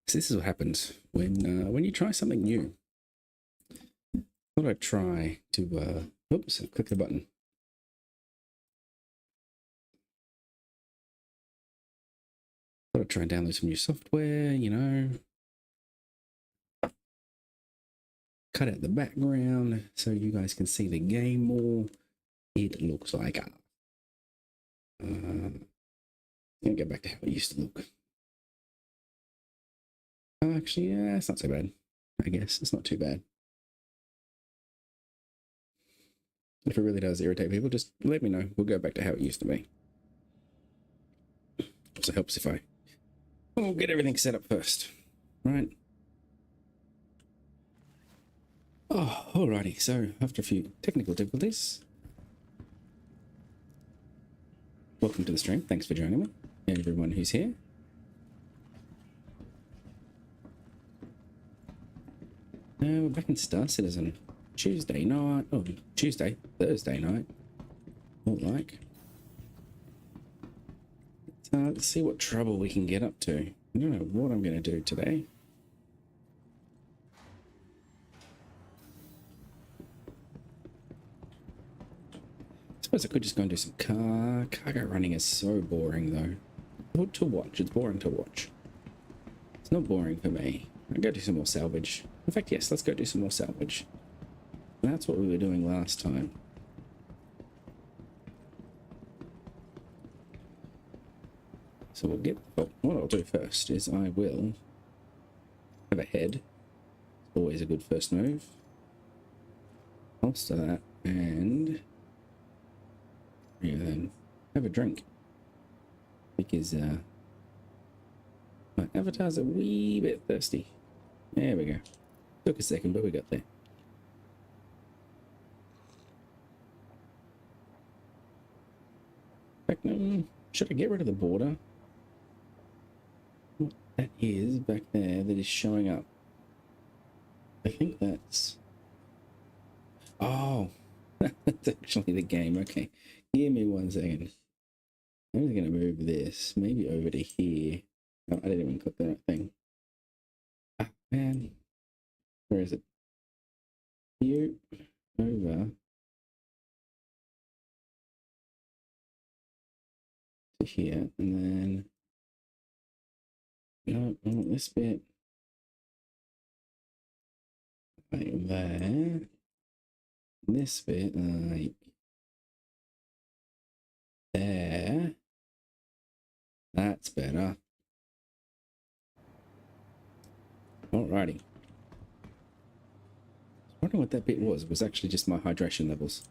So this is what happens when you try something new. Thought I'd try to oops, click the button. Thought I'd try and download some new software, you know. Cut out the background so you guys can see the game more. It looks like gonna go back to how it used to look. Oh, actually, yeah, it's not so bad. I guess it's not too bad. If it really does irritate people, just let me know. We'll go back to how it used to be. Also helps if we'll get everything set up first, right? Oh, alrighty. So after a few technical difficulties, welcome to the stream. Thanks for joining me, and everyone who's here. We're back in Star Citizen. Thursday night. Thursday night. More like. Let's see what trouble we can get up to. I don't know what I'm going to do today. suppose I could just go and do some cargo running is so boring though. To watch, it's boring to watch. It's not boring for me. I'll go do some more salvage. In fact, yes, let's go do some more salvage. That's what we were doing last time. So we'll get, well, what I'll do first is I will have a head. It's always a good first move. Holster that and then have a drink. Because my avatar's a wee bit thirsty. There we go. Took a second, but we got there. In fact, no, should I get rid of the border? What that is back there that is showing up. I think that's... Oh, that's actually the game. Okay, give me 1 second. I'm just going to move this maybe over to here. Oh, I didn't even click the right thing. Ah, man. Where is it? You over to here, and then no, I want this bit like there. This bit like there. That's better. Alrighty. I wonder what that bit was. It was actually just my hydration levels.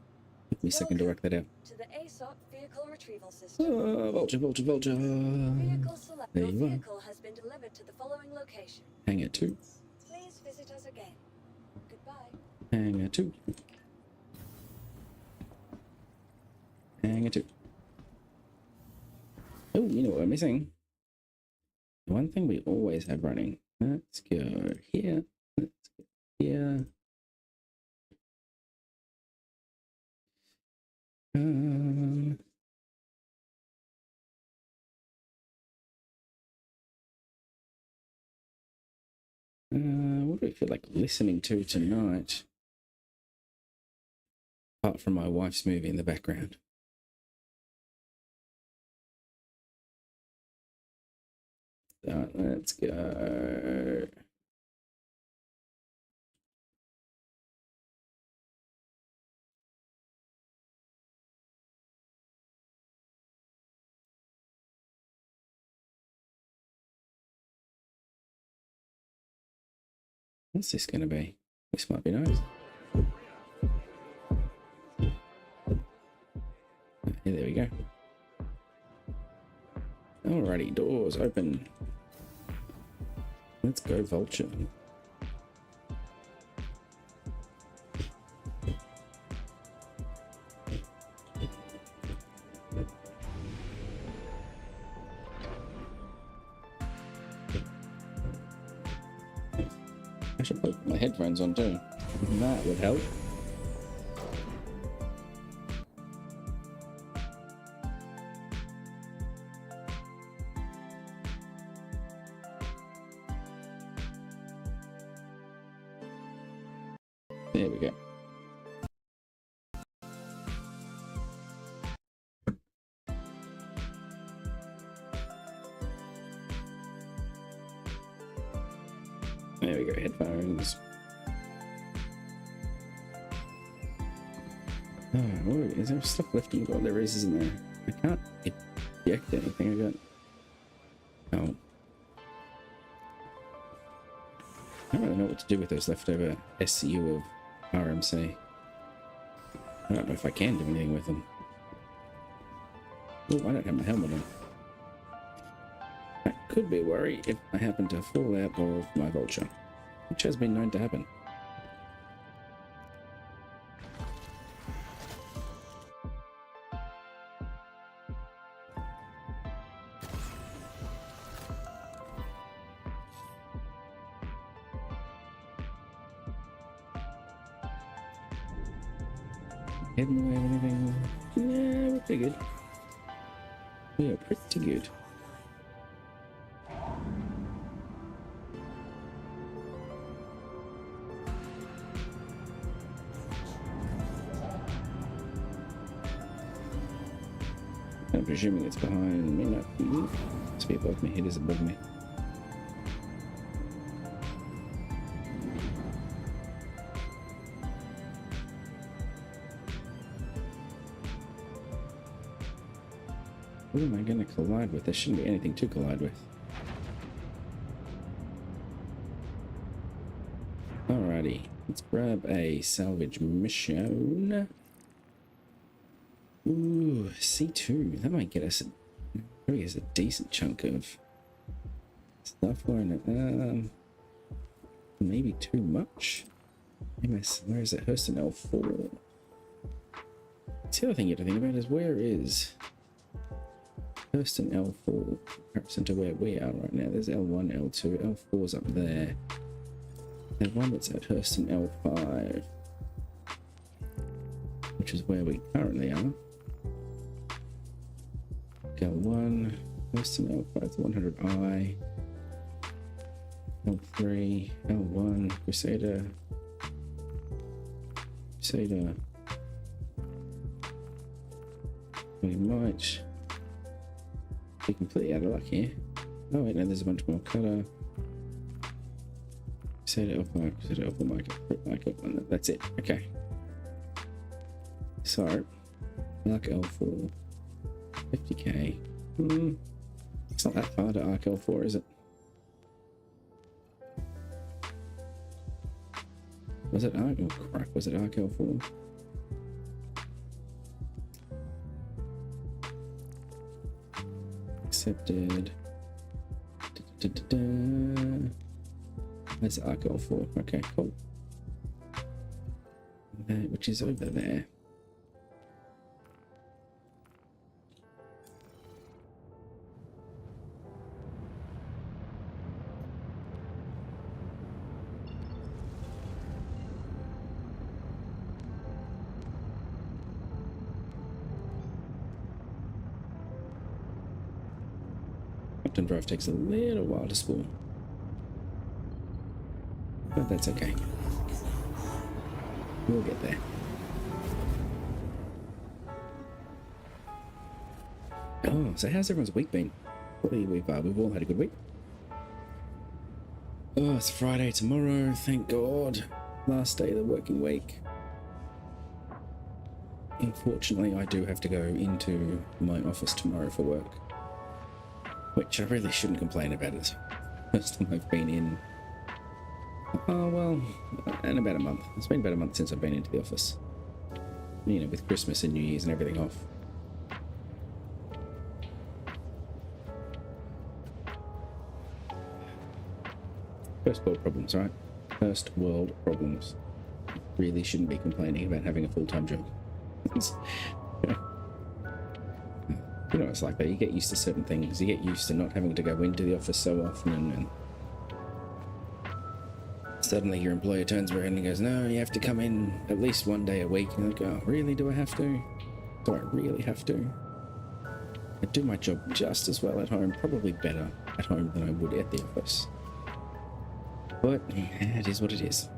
Took me a second to work that out. To the ASOP vehicle retrieval system. Vulture, vulture, vulture. Vehicle select. There Your you are. vehicle has been delivered to the following location. Hangar 2. Please visit us again. Goodbye. Hangar 2. Hangar 2. Oh, you know what we're missing? One thing we always have running. Let's go here. Let's go here. What do I feel like listening to tonight? Apart from my wife's movie in the background. Let's go. What's this going to be? This might be nice. Yeah, there we go. Alrighty, doors open. Let's go, Vulture. I should put my headphones on too. That would help. There we go. There we go, headphones. Oh, is there stuff left in the there is, isn't there? I can't eject anything. I got... Oh. I don't really know what to do with those leftover SCU of RMC. I don't know if I can do anything with them. Oh, I don't have my helmet on. That could be a worry if I happen to fall out of my Vulture, which has been known to happen. Hidden away of anything? Yeah, we're pretty good. We are pretty good. I'm presuming it's behind me. No, must be above me. It is above me. Who am I going to collide with? There shouldn't be anything to collide with. Alrighty, let's grab a salvage mission. Ooh, C2. That might get us probably is a decent chunk of stuff going on. Maybe too much. MS, where is it? Hurston L4. The other thing you have to think about is where is Hurston L4 comparison to where we are right now? There's L1, L2, L4's up there. There's one that's at Hurston L5, which is where we currently are. L1, Hurston L5, 100I, L3, L1, Crusader, we might be completely out of luck here. Oh wait, no, there's a bunch more. Cutter, Crusader L5, Crusader L4, Michael, that's it. Okay. So, Arc L4, 50k. It's not that far to Arc L4, is it? Was it Arc? Oh crap, was it Arc L4? Accepted. That's Arc L4. Okay, cool. Which is over there. Upton Drive takes a little while to spool, but that's okay. We'll get there. Oh, so how's everyone's week been? We've all had a good week. Oh, it's Friday tomorrow, thank God. Last day of the working week. Unfortunately, I do have to go into my office tomorrow for work, which I really shouldn't complain about. It. First time I've been in, oh well, in about a month. It's been about a month since I've been into the office. You know, with Christmas and New Year's and everything off. First world problems, right? First world problems. Really shouldn't be complaining about having a full-time job. You know, it's like that. You get used to certain things. You get used to not having to go into the office so often, and suddenly your employer turns around and goes, "No, you have to come in at least one day a week." And you're like, "Oh, really? Do I have to? Do I really have to?" I do my job just as well at home, probably better at home than I would at the office. But yeah, it is what it is.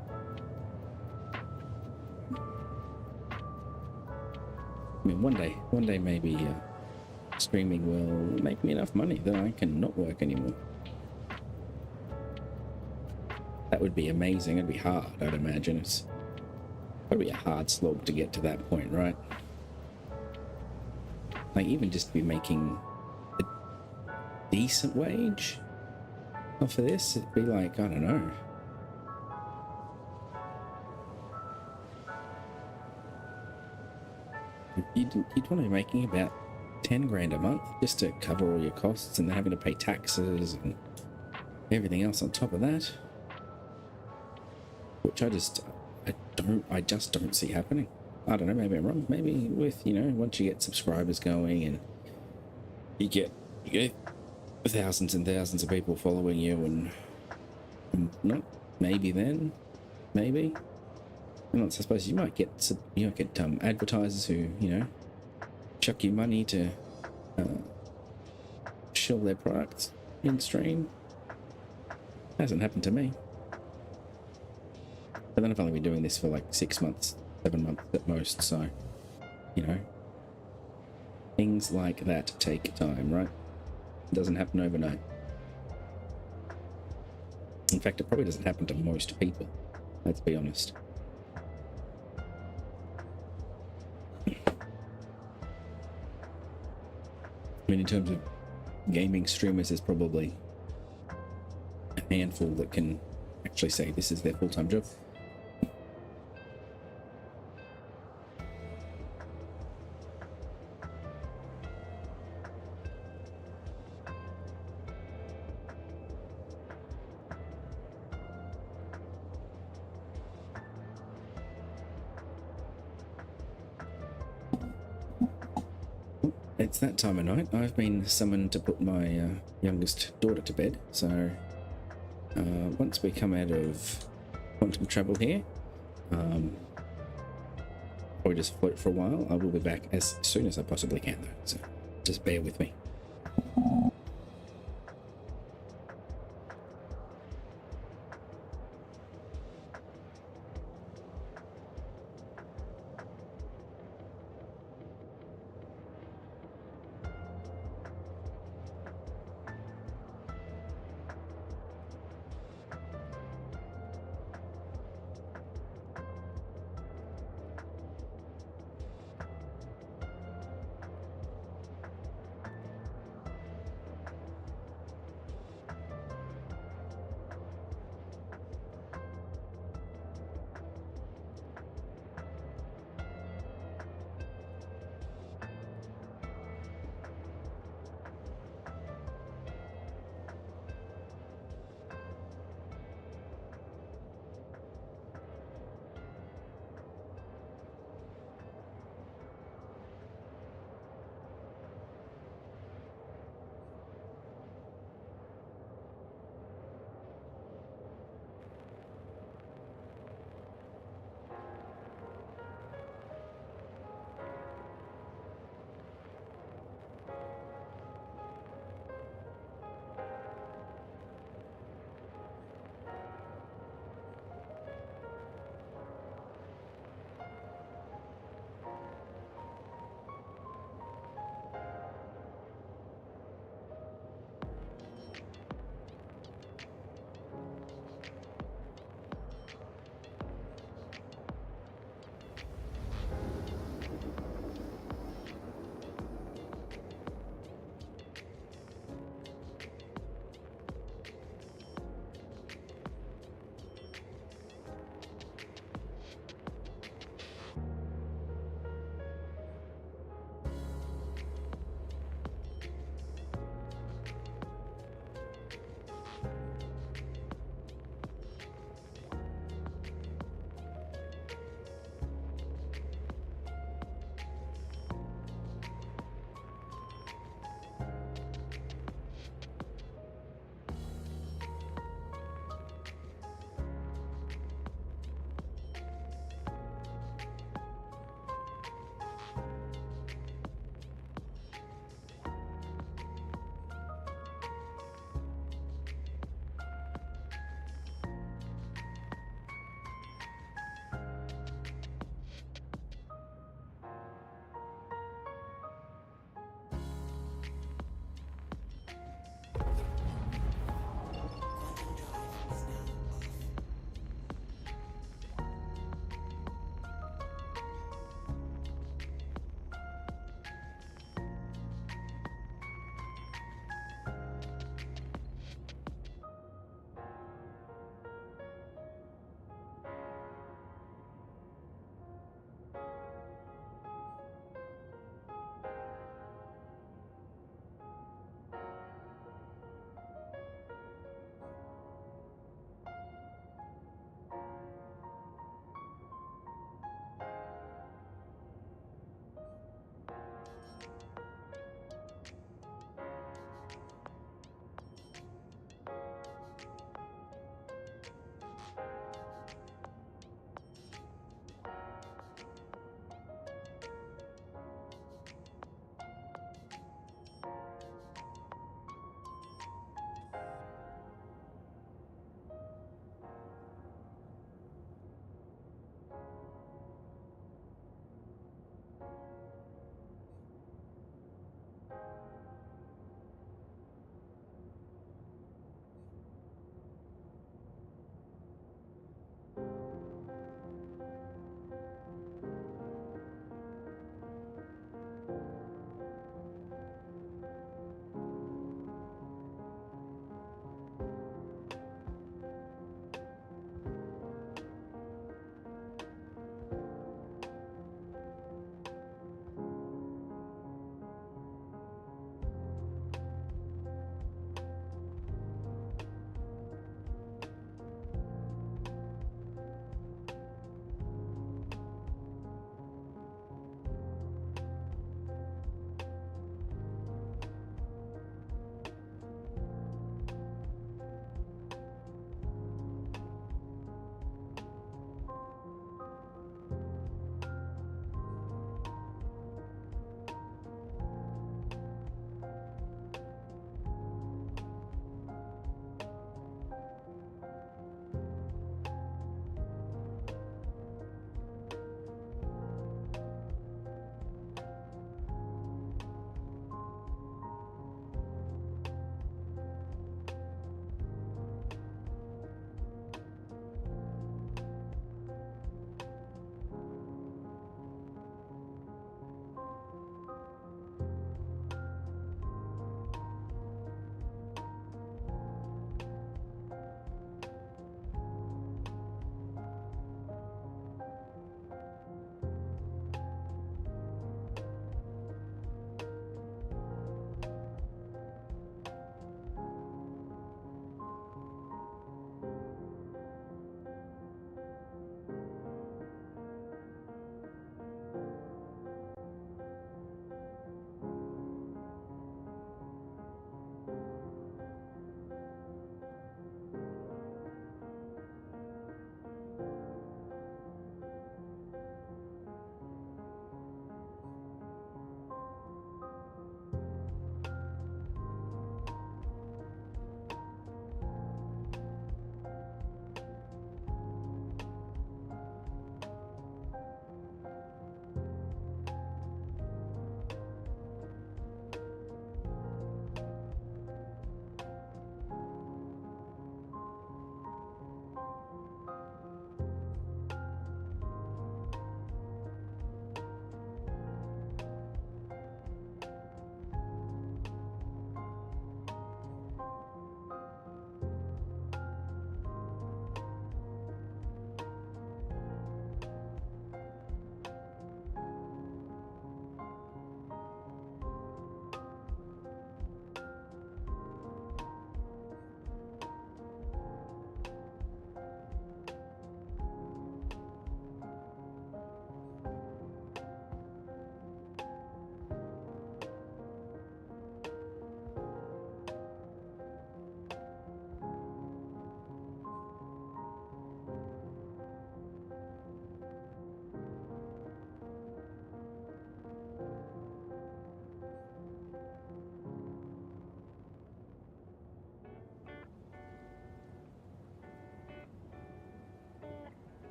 I mean, one day maybe streaming will make me enough money that I can not work anymore. That would be amazing. It'd be hard, I'd imagine. It's probably a hard slog to get to that point, right? Like, even just to be making a decent wage off of this, it'd be like, I don't know. You'd want to be making about 10 grand a month just to cover all your costs, and then having to pay taxes and everything else on top of that, which I just don't see happening. I don't know, maybe I'm wrong. Maybe with, you know, once you get subscribers going and you get thousands and thousands of people following you and not, maybe then, maybe. And I suppose you might get advertisers who, you know, chuck you money to shill their products in stream. Hasn't happened to me. But then I've only been doing this for like 6 months, 7 months at most, so, you know, Things like that take time, right? It doesn't happen overnight. In fact, it probably doesn't happen to most people, let's be honest. I mean, in terms of gaming streamers, there's probably a handful that can actually say this is their full-time job. It's that time of night. I've been summoned to put my youngest daughter to bed, so once we come out of quantum travel here, or just float for a while, I will be back as soon as I possibly can, though, so just bear with me.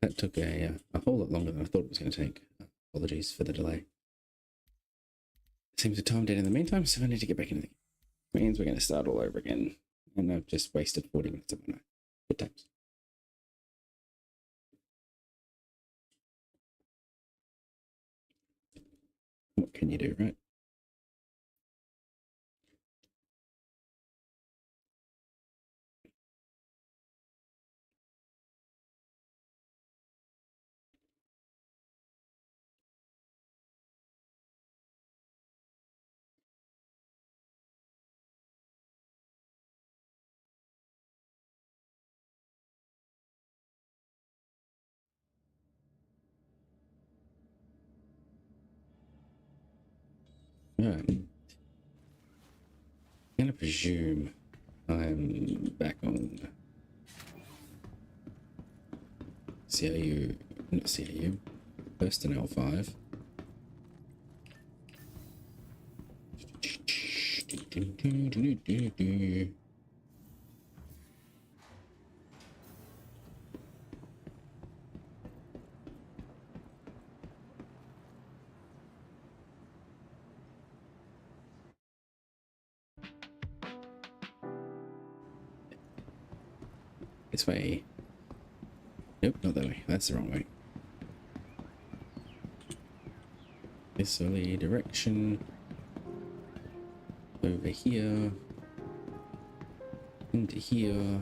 That took a whole lot longer than I thought it was going to take. Apologies for the delay. Seems to timed out in the meantime, so I need to get back into the game. Means we're going to start all over again. And I've just wasted 40 minutes of my night. Good times. What can you do, right? Alright. I'm going to presume I'm back on CIU, not CIU, personnel 5. This way. Nope, not that way. That's the wrong way. This direction. Over here. Into here.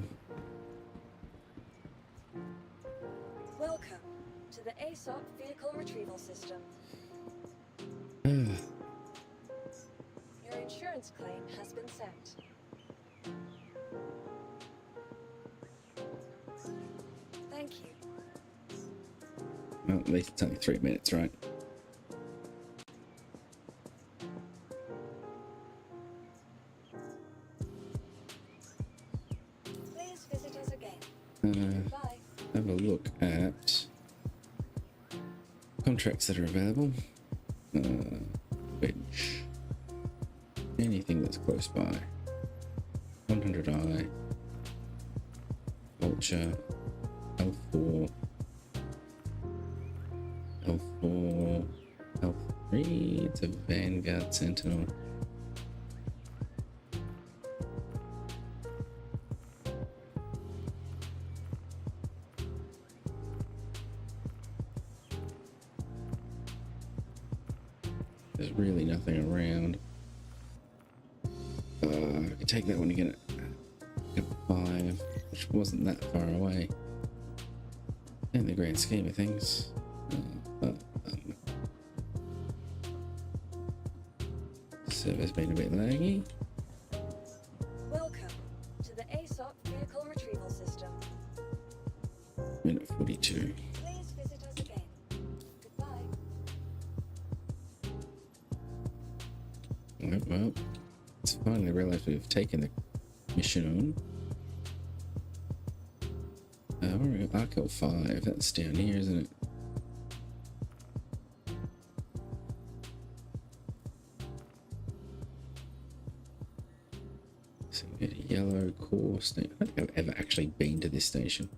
Welcome to the ASOP Vehicle Retrieval System. Your insurance claim has been sent. Thank you. Well, at least it's only 3 minutes, right? Please visit us again. Goodbye. Have a look at contracts that are available. Bench. Anything that's close by. 100i. Vulture. L4. L4. L3. It's a Vanguard Sentinel. There's really nothing around. I could take that one again at 5, which wasn't that far away in the grand scheme of things. Server's been a bit laggy. Welcome to the ASOP Vehicle Retrieval System. Minute 42. Please visit us again. Goodbye. Well, it's finally realized we've taken the mission on. Where are we? Arco 5. That's down here, isn't it? So we get a yellow core station. I don't think I've ever actually been to this station.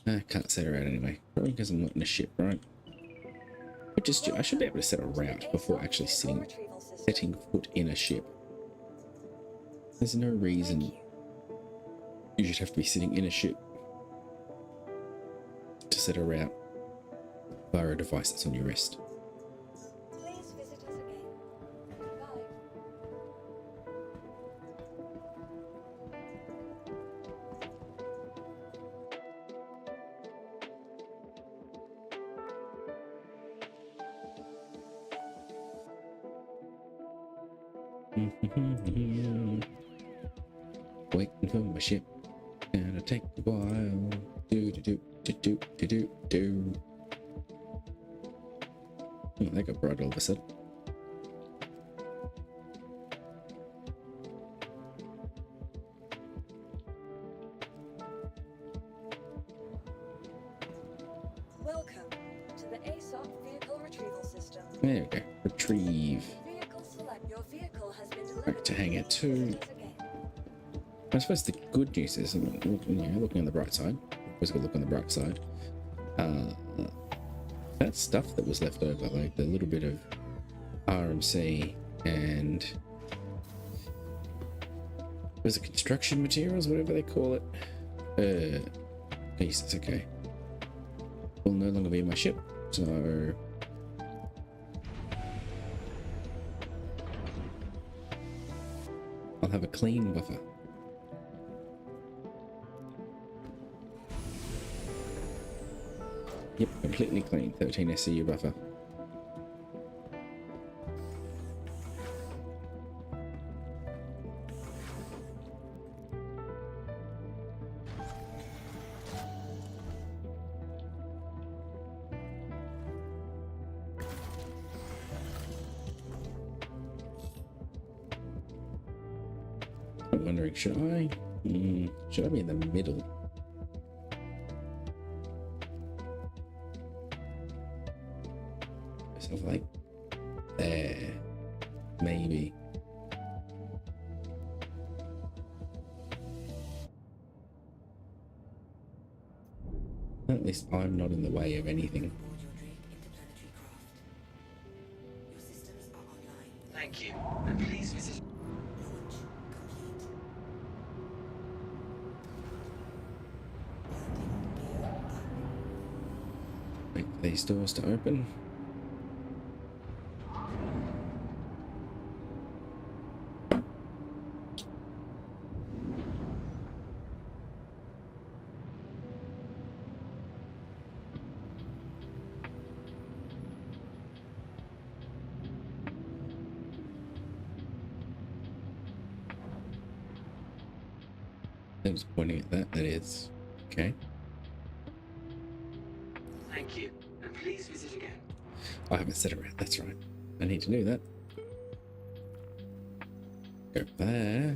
I can't set her out anyway. Probably because I'm not in a ship, right? Which is, I should be able to set a route before actually setting foot in a ship. There's no reason you should have to be sitting in a ship to set a route via a device that's on your wrist. Please visit us again. Goodbye. Waiting for my ship, gonna take a while. Do do do do do do do do. Oh, that got bright all of a sudden. Welcome to the ASOP Vehicle Retrieval System. There we go. Retrieve. Vehicle select. Your vehicle to hang out too. Visit us again. I suppose the good news is, looking on the bright side, always got to look on the bright side. That stuff that was left over, like the little bit of RMC and was it construction materials, whatever they call it. Pieces, okay. Will no longer be in my ship, so I'll have a clean buffer. Yep, completely clean. 13 SCU buffer. I'm wondering, should I be in the middle? Sort of like there, maybe. At least I'm not in the way of anything. Thank you, and please visit. Wait for these doors to open. I was pointing at that. That is okay. Thank you, and please visit again. I haven't set around. That's right. I need to do that. Go there.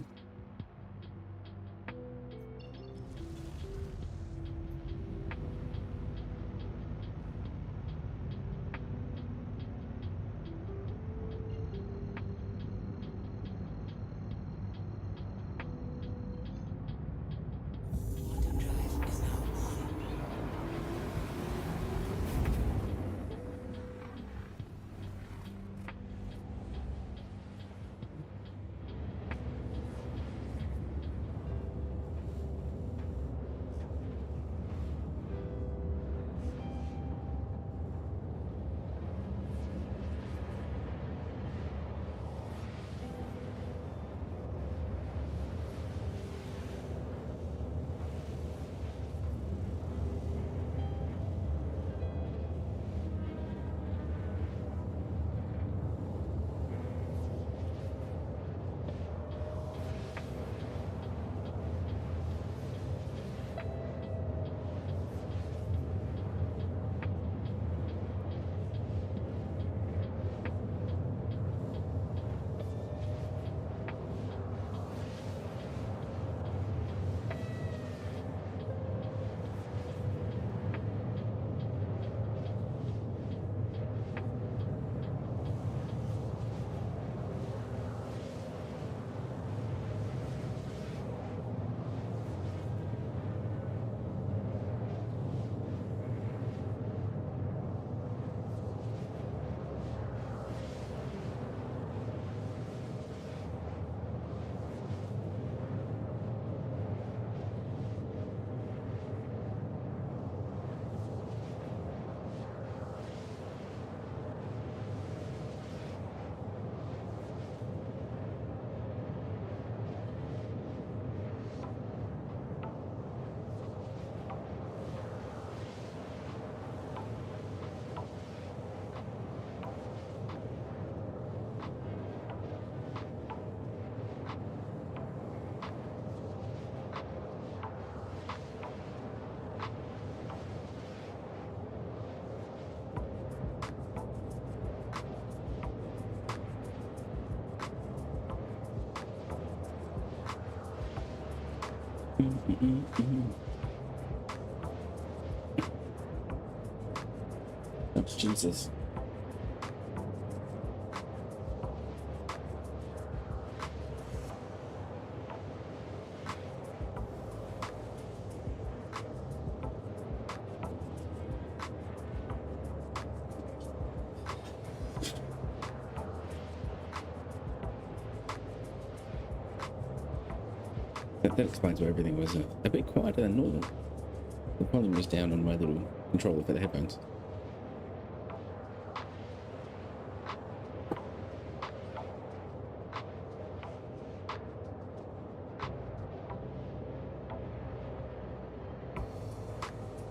Oh, Jesus. That explains why everything was a bit quieter than normal. The volume was down on my little controller for the headphones.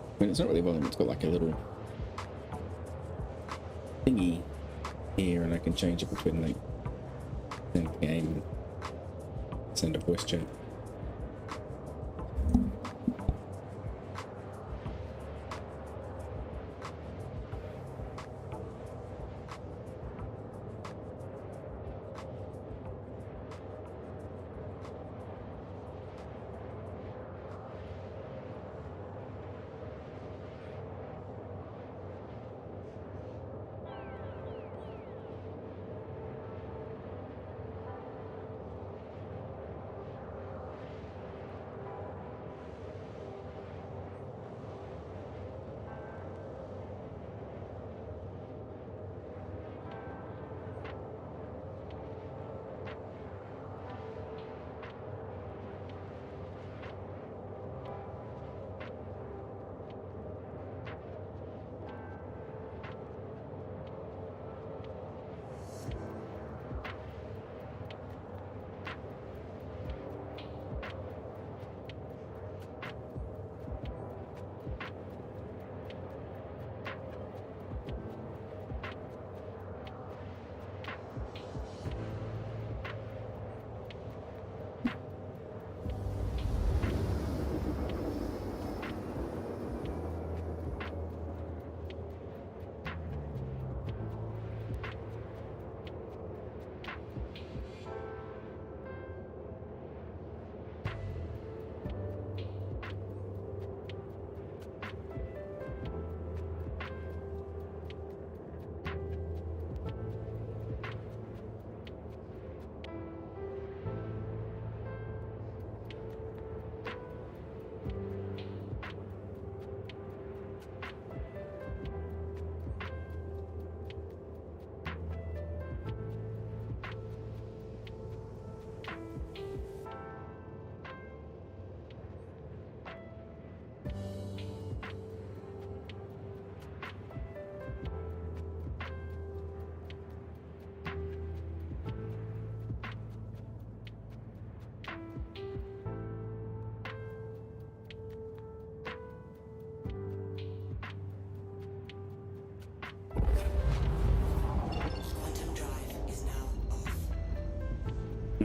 I mean, it's not really volume, it's got like a little thingy here, and I can change it between like send the game and send a voice chat.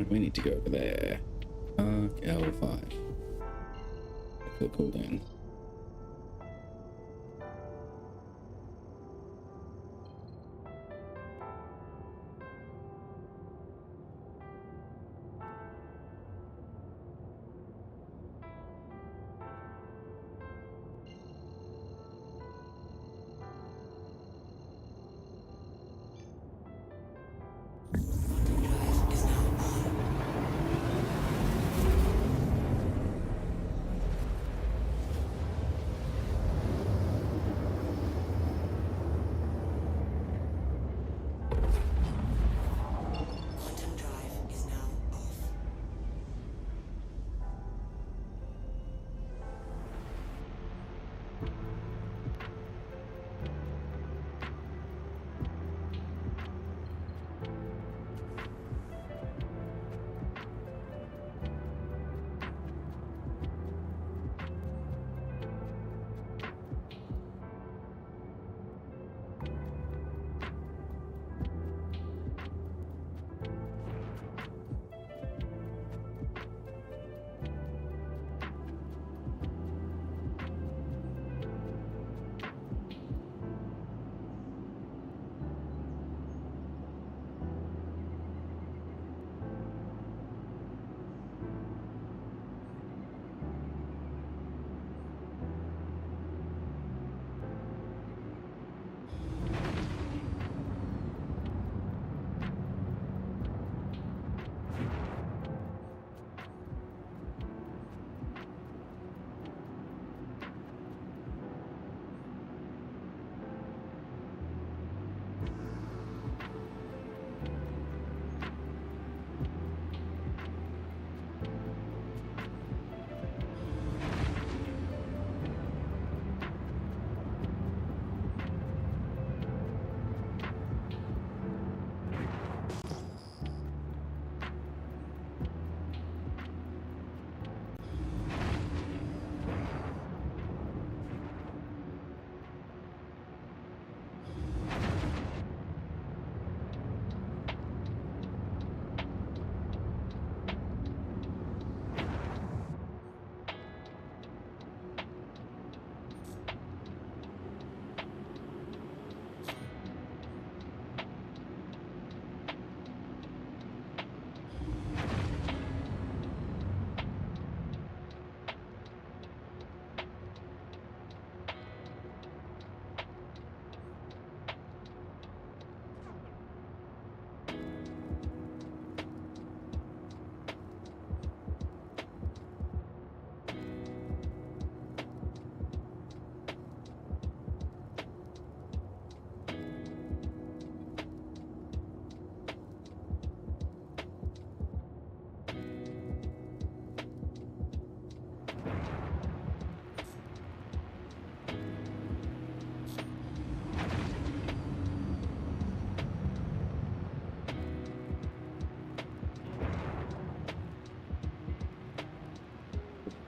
We need to go over there. Arc L5. Put the cooldown.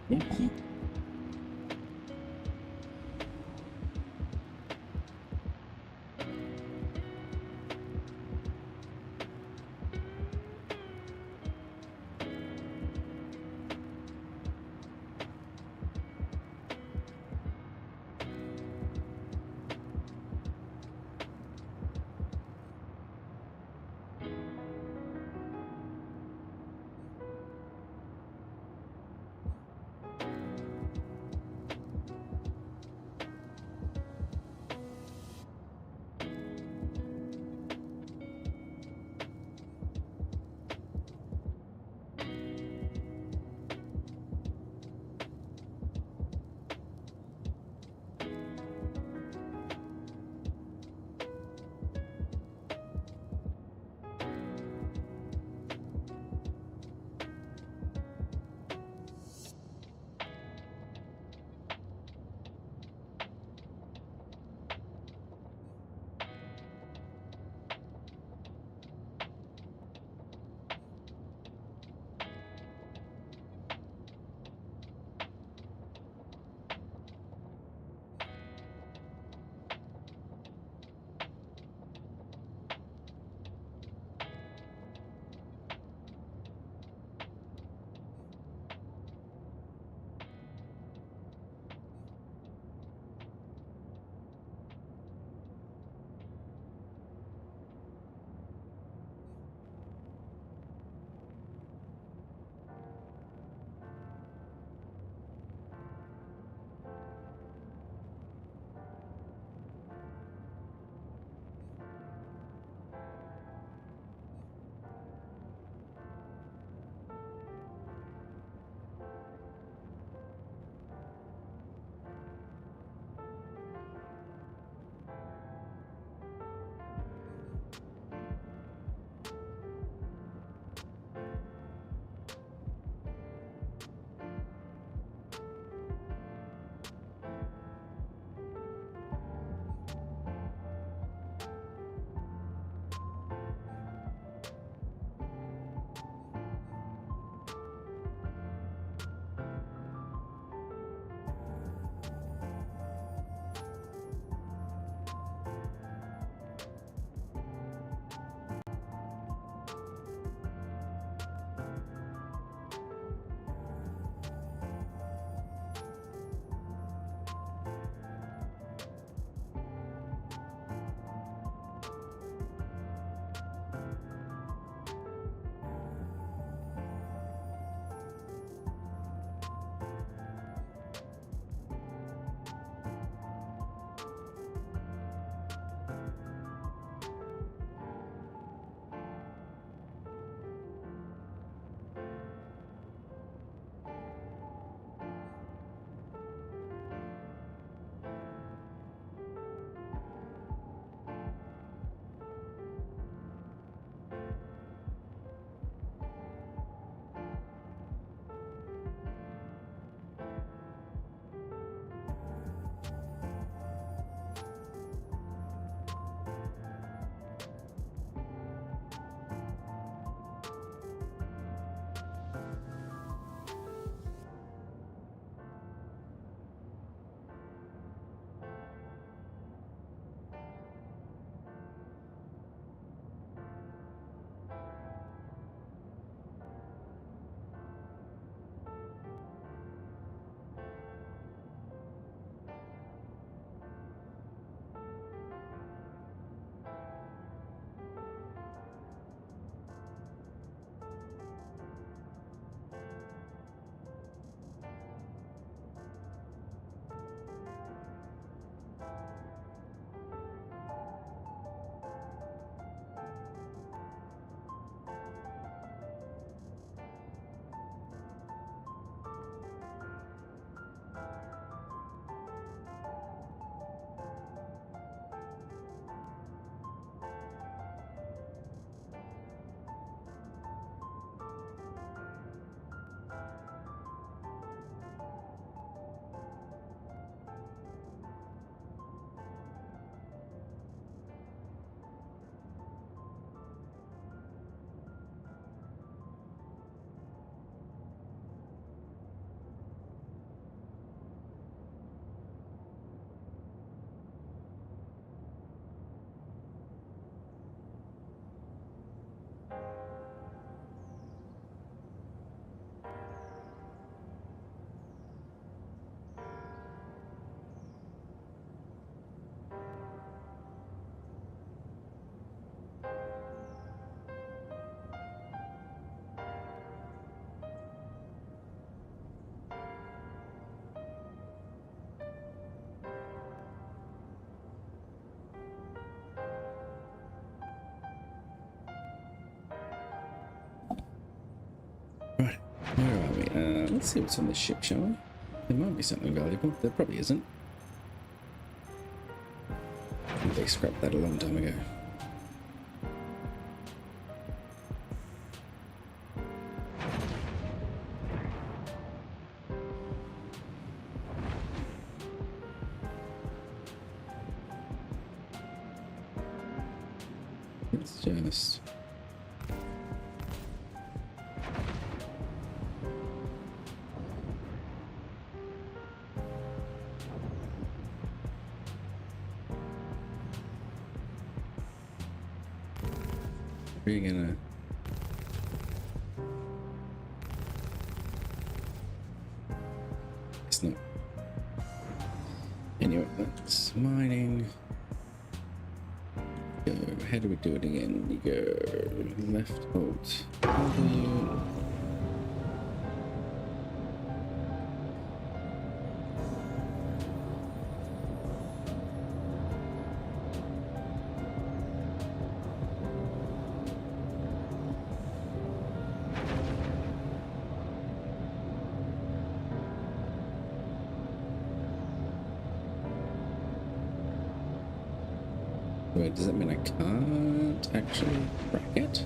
Yeah. Let's see what's on this ship, shall we? There might be something valuable. There probably isn't. I think they scrapped that a long time ago. It's just... We're gonna... It's not... Anyway, that's mining. Go. How do we do it again? We go left, alt, W. Wait, does that mean I can't actually bracket?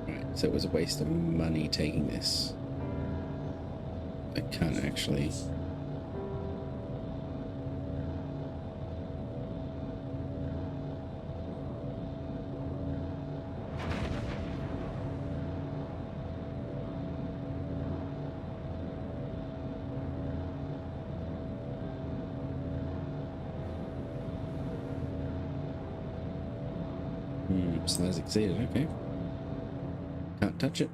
Right, so it was a waste of money taking this. I can't actually... Size exceeded, okay. Can't touch it.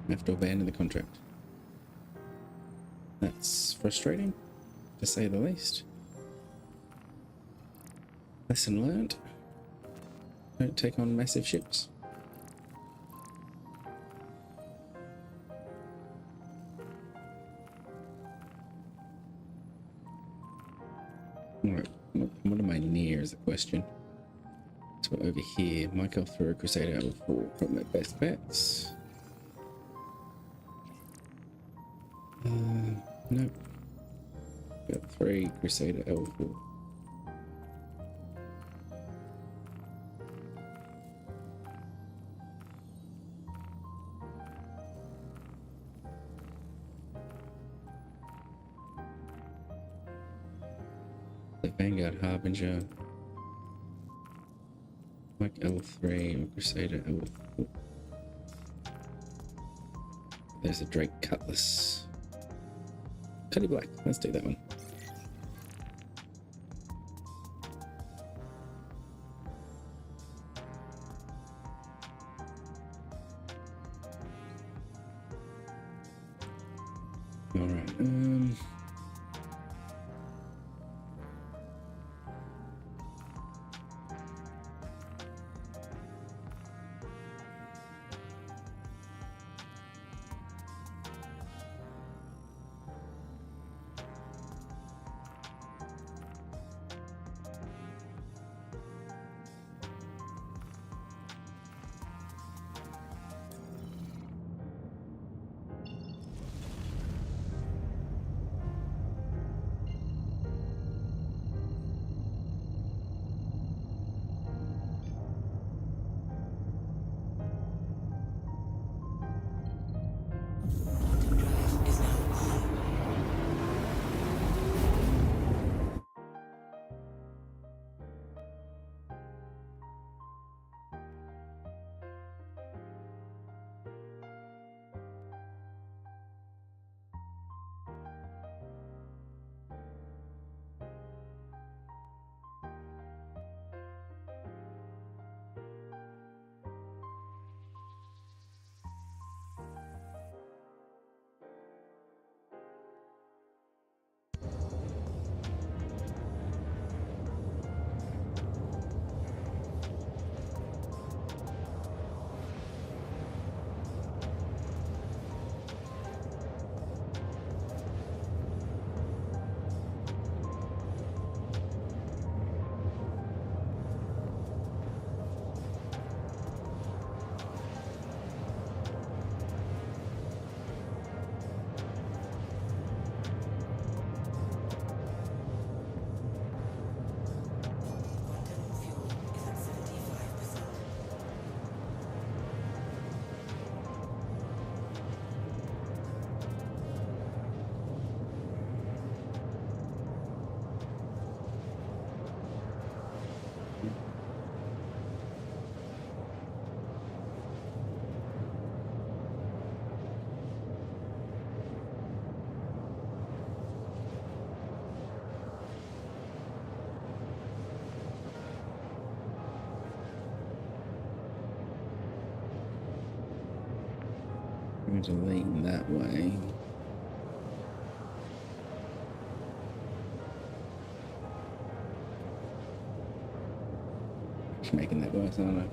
Have to abandon the contract. That's frustrating, to say the least. Lesson learned. Don't take on massive ships. Alright, what am I near is the question. So over here, Michael through Crusader L4, probably my best bets. Nope. Got 3 Crusader L4. The Vanguard Harbinger. Like L3 or Crusader L4. There's a Drake Cutlass. Cutty Black, let's do that one. Alright, There's a lane that way. Just making that worse, aren't I?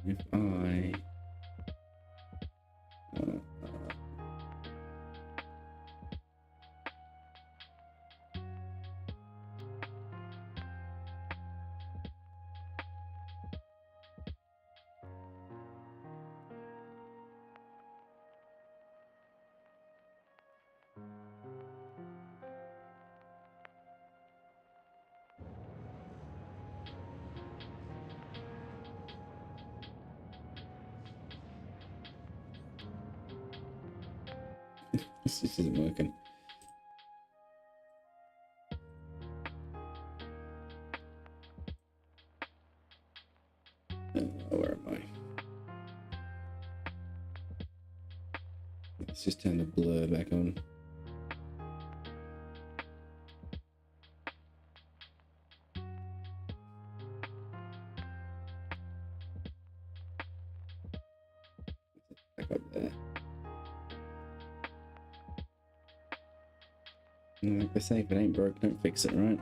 If I this isn't working. Where am I? Let's just turn the blur back on. Back up there. And like they say, if it ain't broke, don't fix it, right?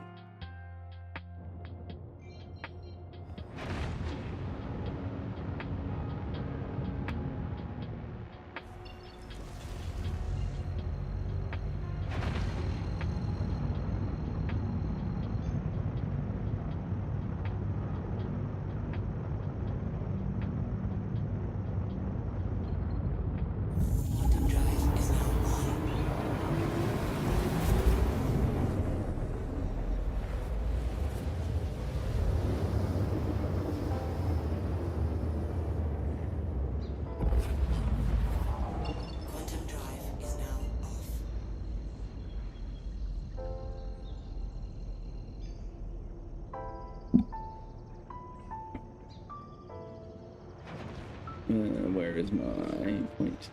Where is my point?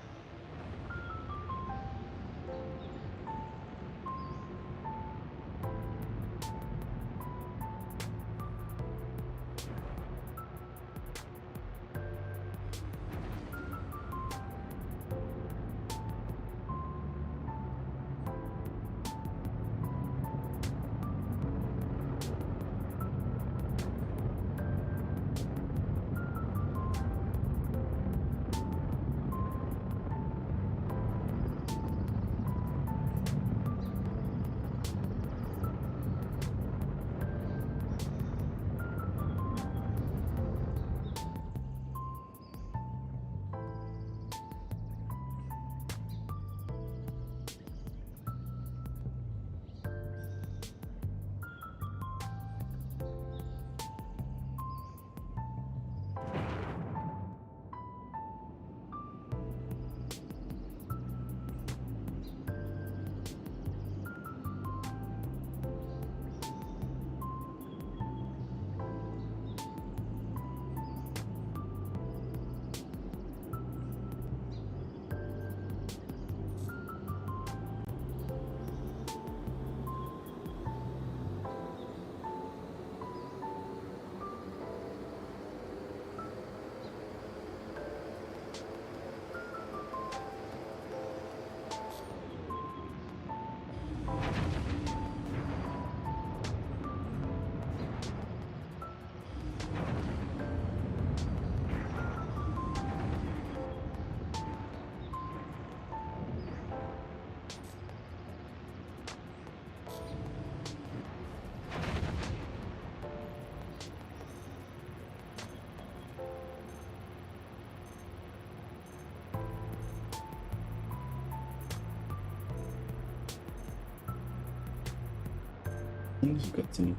I've got some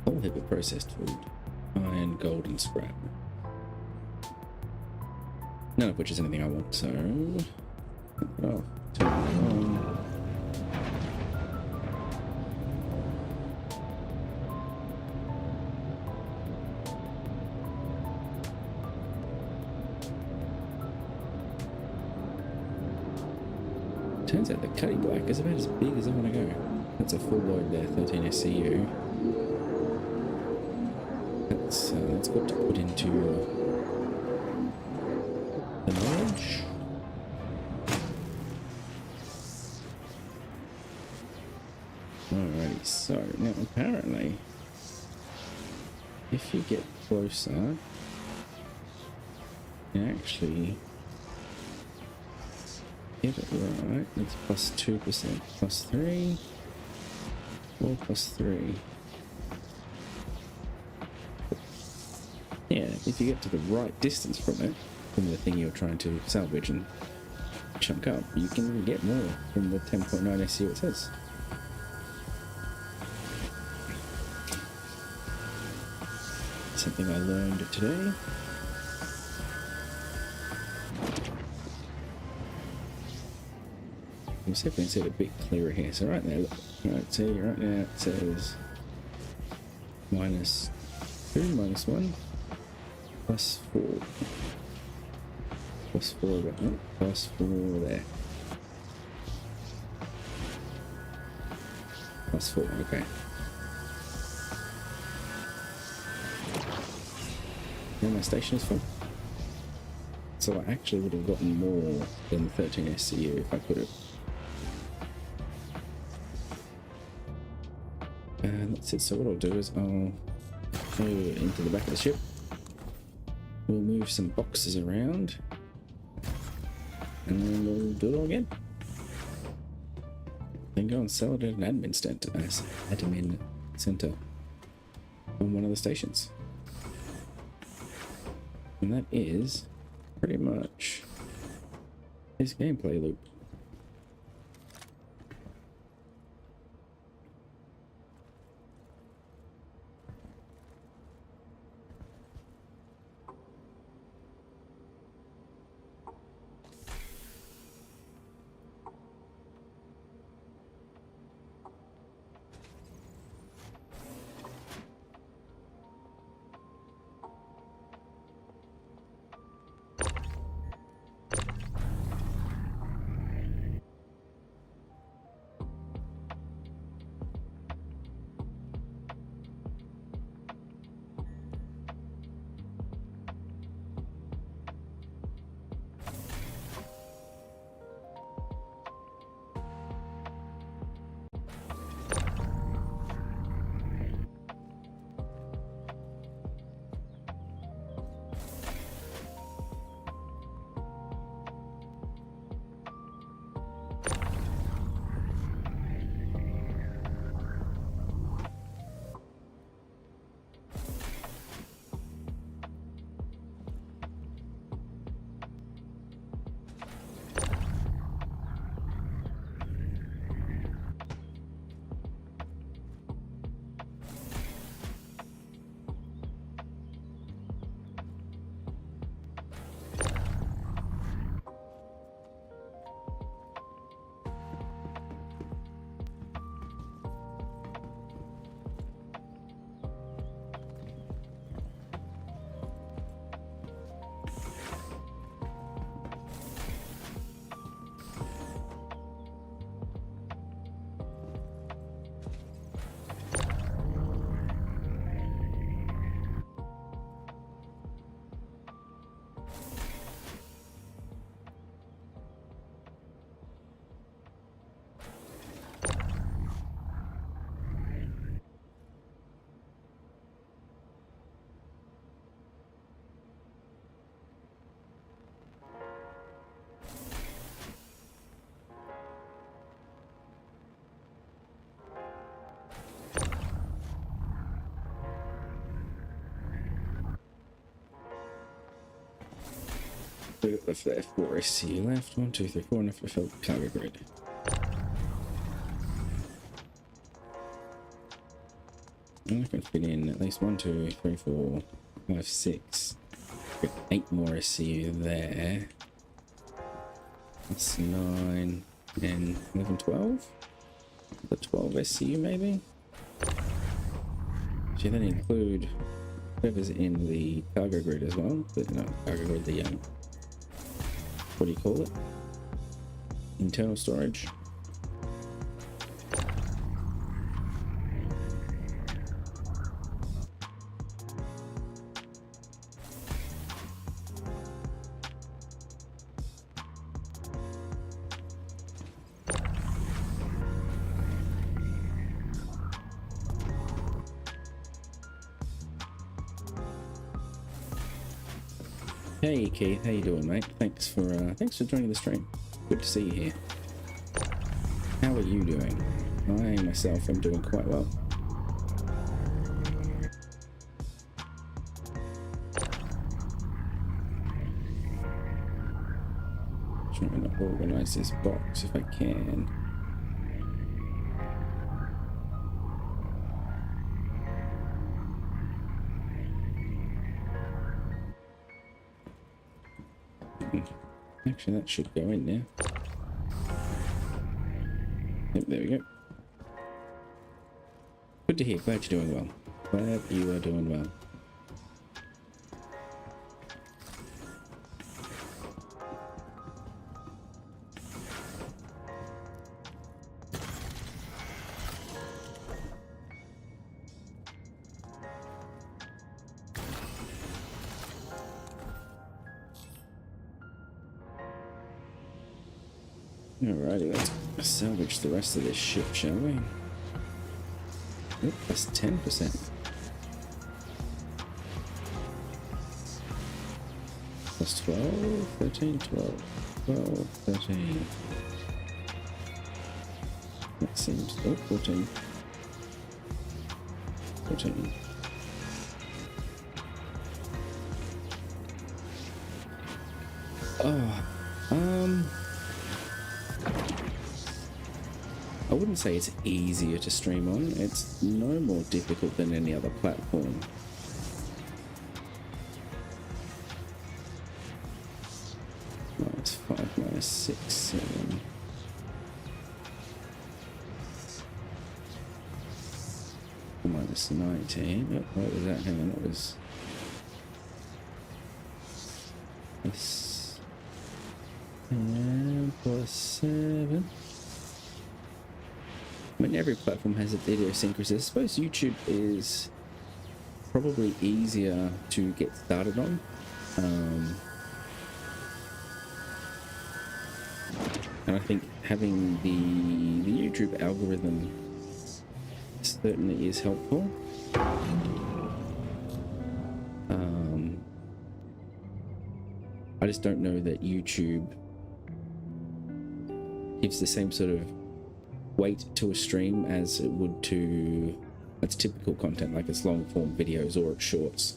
whole heap of processed food, iron, gold, and scrap. None of which is anything I want, so... Oh, turn it on. Turns out the Cuddy Black is about as big as I want to go. That's a full load there, 13 SCU. That's got to put into the knowledge. Alrighty, so now apparently, if you get closer, you actually get it right. It's plus 2%, plus 3, 4 plus 3. Yeah, if you get to the right distance from it, from the thing you're trying to salvage and chunk up, you can get more from the 10.9 SCU it says. Something I learned today. Let me see if I can see it a bit clearer here. So right there, look. Right, see, right now it says minus 2, minus 1, plus 4. Plus 4, oh, plus 4 there. Plus 4, okay. Now my station is full. So I actually would have gotten more than 13 SCU if I could have. And that's it. So what I'll do is I'll go into the back of the ship. We'll move some boxes around. And then we'll do it all again. Then go and sell it at an admin center on one of the stations. And that is pretty much his gameplay loop. We got the 4 SC left. 1, 2, 3, 4 enough to fill the cargo grid. I can fit in at least 1, 2, 3, 4, 5, 6. Get 8 more SCU there. That's 9, 10, 11, 12. The 12 SCU maybe? Should then include whoever's in the cargo grid as well. But no, cargo grid, the what do you call it? Internal storage. Hey Keith, how you doing, mate? Thanks for joining the stream. Good to see you here. How are you doing? I myself am doing quite well. Trying to organize this box if I can. Actually, that should go in now. Yep, there we go. Good to hear. Glad you're doing well. Glad you are doing well. Alrighty, let's salvage the rest of this ship, shall we? Yep, that's 10%. Plus 12, 13, 12, 12, 13. That seems, oh, 14. 14. Oh, I wouldn't say it's easier to stream on. It's no more difficult than any other platform. Minus 5, minus 6, 7. Minus 19. Yep, what was that? Hang on, that was... This... And plus 7. I mean, every platform has its idiosyncrasies. I suppose YouTube is probably easier to get started on. And I think having the YouTube algorithm certainly is helpful. I just don't know that YouTube gives the same sort of weight to a stream as it would to its typical content, like its long form videos or its shorts.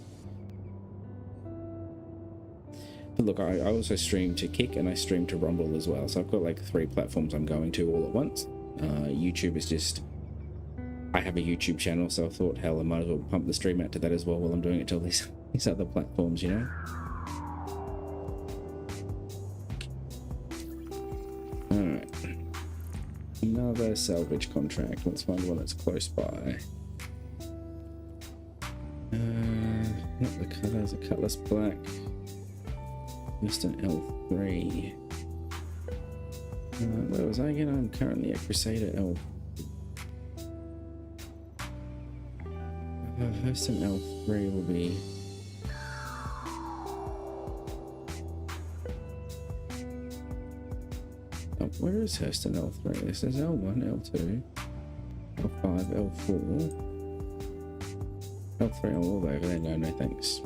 But look, I also stream to Kick and I stream to Rumble as well, so I've got like 3 platforms I'm going to all at once. YouTube is just, I have a YouTube channel, so I thought, hell, I might as well pump the stream out to that as well while I'm doing it to all these other platforms, you know. Alright. Another salvage contract. Let's find one that's close by. Not the colors, the cutlass black. Western L3. Where was I again? I'm currently at Crusader L. Western L3 will be. Oh, where is Hurston L3? This is L1, L2, L5, L4, L3, all over there. No thanks.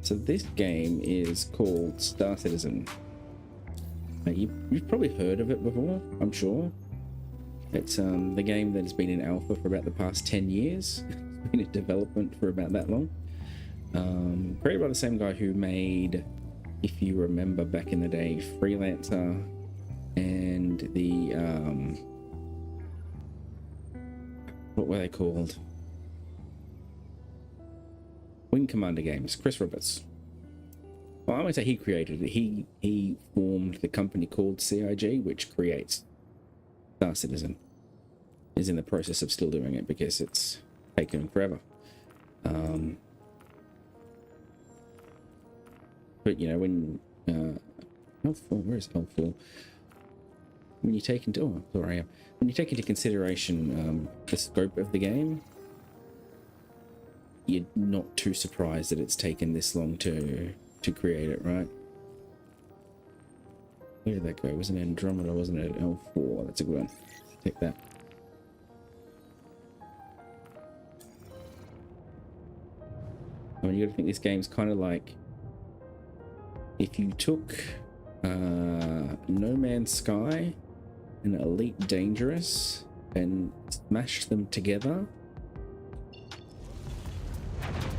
So this game is called Star Citizen. You've probably heard of it before, I'm sure. It's the game that has been in alpha for about the past 10 years. It's been in development for about that long. Created by the same guy who made, if you remember back in the day, Freelancer and the What were they called? Wing Commander games. Chris Roberts. Well, I won't say he created it. He formed the company called CIG, which creates Star Citizen. Is in the process of still doing it because it's taken forever. But you know, when L4, where is L4? When you take into when you take into consideration the scope of the game, you're not too surprised that it's taken this long to create it, right? Where did that go? It was an Andromeda, wasn't it? L4. That's a good one. Take that. I mean, you gotta think this game's kind of like if you took No Man's Sky and Elite Dangerous and smashed them together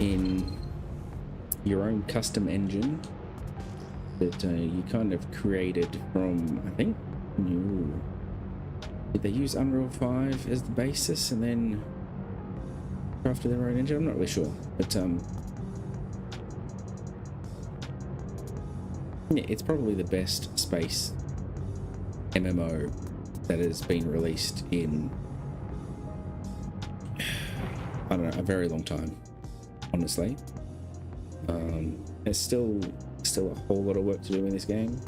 in your own custom engine that you kind of created from, I think, did they use Unreal 5 as the basis and then crafted their own engine? I'm not really sure, but yeah, it's probably the best space MMO that has been released in, I don't know, a very long time, honestly. There's still a whole lot of work to do in this game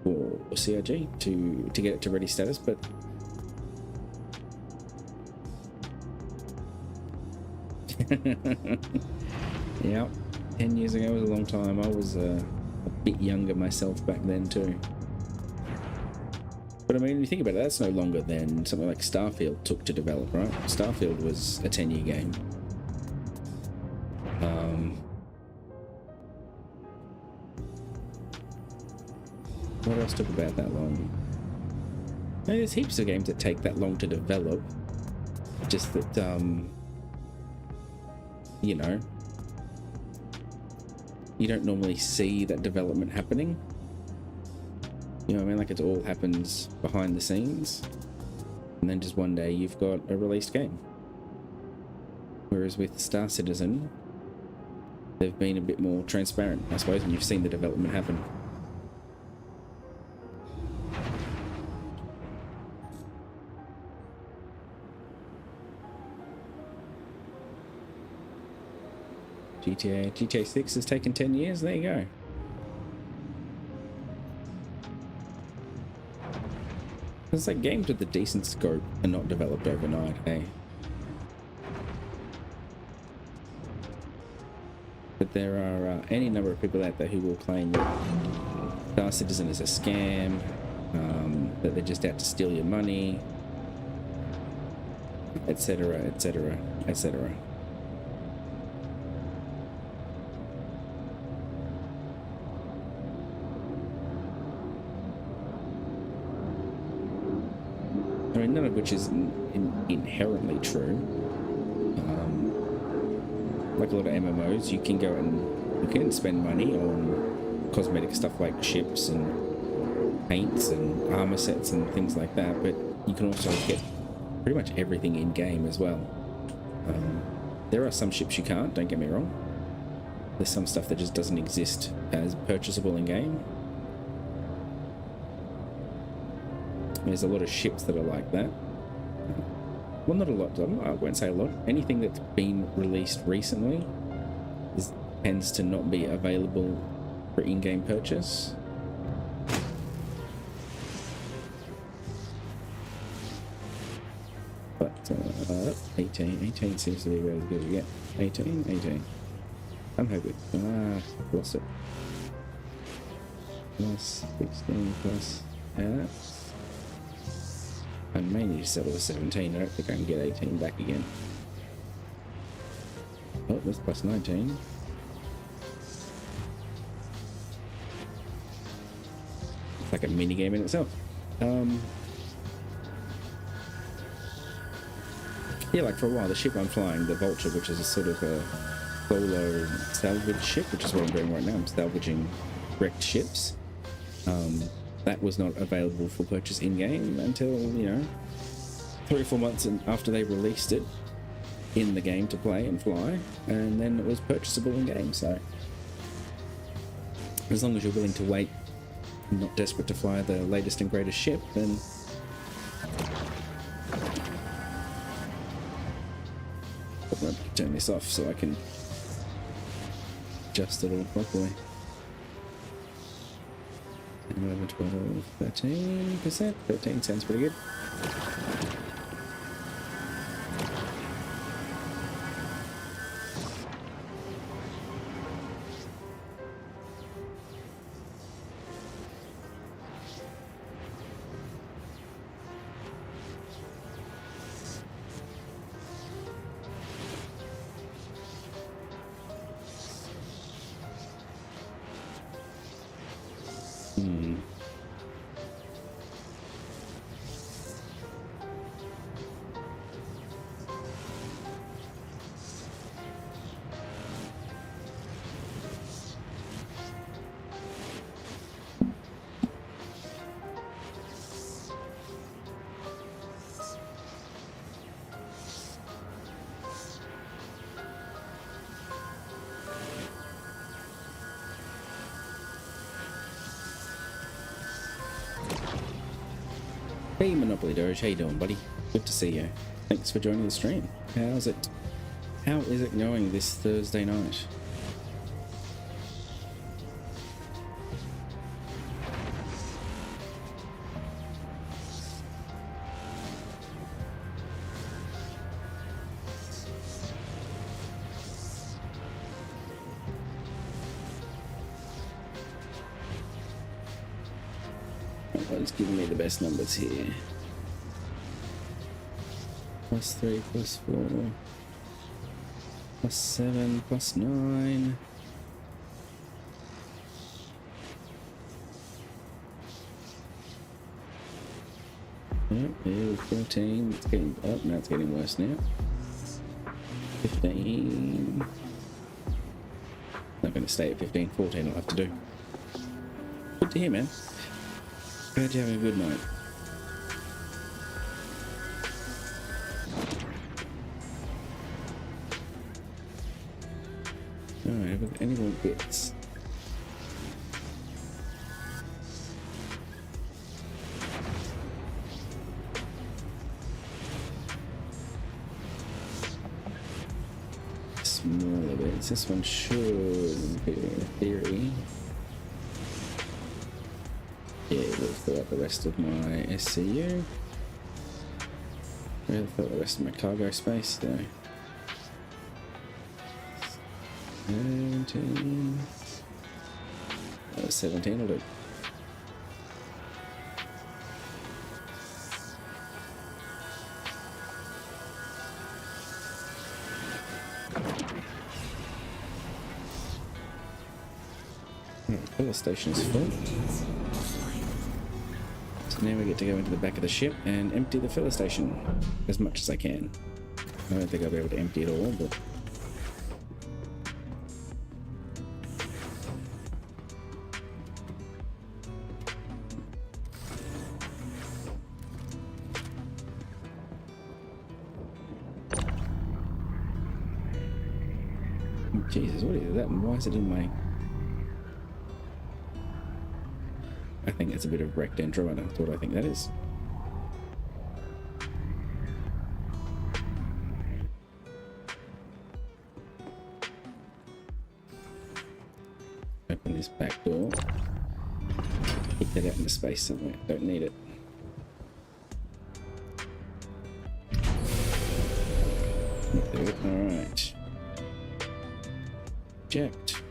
for CIG to get it to ready status, but yeah, 10 years ago was a long time. I was a bit younger myself back then too. But I mean, when you think about it, that's no longer than something like Starfield took to develop, right? Starfield was a 10-year game. What else took about that long? No, there's heaps of games that take that long to develop. Just that, you know, you don't normally see that development happening. You know what I mean? Like, it all happens behind the scenes, and then just one day you've got a released game. Whereas with Star Citizen, they've been a bit more transparent, I suppose, and you've seen the development happen. GTA 6 has taken 10 years. There you go. It's like games with a decent scope are not developed overnight, hey? But there are any number of people out there who will claim that Star Citizen is a scam, that they're just out to steal your money, etc., etc., etc. I mean, none of which is inherently true. Like a lot of MMOs, you can go and you can spend money on cosmetic stuff like ships and paints and armor sets and things like that, but you can also get pretty much everything in game as well. There are some ships you can't, don't get me wrong. There's some stuff that just doesn't exist as purchasable in game. There's a lot of ships that are like that. Well, not a lot. I won't say a lot. Anything that's been released recently tends to not be available for in-game purchase. But 18 seems to be where it's good to get. 18. I'm happy. Lost it. Plus 16 plus. I may need to settle with 17. I don't think I can get 18 back again. Oh, that's plus 19. It's like a mini game in itself. Yeah, like for a while, the ship I'm flying, the Vulture, which is a sort of a solo salvage ship, which is what I'm doing right now. I'm salvaging wrecked ships. That was not available for purchase in-game until, you know, 3 or 4 months after they released it in the game to play and fly, and then it was purchasable in game. So as long as you're willing to wait, not desperate to fly the latest and greatest ship, then I'm going to turn this off so I can adjust it all properly. 11, 12, 13%. 13 sounds pretty good. Hey Monopoly Doge, how you doing, buddy? Good to see you. Thanks for joining the stream. How is it going this Thursday night? One's giving me the best numbers here. +3, +4, +7, +9. Yep, yeah, 14. It's getting up. Now it's getting worse now. 15. Not going to stay at 15. 14 I'll have to do. Good to hear, man. Glad you're having a good night. Alright, have we got any more bits? Smaller bits. This one should be in theory. Yeah, we'll fill out the rest of my SCU. We'll fill out the rest of my cargo space though. 17. 17 will do. The station is full. So now we get to go into the back of the ship and empty the filler station as much as I can. I don't think I'll be able to empty it all, but Jesus, what is that? Why is it in my... I think it's a bit of wrecked intro, and that's what I think that is. Open this back door. Keep that out into space somewhere. Don't need it. Alright. Eject.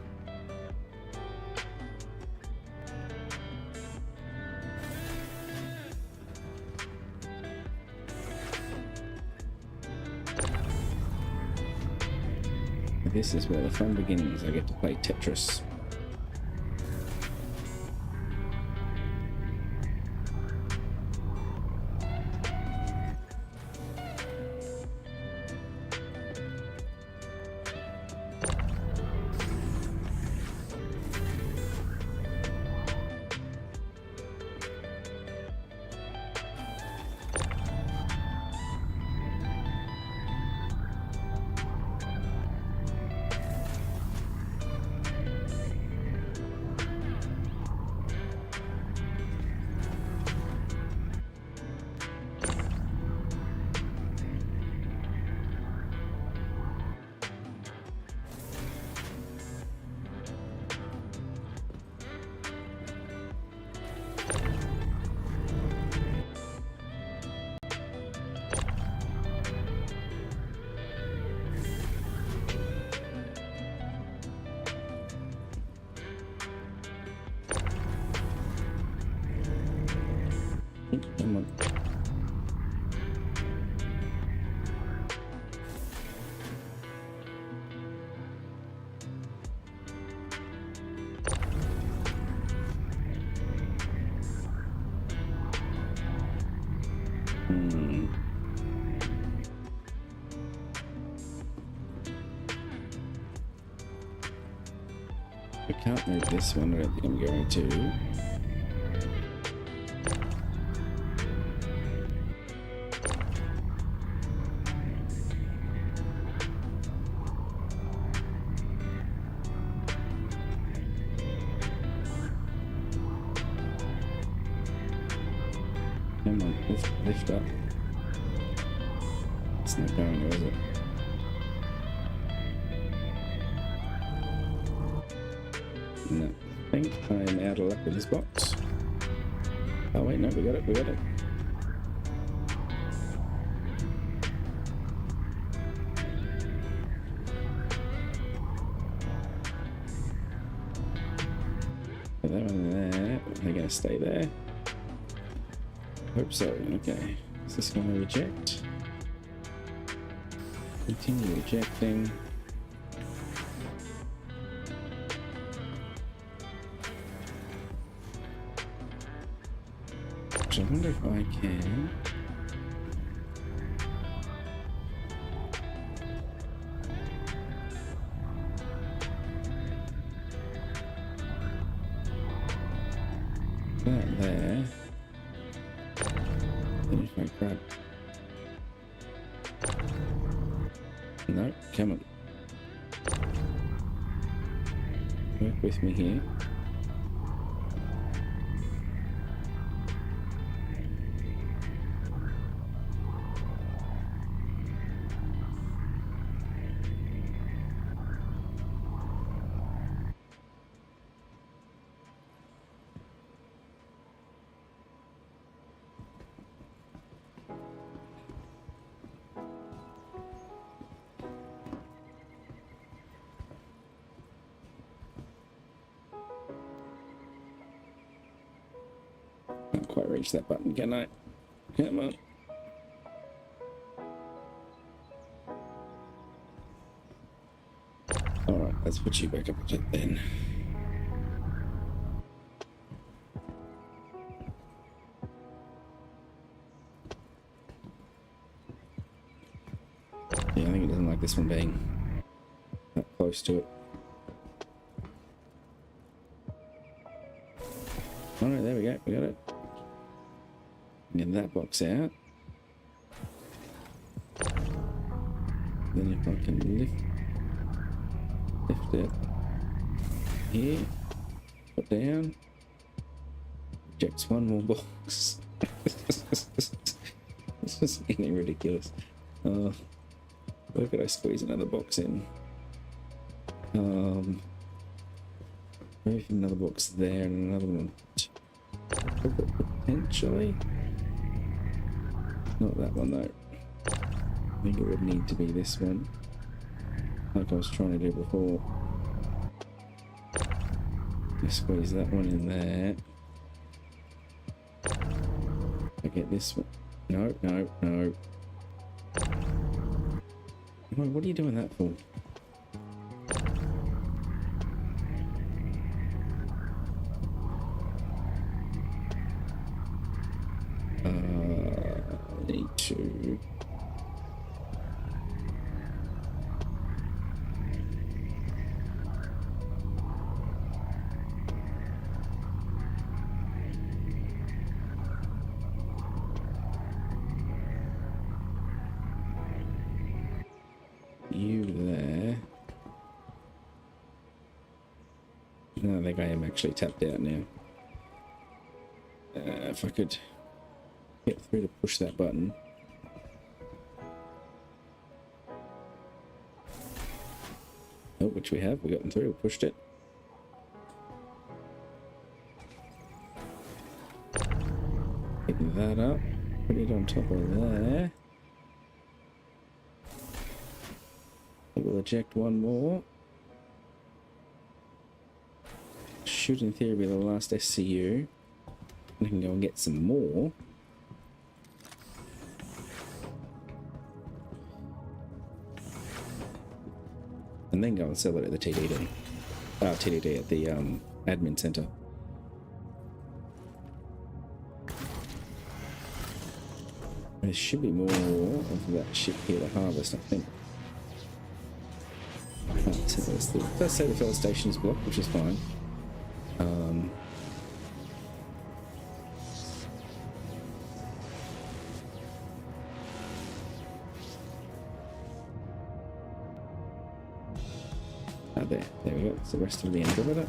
This is where the fun begins. I get to play Tetris. Come on. I can't move this one. I don't think I'm going to. Come on, lift up. It's not going there, is it? No, I think I'm out of luck with this box. Oh wait, no, we got it, we got it. Put that one there. They're gonna stay there. Hope so. Okay. Is this gonna reject? Continue rejecting. So I wonder if I can. That there. Then if I grab. No, come on. Work with me here. Can't quite reach that button, can I? Come on. Alright, let's put you back up a bit then. Yeah, I think it doesn't like this one being that close to it. Alright, there we go, we got it. Get that box out. Then if I can lift it here, put down, rejects one more box. This is getting ridiculous. Where could I squeeze another box in? Maybe another box there and another one. Potentially. Not that one though. I think it would need to be this one, like I was trying to do before. Let's squeeze that one in there. I get this one. No, no, no. What are you doing that for? Need to. You there. No, I think I am actually tapped out now. If I could get through to push that button. Oh, which we have. We gotten through. We pushed it. Pick that up. Put it on top of there. We'll eject one more. Should in theory be the last SCU. I can go and get some more. and then go and sell it at the TDD. TDD at the admin center. There should be more of that shit here to harvest, I think. So it does say the fill station is blocked, which is fine. There we go. That's the rest of the end of it.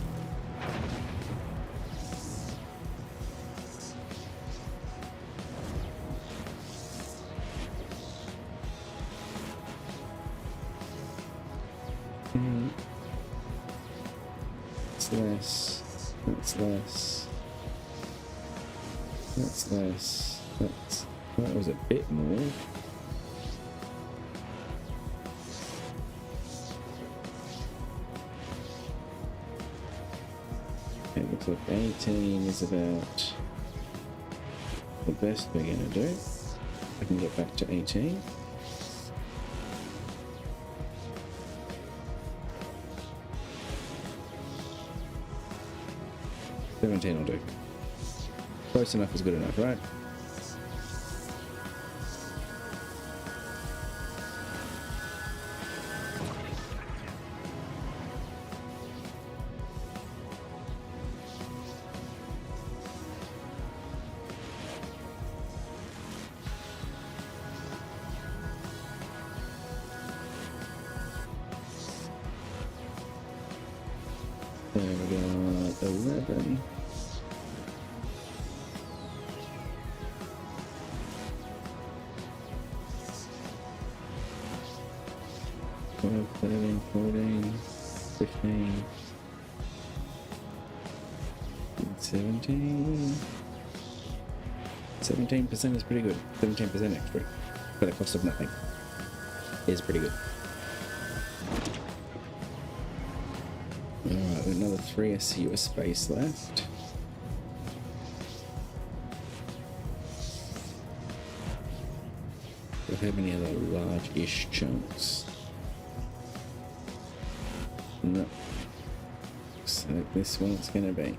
That's less. That's less. That's less. That was a bit more. It looks like 18 is about the best we're gonna do. I can get back to 18. $17 will do. Close enough is good enough, right? There we got 11. 12, 13, 14, 15, 17. 17% is pretty good. 17% extra for the cost of nothing is pretty good. Alright, another 3 SCU of space left. Do I have any other large-ish chunks? No. Looks like this one's gonna be.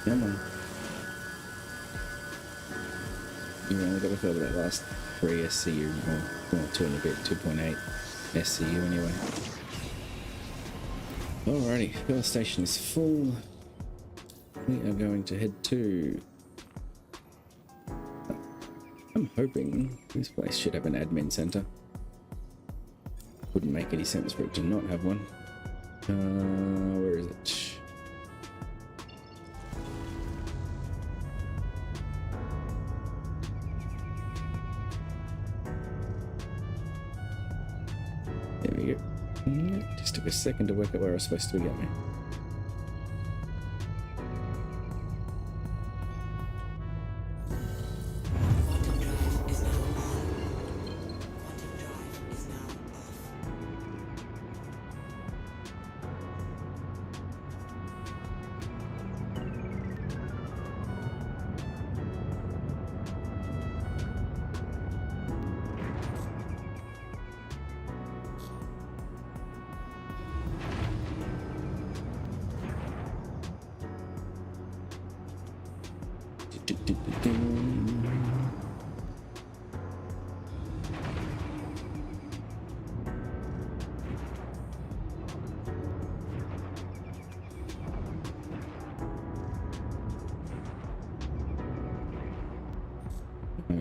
Come on. You only got to fill that last 3 SCU, or 2 and a bit, 2.8 SCU anyway. Alrighty, fuel station is full. We are going to head to... I'm hoping this place should have an admin center. Wouldn't make any sense for it to not have one. Where is it? There we go. Just took a second to work out where I was supposed to be going.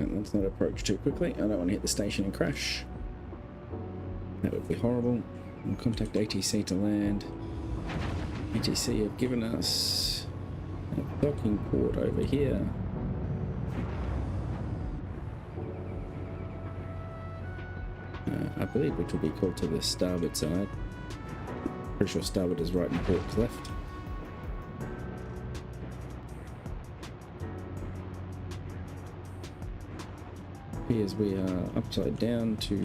Let's not approach too quickly. I don't want to hit the station and crash. That would be horrible. We'll contact ATC to land. ATC have given us a docking port over here. believe, which will be called to the starboard side. Pretty sure starboard is right and port left. Appears we are upside down to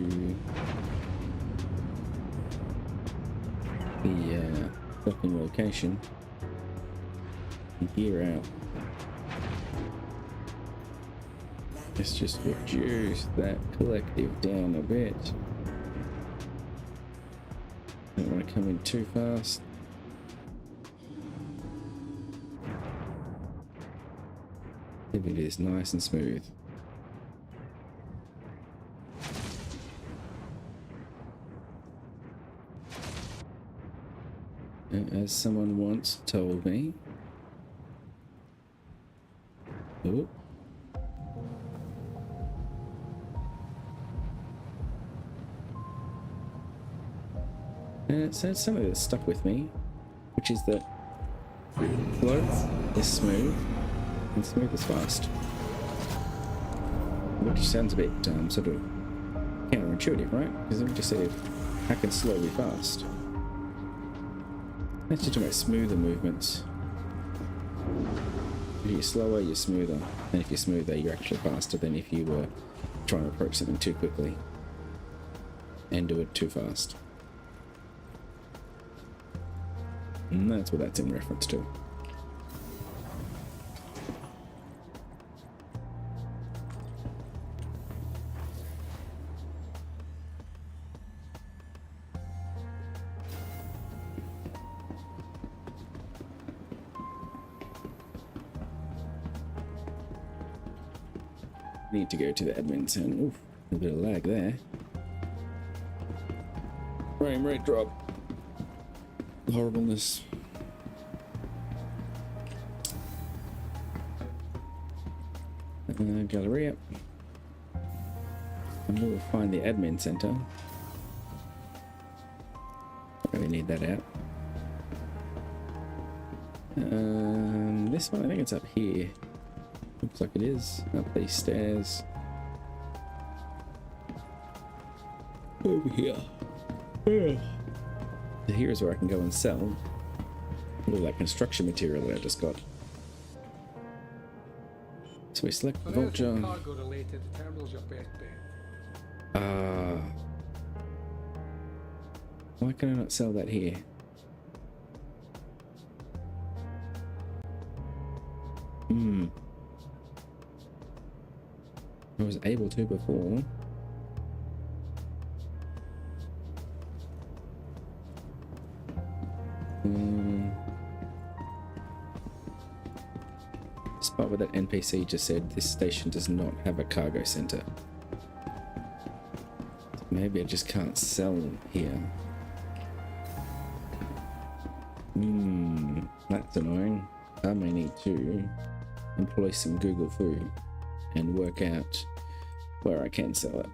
the docking location. And gear out. Let's just reduce that collective down a bit. Don't want to come in too fast. If it is nice and smooth. As someone once told me. Oh. And it says something that stuck with me, which is that float is smooth and smooth is fast. Which sounds a bit sort of counterintuitive, right? Because it just said how can slow be fast? Let's just talk about smoother movements. If you're slower, you're smoother. And if you're smoother, you're actually faster than if you were trying to approach something too quickly and do it too fast. And that's what that's in reference to. Need to go to the admin center. Oof, a bit of lag there. Frame rate drop. Horribleness. Galleria. And we'll find the admin center. Really need that out. This one, I think it's up here. Looks like it is. Up these stairs. Over here. Yeah. So here is where I can go and sell all that construction material that I just got. So we select Vulture. Cargo related, the terminal's your best bet. Why can I not sell that here? I was able to before. Despite what that NPC just said, this station does not have a cargo center. So maybe I just can't sell here. That's annoying. I may need to employ some Google food and work out where I can sell it.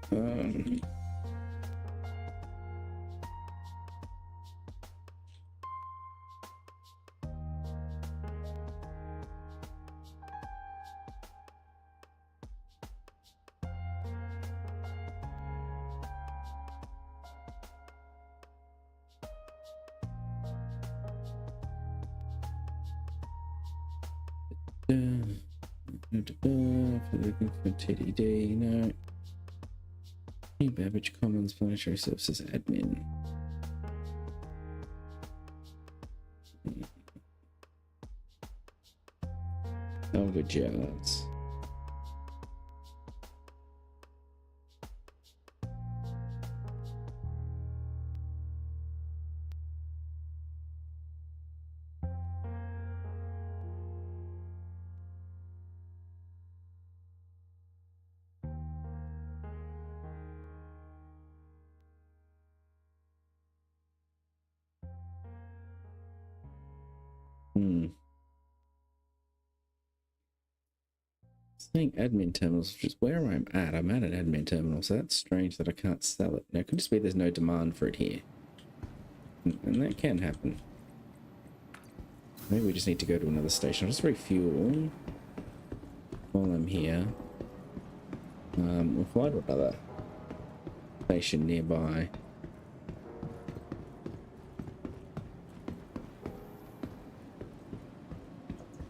Looking for TDD, no. New Babbage Commons Planetary Services Admin. Oh, good jobs. Saying admin terminals, which is where I'm at. I'm at an admin terminal, so that's strange that I can't sell it. Now, it could just be there's no demand for it here. And that can happen. Maybe we just need to go to another station. I'll just refuel while I'm here. We'll fly to another station nearby.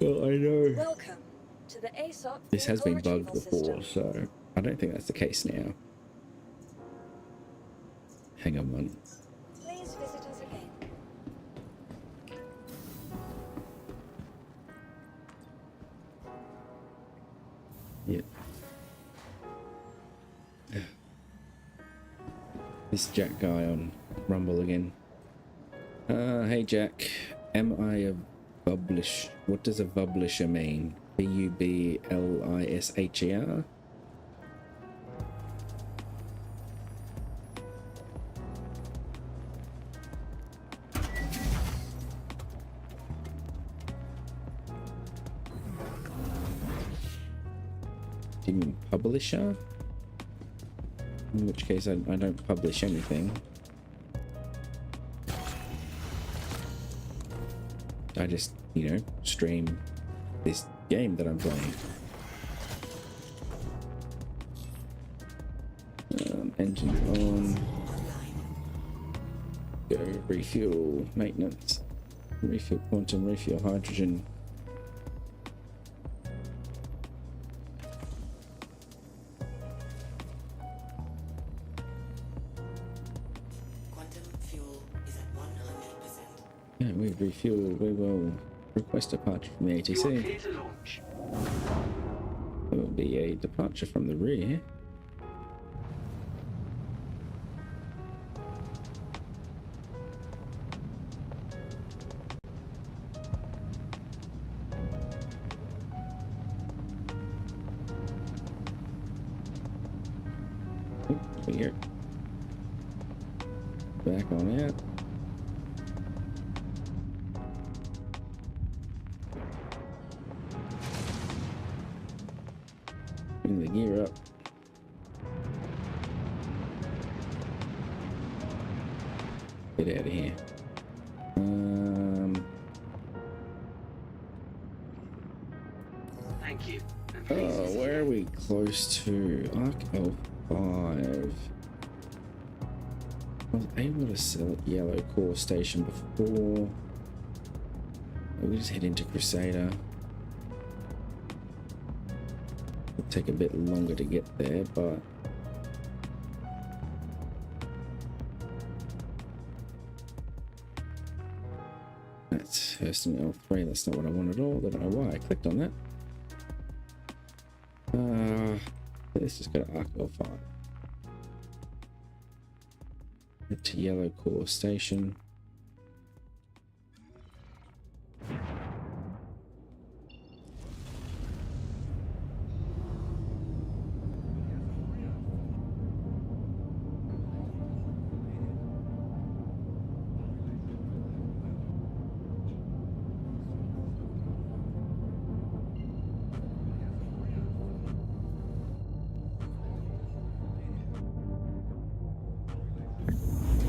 Well, I know Welcome to the ASOP this has been vehicle bugged retrieval before, system. so I don't think that's the case now. Hang on one. Please visit us again. Yep. This Jack guy on Rumble again. Hey Jack, am I a publish? What does a publisher mean? Bublisher? Do you mean publisher? In which case I don't publish anything. I just, you know, stream this game that I'm playing. Engine on. Go refuel maintenance. Refuel quantum, refuel hydrogen. Quantum fuel is at 100%. Yeah, we refuel. We will request departure from the You are ATC. clear to launch. There will be a departure from the rear. Oh, here. Back on out. Bring the gear up. Get out of here. Thank you. And please Oh, visit where are again. we close to? Arc 05. I was able to sell at Yellow Core Station before. We just head into Crusader. It'll take a bit longer to get there, but that's Hurston L3. That's not what I want at all. I don't know why I clicked on that. Let's just go to Arc L5. Head to Yellow Core Station.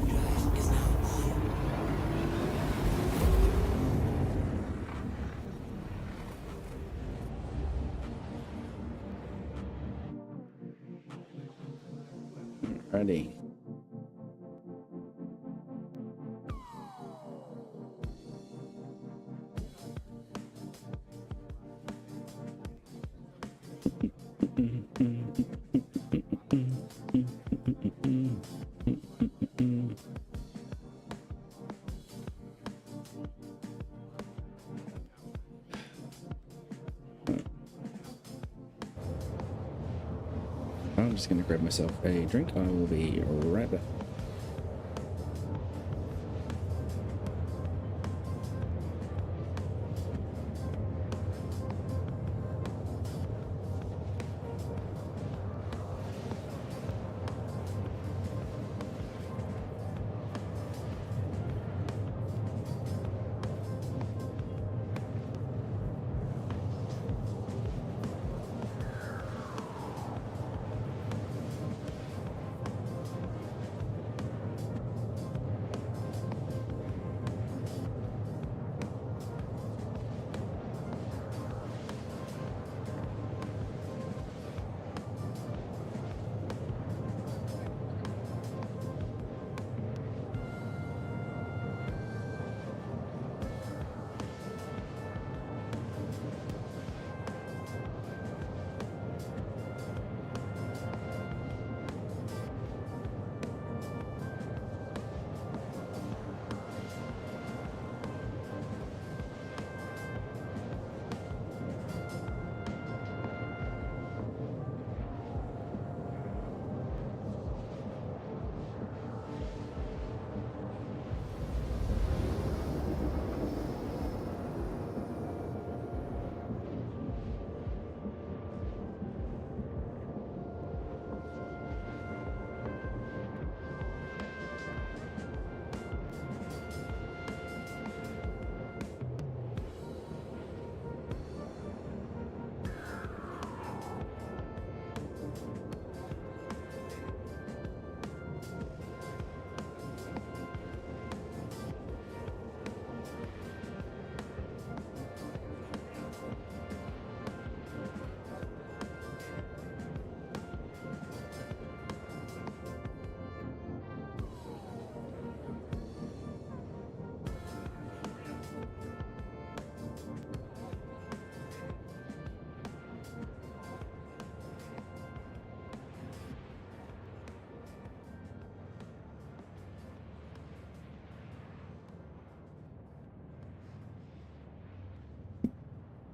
Drive is now on. Ready. I'm just gonna grab myself a drink. I will be right back.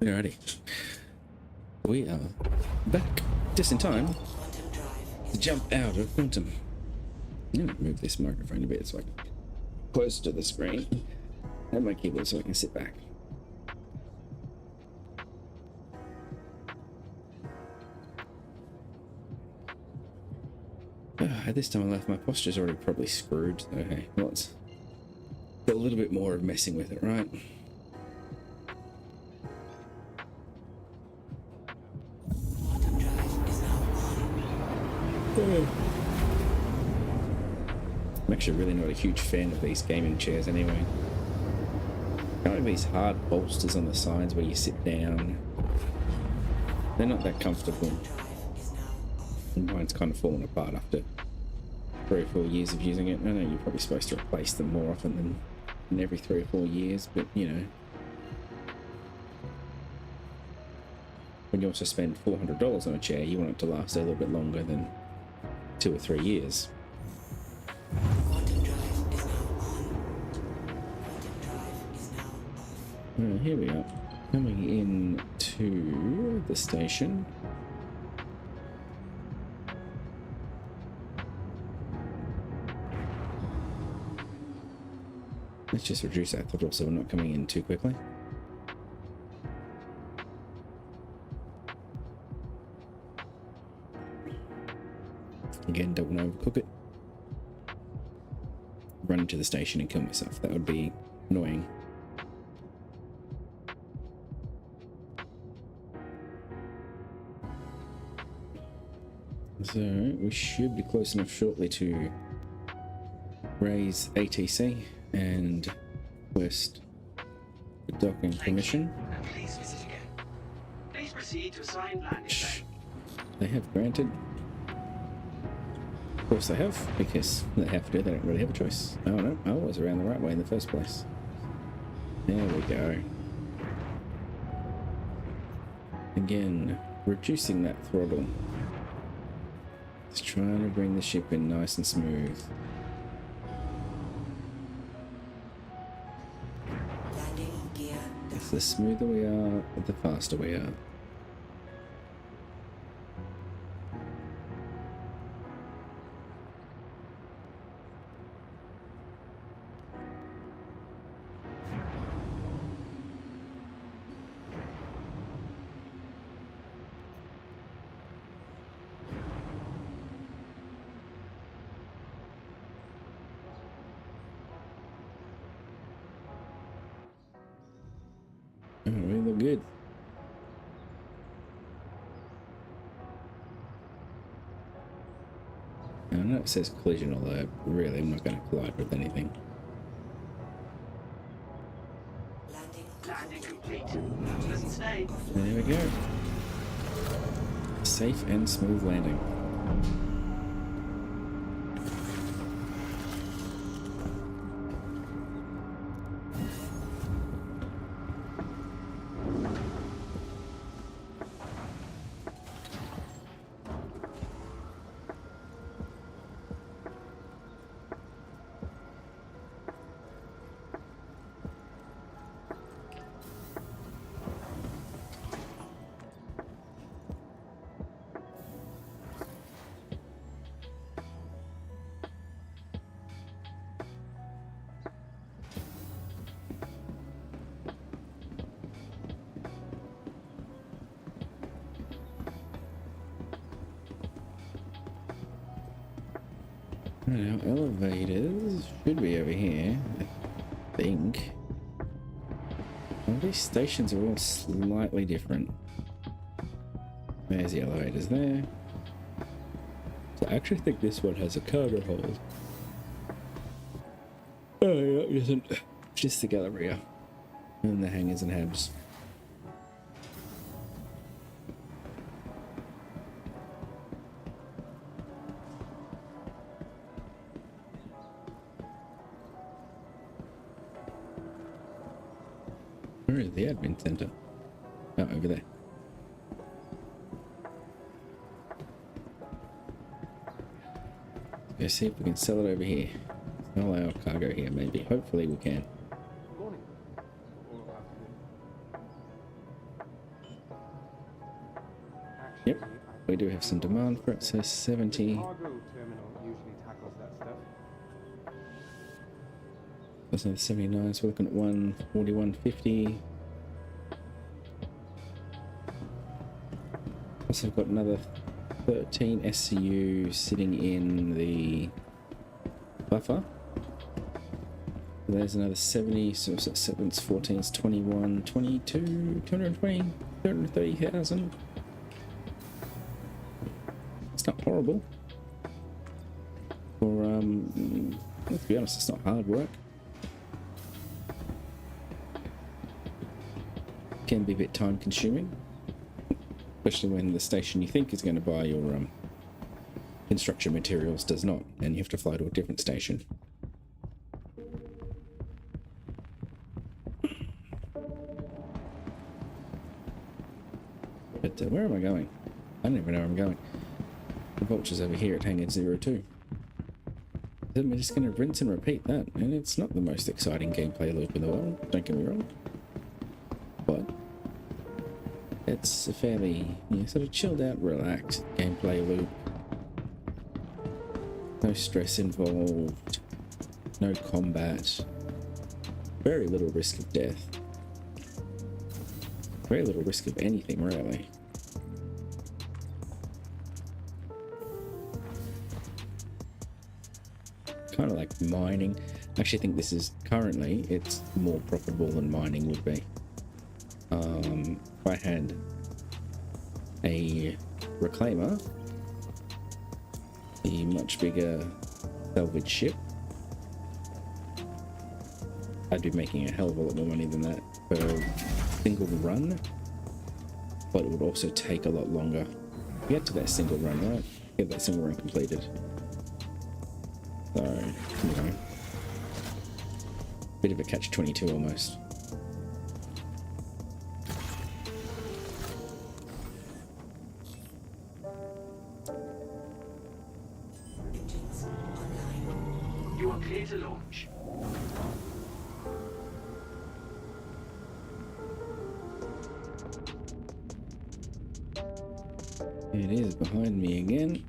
Alrighty. We are back just in time Quantum drive to jump out of Quantum. I'm gonna move this microphone a bit so I can get closer to the screen and my keyboard so I can sit back. At this time of life, my posture's already probably screwed. Okay, well, it's got a little bit more of messing with it, right? quantum drive is now on. I'm actually really not a huge fan of these gaming chairs anyway. Kind of these hard bolsters on the sides where you sit down. They're not that comfortable. Drive is now off. And mine's kind of fallen apart after 3 or 4 years of using it. I know you're probably supposed to replace them more often than every 3 or 4 years, but you know. When you also spend $400 on a chair, you want it to last a little bit longer than 2 or 3 years. Quantum drive is now on. Quantum drive is now off. Here we are, coming in to the station. Let's just reduce that throttle so we're not coming in too quickly. Again, don't want to overcook it. Run into the station and kill myself. That would be annoying. So we should be close enough shortly to raise ATC and request the docking permission. Please visit again. Please proceed to assigned landing Shh. site. They have granted. Of course they have, because they have to. They don't really have a choice. Oh no, I was around the right way in the first place. There we go. Again, reducing that throttle. Just trying to bring the ship in nice and smooth. Landing gear down. The smoother we are, the faster we are. Oh, we look good. I know it says collision alert, but really I'm not going to collide with anything. Landing Landing complete. Pleasant stay. There we go. Safe and smooth landing. Now, elevators should be over here, I think. Well, these stations are all slightly different. There's the elevators there. So I actually think this one has a cargo hold. Oh, yeah, it isn't. Just the Galleria. And the hangars and habs. Where is the admin center? Oh, over there. Let's see if we can sell it over here. Sell our cargo here, maybe. Hopefully we can. Yep, we do have some demand for it, so The 70. cargo terminal usually tackles that stuff. That's another 79, so we're looking at 141.50. Also got another 13 SCU sitting in the buffer. There's another 70, so it's at 7, it's 14, it's 21, 22, 220, 230,000. It's not horrible. For, let's be honest, it's not hard work. Can be a bit time consuming, especially when the station you think is going to buy your construction materials does not, and you have to fly to a different station. But where am I going? I don't even know where I'm going. The vulture's over here at Hangar 02. Then we're just going to rinse and repeat that, and it's not the most exciting gameplay loop in the world, don't get me wrong. But it's a fairly, sort of chilled out, relaxed gameplay loop. No stress involved, no combat, very little risk of death, very little risk of anything really. Kind of like mining. I actually think this is currently, it's more profitable than mining would be. If I had a reclaimer, a much bigger salvage ship, I'd be making a hell of a lot more money than that per single run, but it would also take a lot longer to get to that single run, right? Get that single run completed. So, bit of a catch-22 almost. Engines online. You are clear to launch. It is behind me again.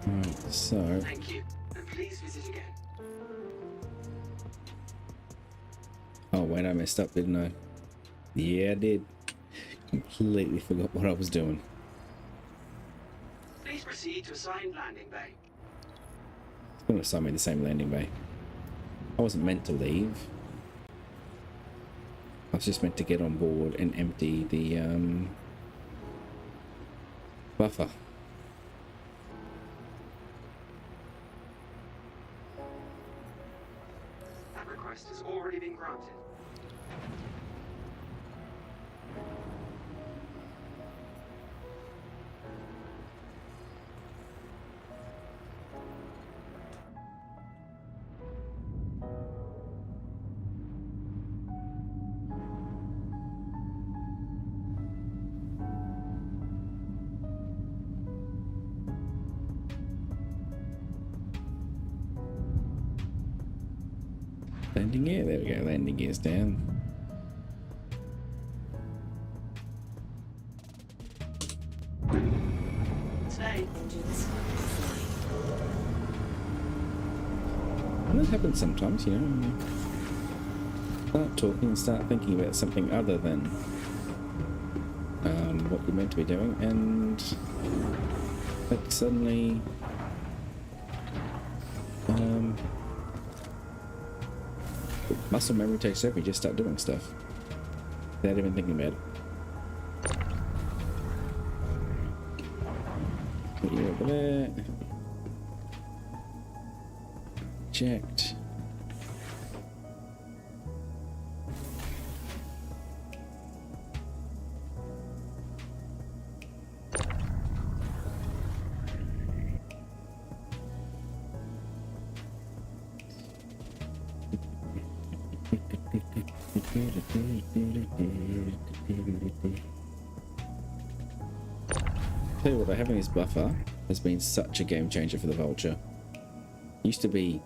Right, so Thank you, and please visit again. oh wait, I messed up, didn't I? Yeah, I did. Completely forgot what I was doing. Please proceed to assigned landing bay. It's going to assign me the same landing bay. I wasn't meant to leave. I was just meant to get on board and empty the buffer. That request has already been granted. Landing gear, there we go, landing gear's down. Stay. Engines offline. And that happens sometimes, you know. When you start talking and start thinking about something other than what you're meant to be doing, and like suddenly muscle memory takes over. You just start doing stuff without even thinking about it. Put you over there. Checked. Tell you what, having this buffer has been such a game changer for the Vulture. Used to be,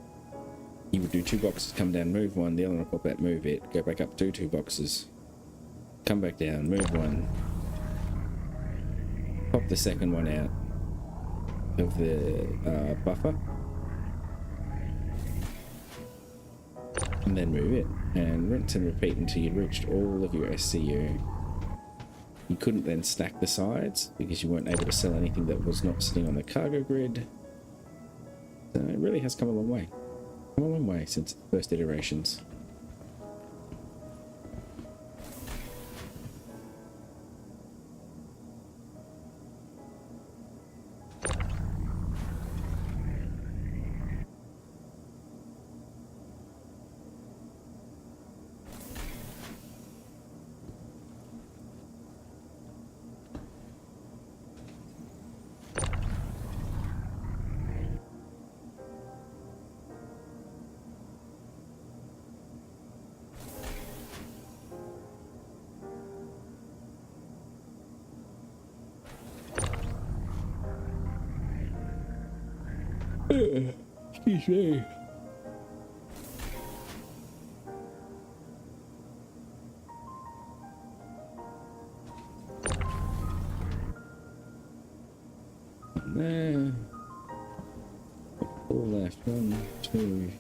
you would do 2 boxes, come down, move one, the other one would pop out, move it, go back up, do 2 boxes, come back down, move one, pop the second one out of the buffer, and then move it, and rinse and repeat until you reached all of your SCU. You couldn't then stack the sides because you weren't able to sell anything that was not sitting on the cargo grid. So it really has come a long way. Come a long way since the first iterations. Excuse me. There. 4 left. 1, 2,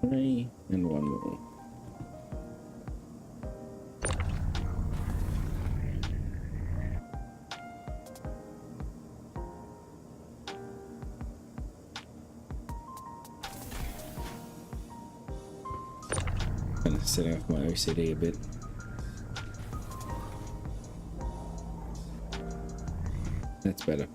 3, and 1 more. Kind of setting off my OCD a bit. That's better.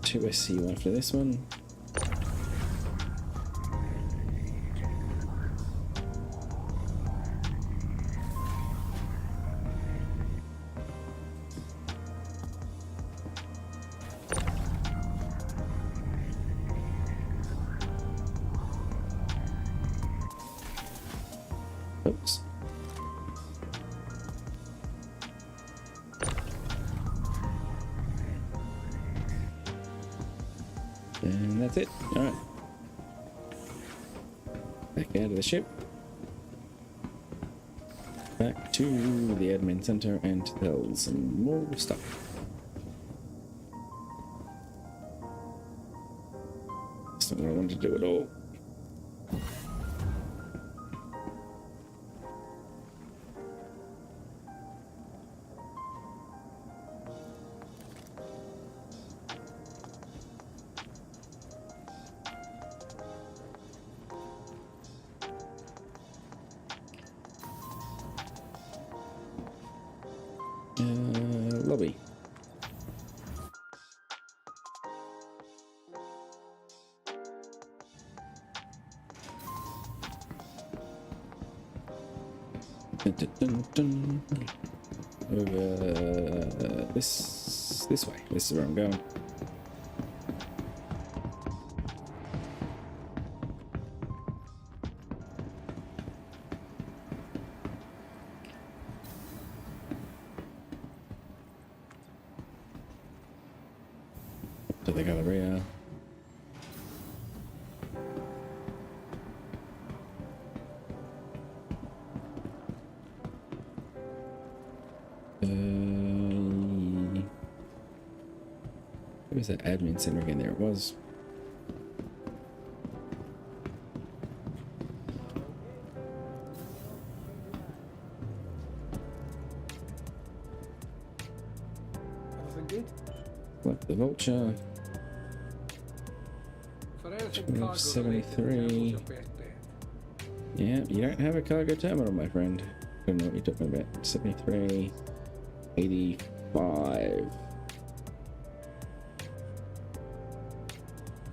Two SCU after this one. Oops. And that's it. Alright. Back out of the ship. Back to the admin center and tell some more stuff. That's not what I wanted to do at all. Lobby. Dun, dun, dun, dun. Over this way. This is where I'm going. To the Galleria. Where was that admin center again? There it was. Everything good? Like the Vulture. For anything cargo 73. related, your birthday. Yeah, you don't have a cargo terminal, my friend. I don't know what you're talking about. 73, 85.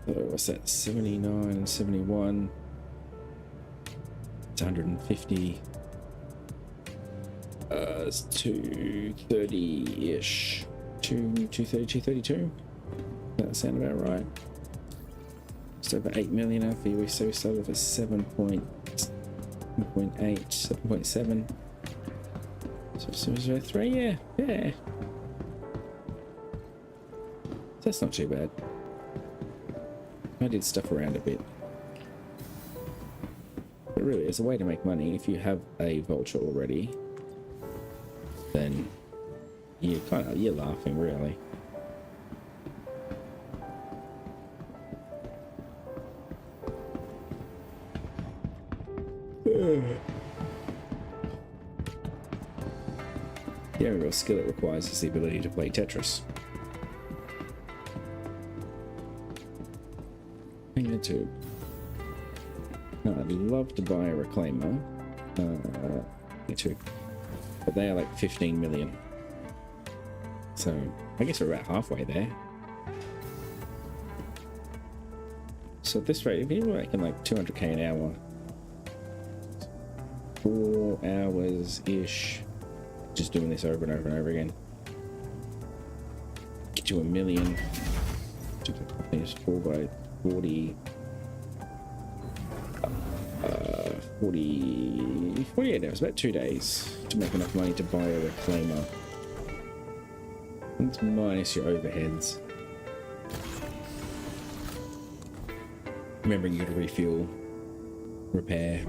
So what's that? 79 and 71. It's 150. It's 230-ish. 230, 232. That sound about right. Just over 8 million our fee. We started off at 7.8, 7.7. So 0.03, yeah. So that's not too bad. I did stuff around a bit. But really, it's a way to make money. If you have a vulture already, then you're laughing, really. The only real skill it requires is the ability to play Tetris. Finger tube. Now, I'd love to buy a reclaimer. Me too. But they are like 15 million. So I guess we're about halfway there. So at this rate, if you're making like 200k an hour, 4 hours-ish, just doing this over and over and over again, get you 1 million. It's 4 by 40. 48 hours, about 2 days to make enough money to buy a reclaimer. It's minus your overheads. Remembering you to refuel, repair,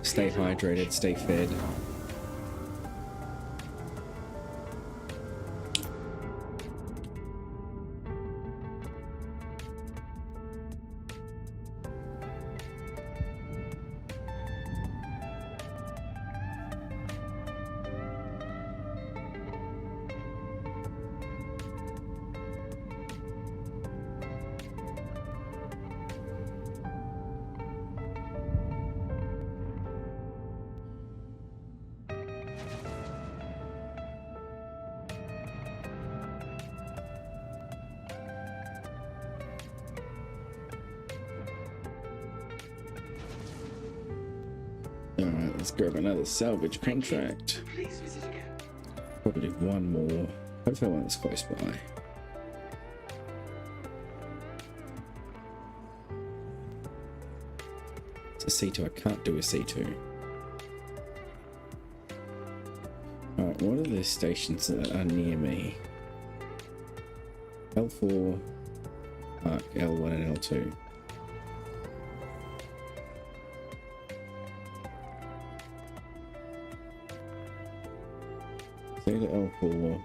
stay hydrated, stay fed. Alright, let's grab another salvage contract. Please visit again. Probably one more. Hopefully one that's close by. It's a C2. I can't do a C2. Alright, what are the stations that are near me? L4, Arc, L1 and L2. Say to L4.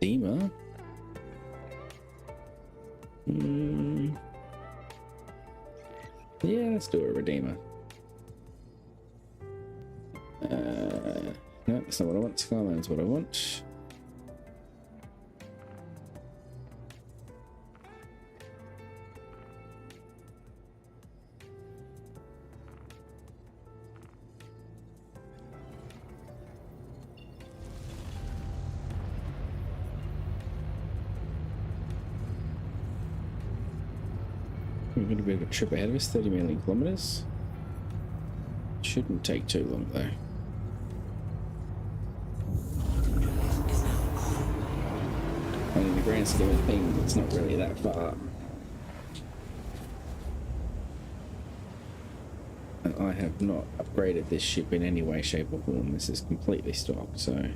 Dima? Yeah, let's do a Redeemer. No, that's not what I want. Skyline's what I want. We're going to be a bit of a trip ahead of us, 30 million kilometers. Shouldn't take too long though. I mean, in the grand scheme of things, it's not really that far. And I have not upgraded this ship in any way, shape or form. This is completely stock, so...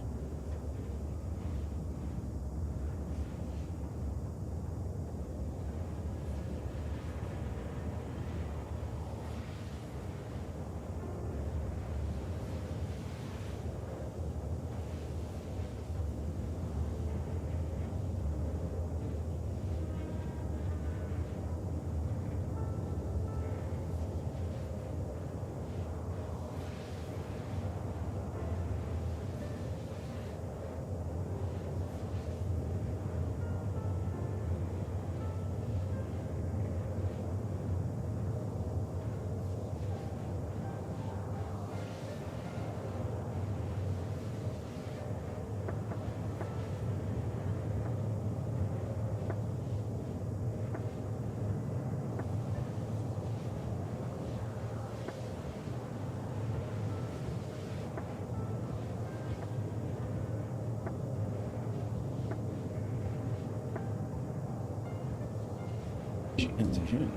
Transition.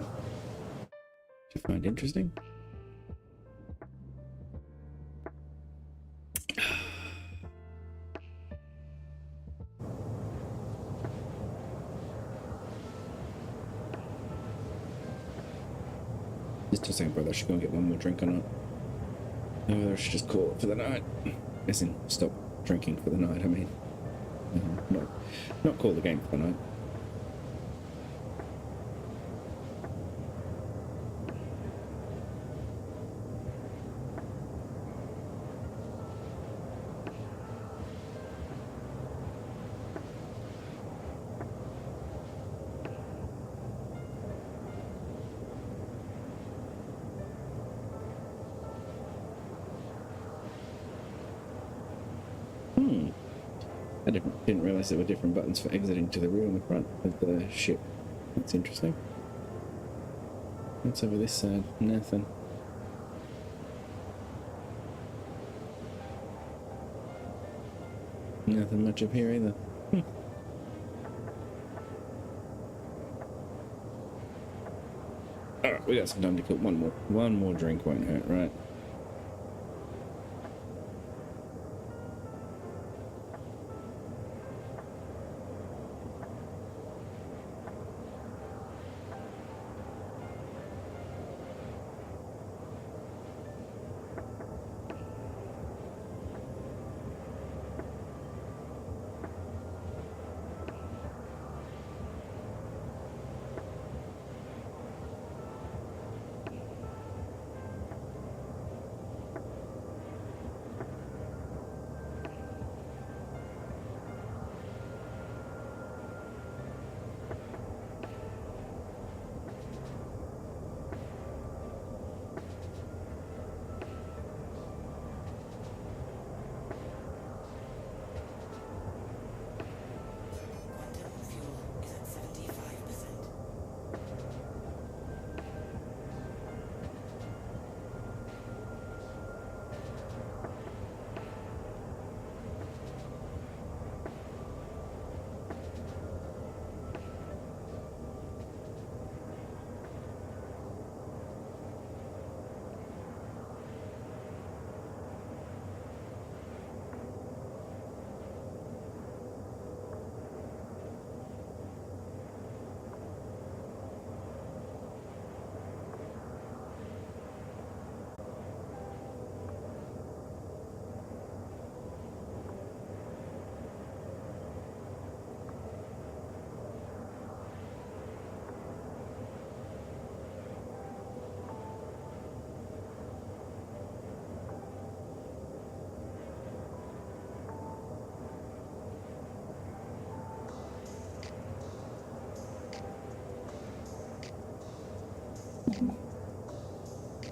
Do you find interesting? Just a second, brother. I should go and get one more drink or not. Or whether I should just call it for the night. As in, stop drinking for the night, I mean. Not call the game for the night. I didn't realize there were different buttons for exiting to the rear and the front of the ship. That's interesting. What's over this side? Nothing. Nothing much up here either. Alright, we got some time to cook. One more drink won't hurt, right? Quantum fuel is at 75%.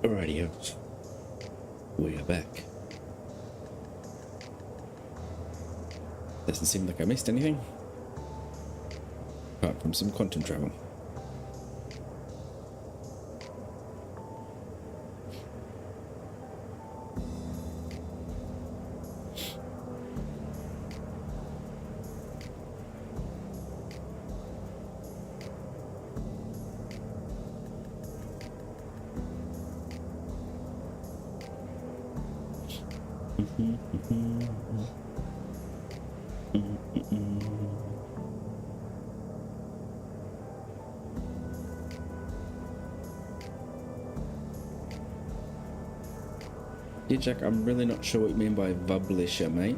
Alrighty, we are back. Doesn't seem like I missed anything. Apart from some quantum travel. Yeah, Jack, I'm really not sure what you mean by publisher, mate.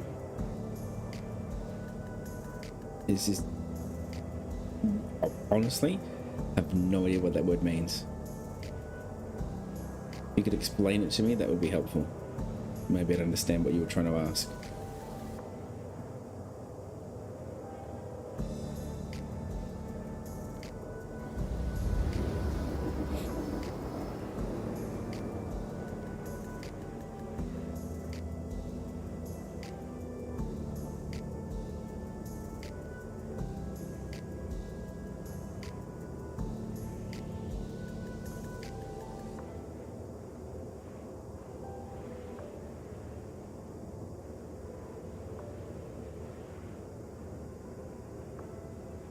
This is... honestly, I have no idea what that word means. If you could explain it to me, that would be helpful. Maybe I'd understand what you were trying to ask.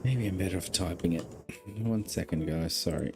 Maybe I'm better off typing it. 1 second, guys. Sorry.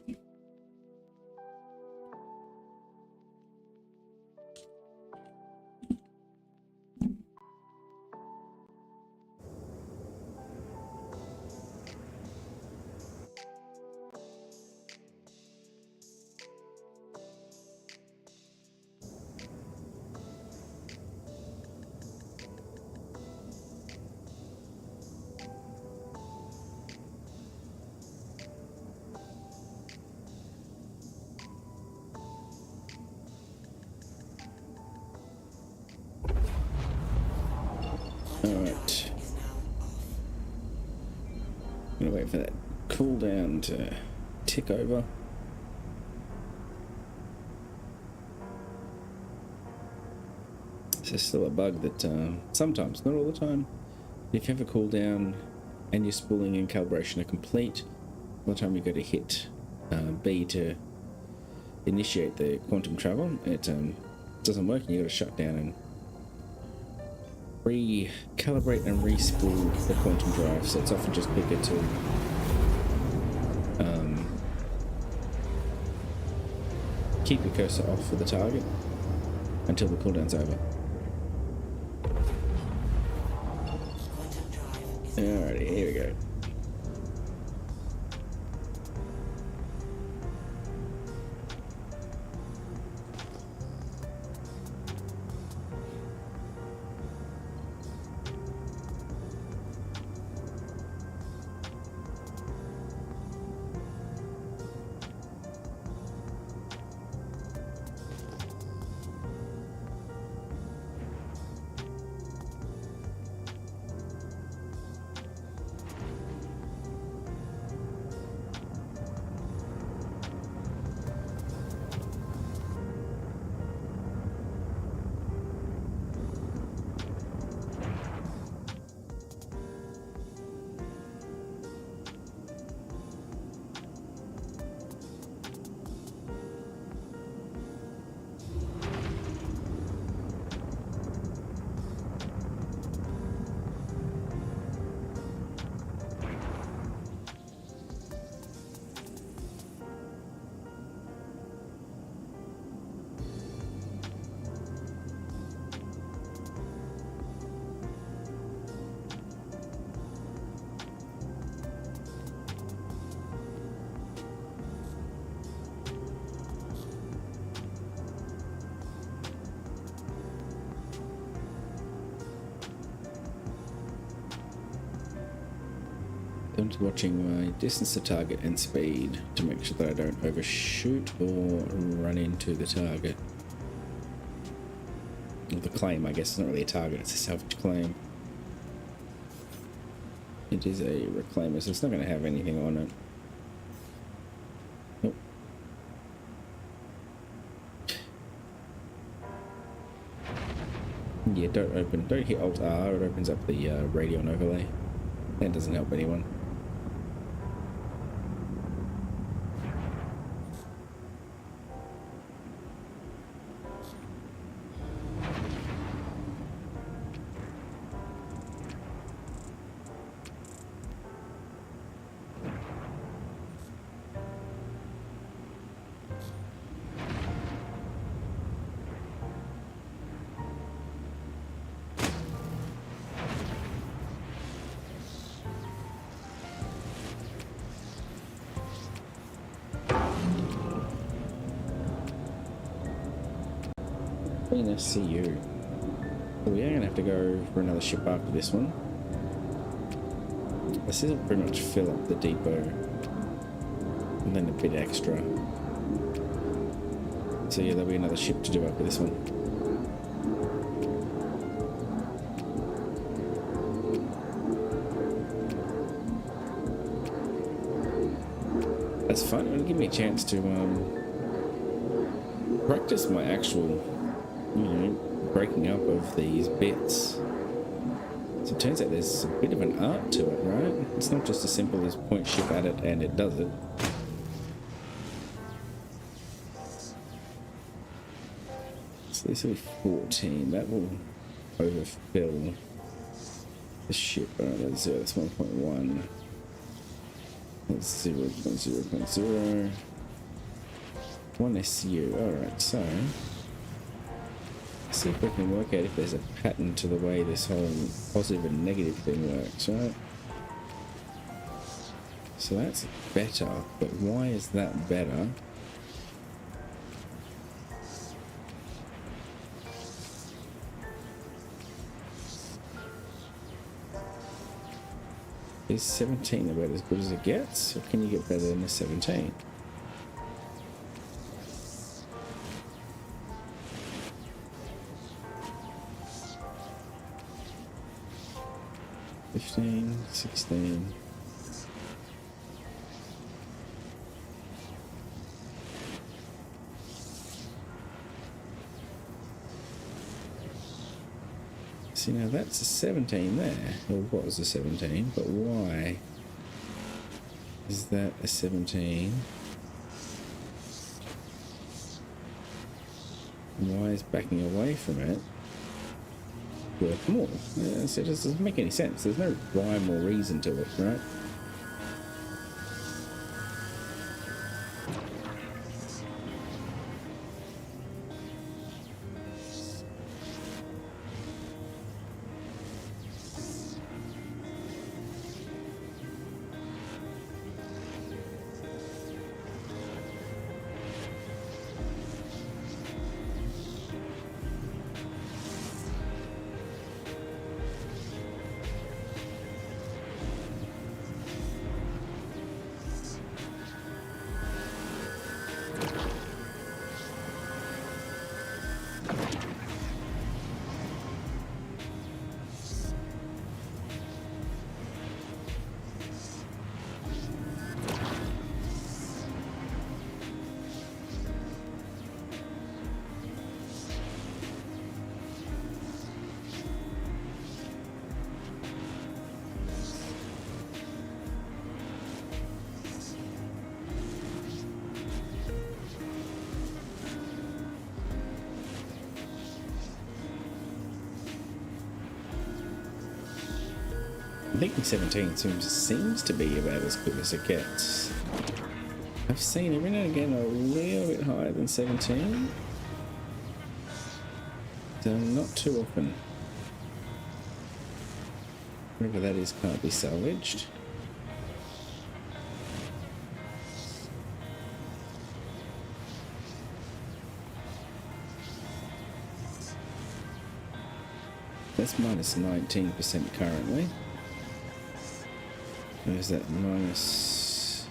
Alright. I'm gonna wait for that cooldown to tick over. This is still a bug that sometimes, not all the time, if you have a cooldown and your spooling and calibration are complete, by the time you go to hit B to initiate the quantum travel, it doesn't work and you got to shut down and recalibrate and re-spool the quantum drive, so it's often just quicker to keep your cursor off for the target until the cooldown's over. Alrighty, here we go. I'm just watching my distance to target and speed to make sure that I don't overshoot or run into the target. Or the claim, I guess. It's not really a target, it's a salvage claim. It is a reclaimer, so it's not going to have anything on it. Nope. Yeah, don't hit Alt R, it opens up the radio and overlay. That doesn't help anyone. Nice to see you. We are going to have to go for another ship after this one. This will pretty much fill up the depot and then a bit extra. So yeah, there'll be another ship to do after this one. That's fun. It'll give me a chance to practice my actual, breaking up of these bits. So it turns out there's a bit of an art to it, right? It's not just as simple as point ship at it and it does it. So this will be 14. That will overfill the ship. Alright, that's 1.1. That's 0.0.0. 1 SU. Alright, so let's see if we can work out if there's a pattern to the way this whole positive and negative thing works, right? So that's better, but why is that better? Is 17 about as good as it gets, or can you get better than a 17? $15, $16. See, now that's a 17 there. Well, what was a 17? But why is that a 17? And why is backing away from it worth more? Yeah, so it just doesn't make any sense. There's no rhyme or reason to it, right? I think 17 seems to be about as good as it gets. I've seen every now and again a little bit higher than 17. So not too often. Whatever that is can't be salvaged. That's minus 19% currently. Where's that minus?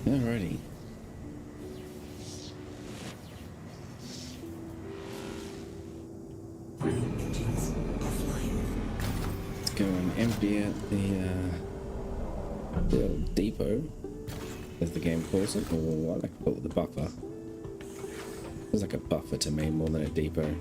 Alrighty. Engines offline. Let's go and empty out the old depot. as the game calls it, or I like to call it the buffer. It's like a buffer to me more than a depot.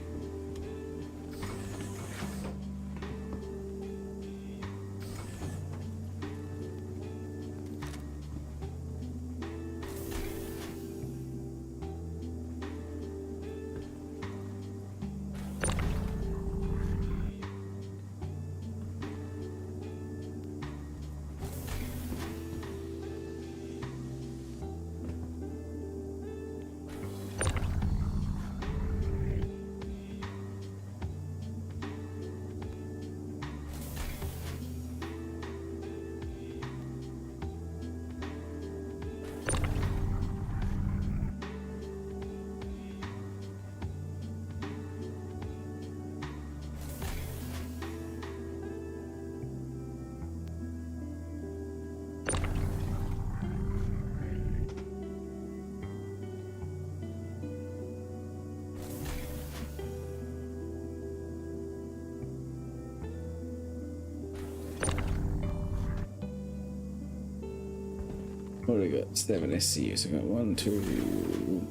What do we got? 7 SCUs. I've got 1, 2,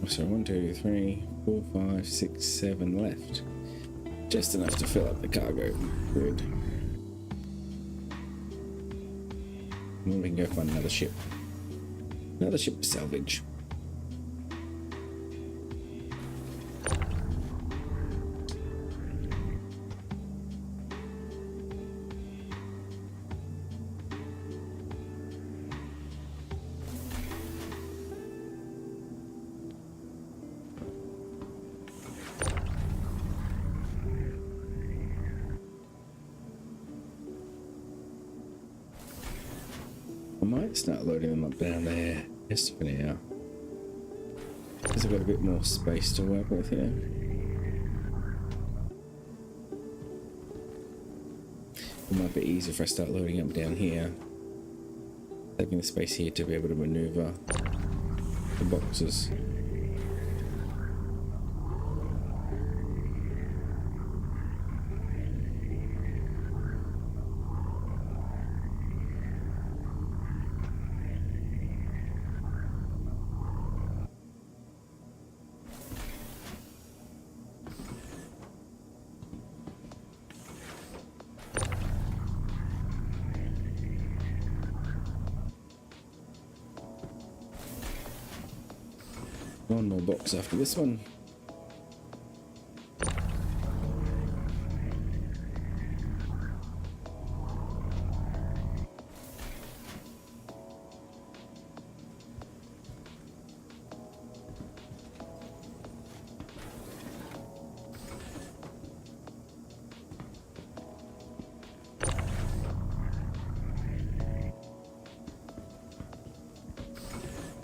3, 4, 5, 6, 7 left. Just enough to fill up the cargo grid. And then we can go find another ship. Another ship to salvage. I might start loading them up down there, just for now. Because I've got a bit more space to work with here. It might be easier if I start loading up down here. Taking the space here to be able to maneuver the boxes. One more box after this one.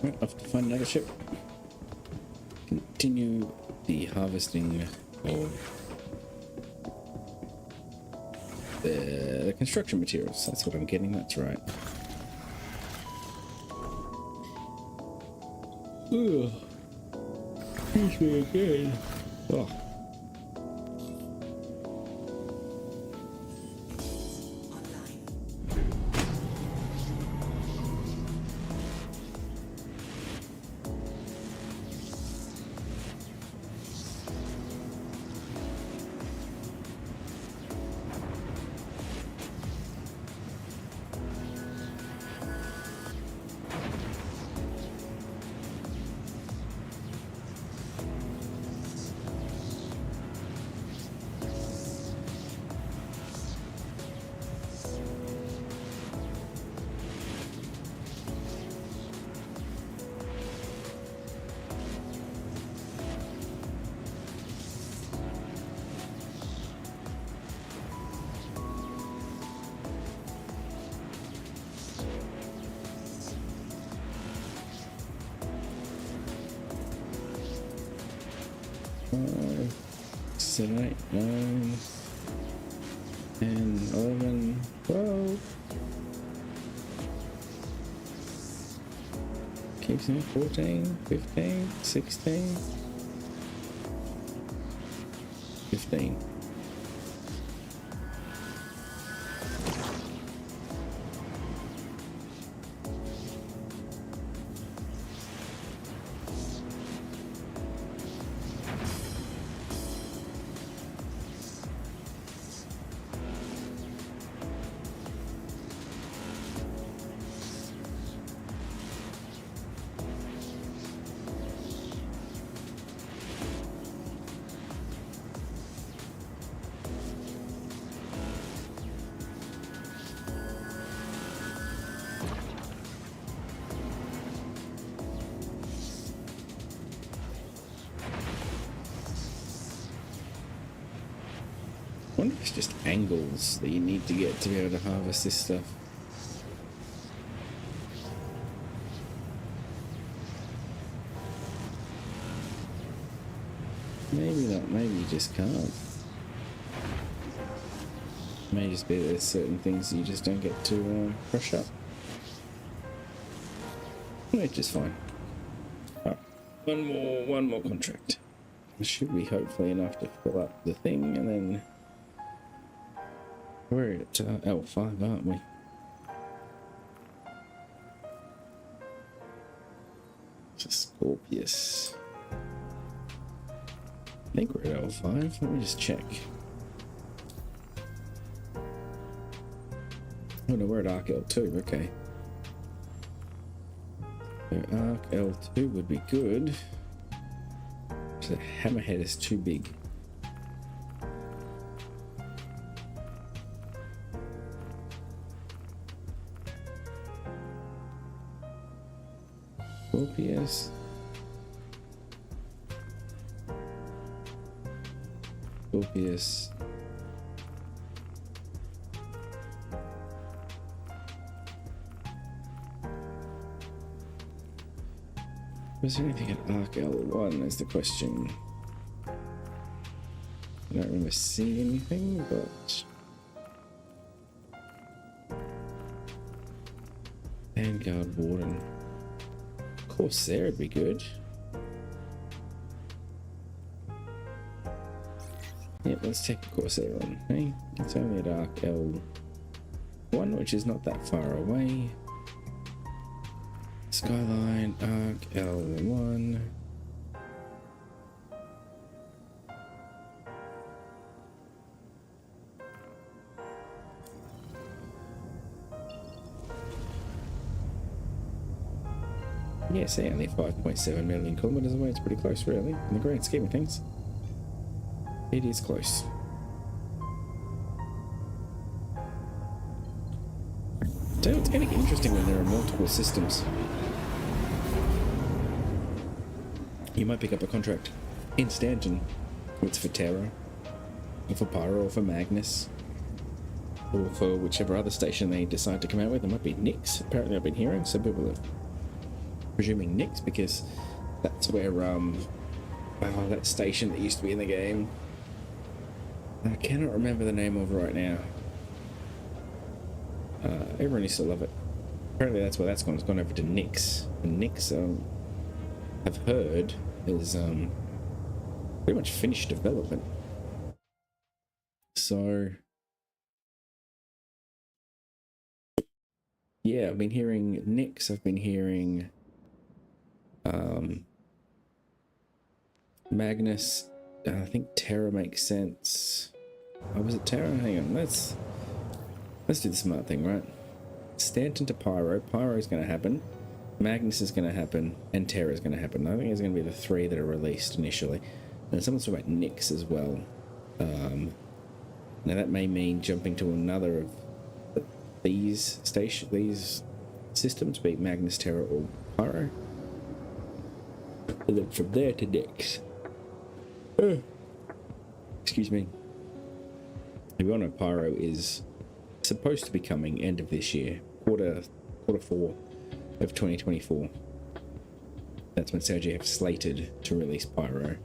Right, off to find another ship. Continue the harvesting of the construction materials. That's what I'm getting, that's right. Ugh. Excuse me again. Oh. Five, 7, 8, 9, 10, 11, 12. Keeps me 14, 15, 16, 15. wonder if it's just angles that you need to get to be able to harvest this stuff. Maybe not, maybe you just can't. May just be that there's certain things you just don't get to crush up. Which is fine. Alright, one more contract. It should be hopefully enough to fill up the thing, and then we're at L5, aren't we? Scorpius. I think we're at L5. Let me just check. Oh no, we're at Arc L2. Okay. So Arc L2 would be good. So the hammerhead is too big. Scorpius. Scorpius. Was there anything at Arc L1 is the question. I don't remember seeing anything, but Vanguard Warden. Corsair would be good. Yep, let's take a Corsair on. Hey, it's only at Arc L1, which is not that far away. Skyline, Arc L1. Yeah, see, only 5.7 million kilometers away. It's pretty close, really, in the grand scheme of things. It is close. So it's getting interesting when there are multiple systems. You might pick up a contract in Stanton. It's for Terra, or for Pyro, or for Magnus, or for whichever other station they decide to come out with. It might be Nyx. Apparently, I've been hearing some people are presuming Nyx because that's where that station that used to be in the game. I cannot remember the name of right now. Everyone used to love it. Apparently that's where that's gone. It's gone over to Nyx. And Nyx, I've heard, is pretty much finished development. So yeah, I've been hearing Nyx. I've been hearing Magnus. I think Terra makes sense. Oh, was it Terra? Hang on, let's do the smart thing, right? Stanton to Pyro. Pyro is going to happen. Magnus is going to happen, and Terra is going to happen. I think it's going to be the three that are released initially. And someone's talking about Nyx as well. Now that may mean jumping to another of these systems, be it Magnus, Terra, or Pyro. And then from there to Nyx. Excuse me. If you want to know, Pyro is supposed to be coming end of this year, quarter 4 of 2024. That's when Sergey have slated to release Pyro,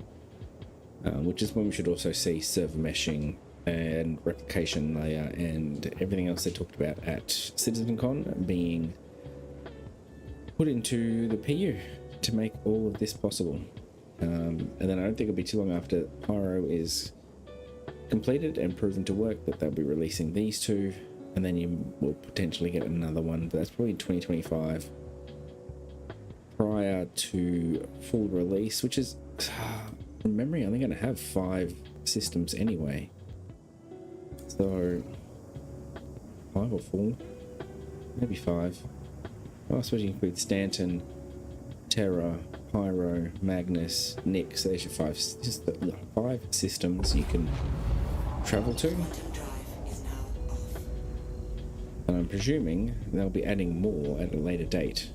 which is when we should also see server meshing and replication layer and everything else they talked about at CitizenCon being put into the PU to make all of this possible. And then I don't think it'll be too long after Pyro is completed and proven to work that they'll be releasing these two, and then you will potentially get another one, but that's probably in 2025 prior to full release, which is from memory only going to have 5 systems anyway. So 5 or 4, maybe 5. Well, I suppose you include Stanton, Terra, Pyro, Magnus, Nyx. There's your 5, just the 5 systems you can travel to. And I'm presuming they'll be adding more at a later date.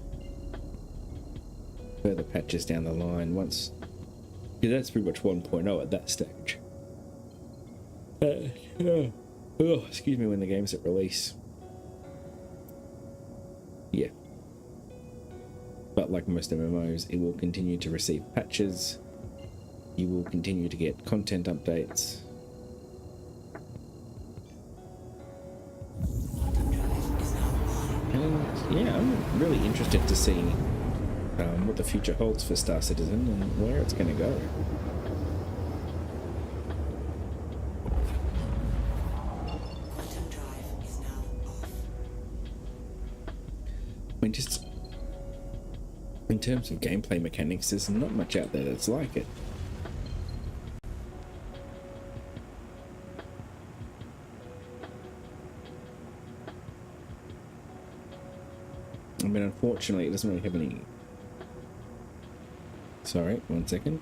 Further patches down the line once. Because that's pretty much 1.0 at that stage. Yeah. Oh, excuse me, when the game's at release. Yeah. But like most MMOs, it will continue to receive patches. You will continue to get content updates. And yeah, I'm really interested to see what the future holds for Star Citizen and where it's going to go. Quantum drive is now off. I mean, just in terms of gameplay mechanics, there's not much out there that's like it. I mean, unfortunately, it doesn't really have any... Sorry, 1 second.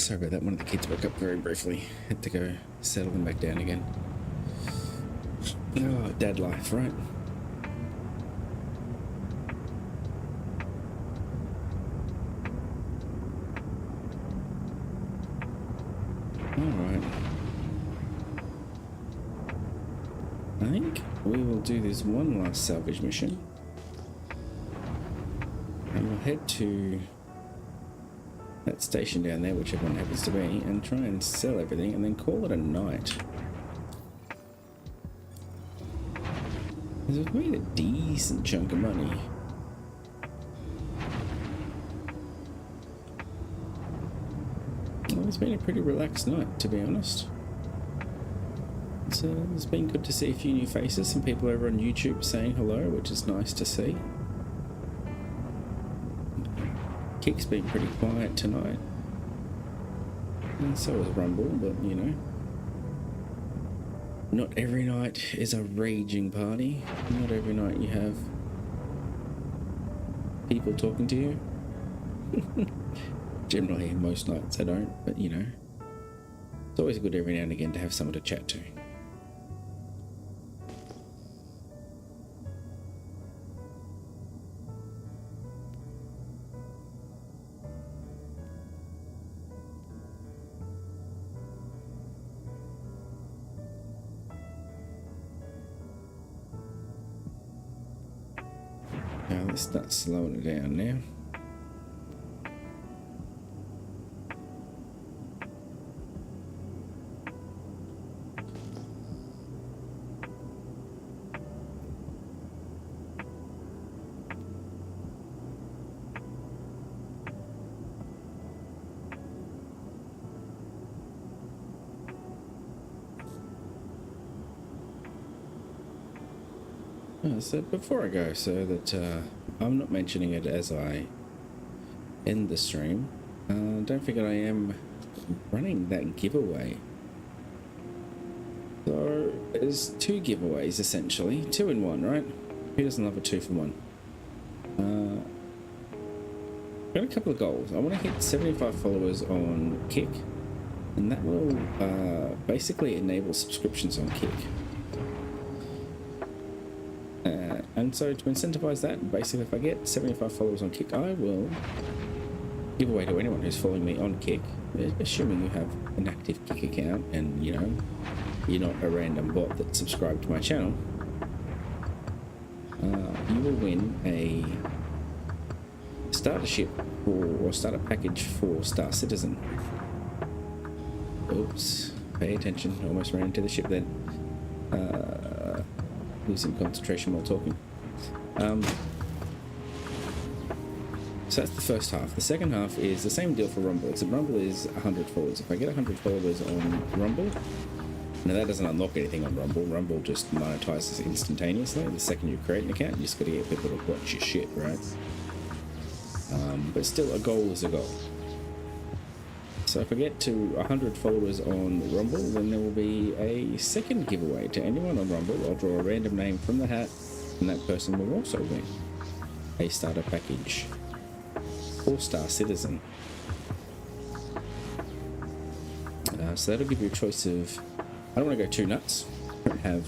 Sorry about that. One of the kids woke up very briefly. Had to go settle them back down again. Oh, dad life, right? Alright. I think we will do this one last salvage mission. And we'll head to that station down there, whichever one happens to be, and try and sell everything and then call it a night. We've made a decent chunk of money. Well, it's been a pretty relaxed night, to be honest. It's been good to see a few new faces, some people over on YouTube saying hello, which is nice to see. Kick's been pretty quiet tonight. And so is Rumble, but you know. Not every night is a raging party. Not every night you have people talking to you. Generally, most nights I don't, but you know. It's always good every now and again to have someone to chat to. Now let's start slowing it down now. So before I go, so that I'm not mentioning it as I end the stream, don't forget I am running that giveaway. So there's two giveaways essentially, 2 in 1, right? Who doesn't love a 2 for 1? Got a couple of goals. I want to hit 75 followers on Kick, and that will basically enable subscriptions on Kick. And so to incentivize that, basically if I get 75 followers on Kick, I will give away to anyone who's following me on Kick, assuming you have an active Kick account and, you know, you're not a random bot that subscribed to my channel. You will win a starter ship or starter package for Star Citizen. Oops, pay attention, almost ran into the ship then. Losing concentration while talking. So that's the first half. The second half is the same deal for Rumble, except Rumble is 100 followers. If I get 100 followers on Rumble, now that doesn't unlock anything on Rumble. Rumble just monetizes instantaneously. The second you create an account, you just got to get people to watch your shit, right? But still, a goal is a goal. So if I get to 100 followers on Rumble, then there will be a second giveaway to anyone on Rumble. I'll draw a random name from the hat, and that person will also win a starter package for Star Citizen. So that'll give you a choice of, I don't want to go too nuts, I don't have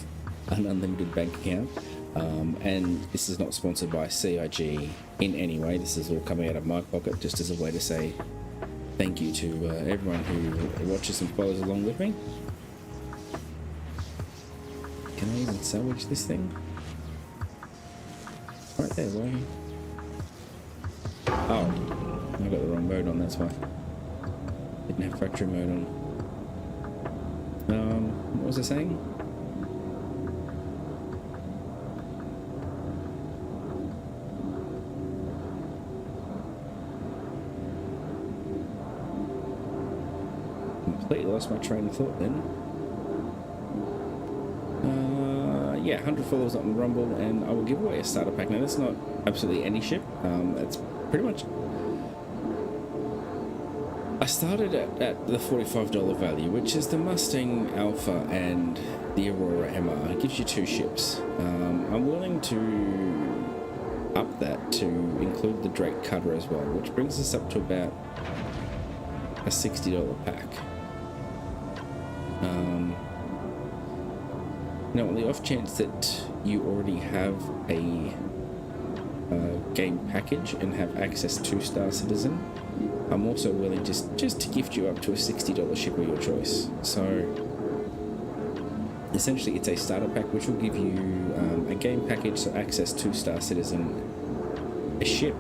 an unlimited bank account, and this is not sponsored by CIG in any way. This is all coming out of my pocket just as a way to say thank you to everyone who watches and follows along with me. Can I even salvage this thing? Right there, why? Oh, I got the wrong mode on, that's why. Didn't have factory mode on. What was I saying? Completely lost my train of thought then. Yeah, 100 followers on Rumble, and I will give away a starter pack. Now, that's not absolutely any ship. It's pretty much... I started at the $45 value, which is the Mustang Alpha and the Aurora MR. It gives you 2 ships. I'm willing to up that to include the Drake Cutter as well, which brings us up to about a $60 pack. Now, on the off chance that you already have a game package and have access to Star Citizen, I'm also willing just to gift you up to a $60 ship of your choice. So essentially it's a starter pack which will give you a game package, so access to Star Citizen, a ship,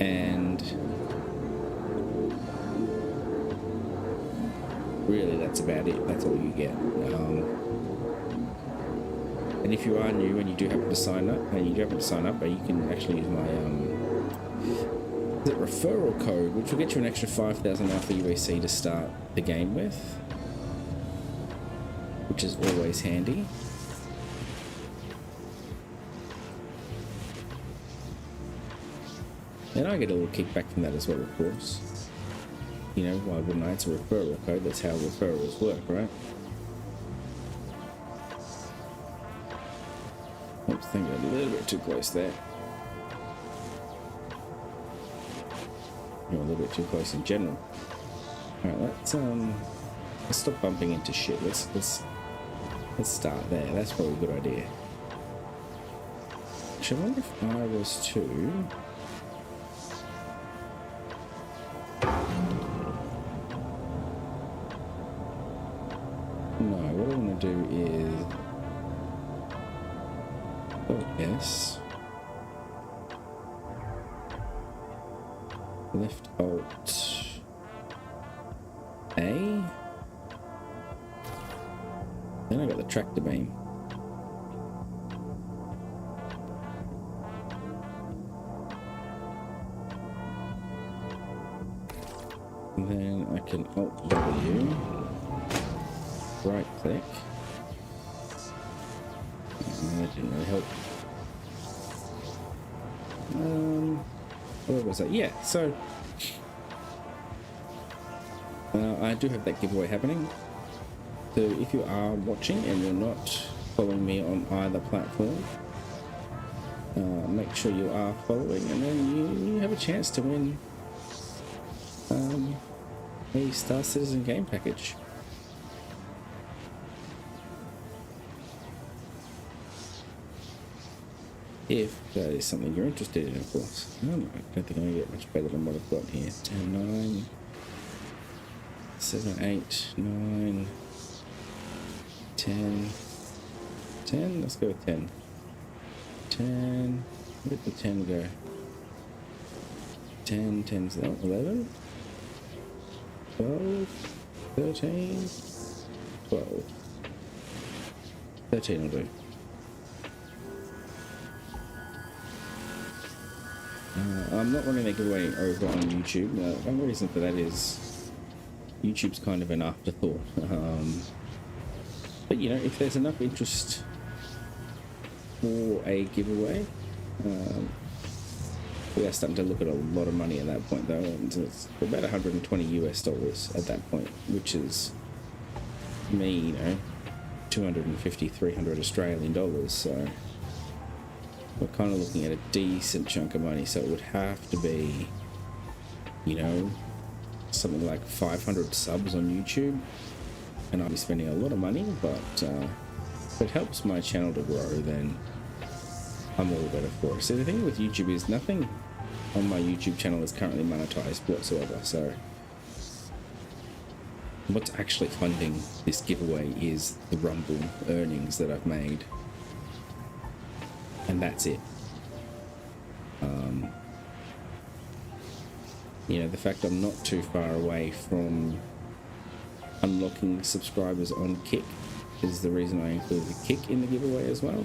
and really that's about it. That's all you get. And if you are new and you do happen to sign up, you can actually use my referral code, which will get you an extra 5,000 Alpha UAC to start the game with, which is always handy. And I get a little kickback from that as well, of course. You know, why wouldn't I? It's a referral code. That's how referrals work, right? Oops, I think I'm a little bit too close there. You're a little bit too close in general. Alright, let's stop bumping into shit. Let's start there. That's probably a good idea. Actually, I wonder if I was to... No, what I want to do is... Oh, yes. Left Alt A. Then I got the tractor beam. And then I can Alt W, right click. That didn't really help. Where was that? Yeah, so I do have that giveaway happening. So if you are watching and you're not following me on either platform, make sure you are following, and then you have a chance to win a Star Citizen game package. If that is something you're interested in, of course. I don't think I'm going to get much better than what I've got here. 10, 9, 7, 8, 9, 10. 10? Let's go with 10. 10. Where did the 10 go? 10, 10's that. 11, 12, 13, 12. 13 will do. I'm not running that giveaway over on YouTube. One reason for that is YouTube's kind of an afterthought. But you know, if there's enough interest for a giveaway, we are starting to look at a lot of money at that point, though. And it's about $120 US at that point, which is me, you know, 250, 300 Australian dollars. So we're kind of looking at a decent chunk of money, so it would have to be, you know, something like 500 subs on YouTube, and I'll be spending a lot of money, but if it helps my channel to grow, then I'm all better for it. So the thing with YouTube is nothing on my YouTube channel is currently monetized whatsoever, so what's actually funding this giveaway is the Rumble earnings that I've made. And that's it. You know, the fact I'm not too far away from unlocking subscribers on Kick is the reason I included the Kick in the giveaway as well.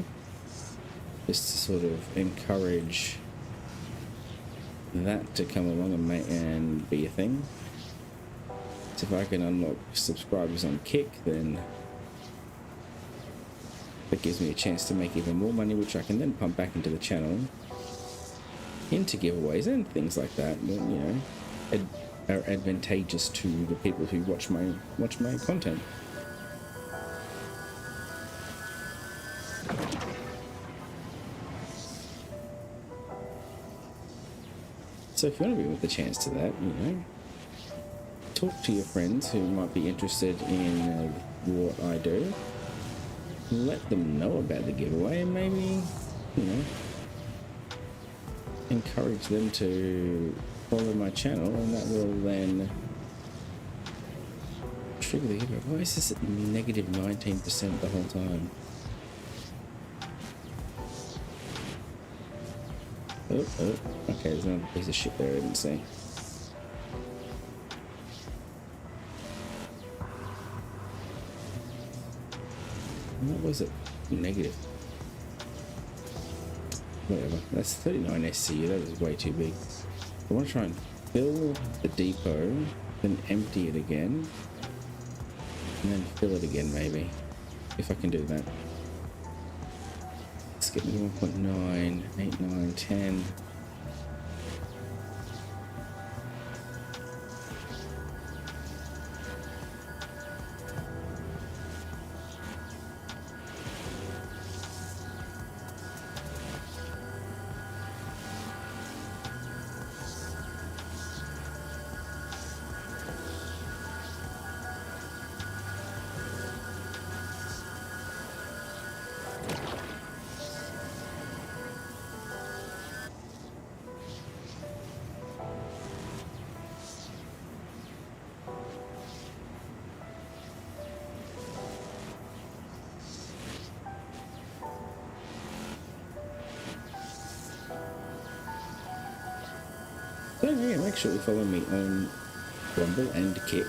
Just to sort of encourage that to come along and be a thing. So if I can unlock subscribers on Kick, then that gives me a chance to make even more money, which I can then pump back into the channel, into giveaways and things like that. You know, are advantageous to the people who watch my content. So if you want to be with the chance to that, you know, talk to your friends who might be interested in what I do. Let them know about the giveaway and maybe, you know, encourage them to follow my channel, and that will then trigger the giveaway. Why is this at negative 19% the whole time? Oh, okay, there's another piece of shit there I didn't see. What was it? Negative. Whatever. That's 39 SCU. That is way too big. I want to try and fill the depot, then empty it again, and then fill it again maybe. If I can do that. Let's get to 1.9, 8, 9, 10. So yeah, make sure you follow me on Rumble and Kick.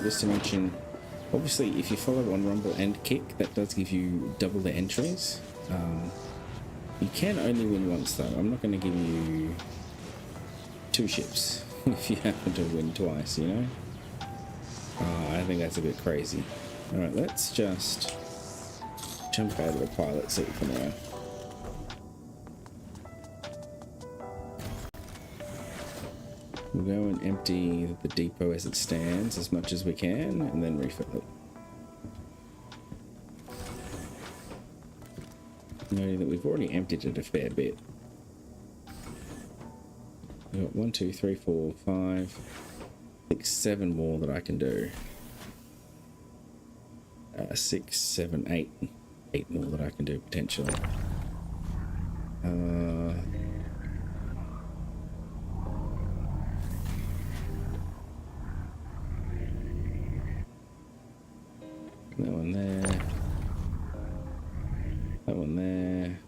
Just to mention, obviously if you follow on Rumble and Kick, that does give you double the entries. You can only win once though. I'm not going to give you 2 ships if you happen to win twice, you know? I think that's a bit crazy. Alright, let's just jump out of the pilot seat for now. We'll go and empty the depot as it stands as much as we can, and then refill it. Noting that we've already emptied it a fair bit. We've got 1, 2, 3, 4, 5, 6, 7 more that I can do. 6, 7, 8. 8 more that I can do potentially. That one there. That one there.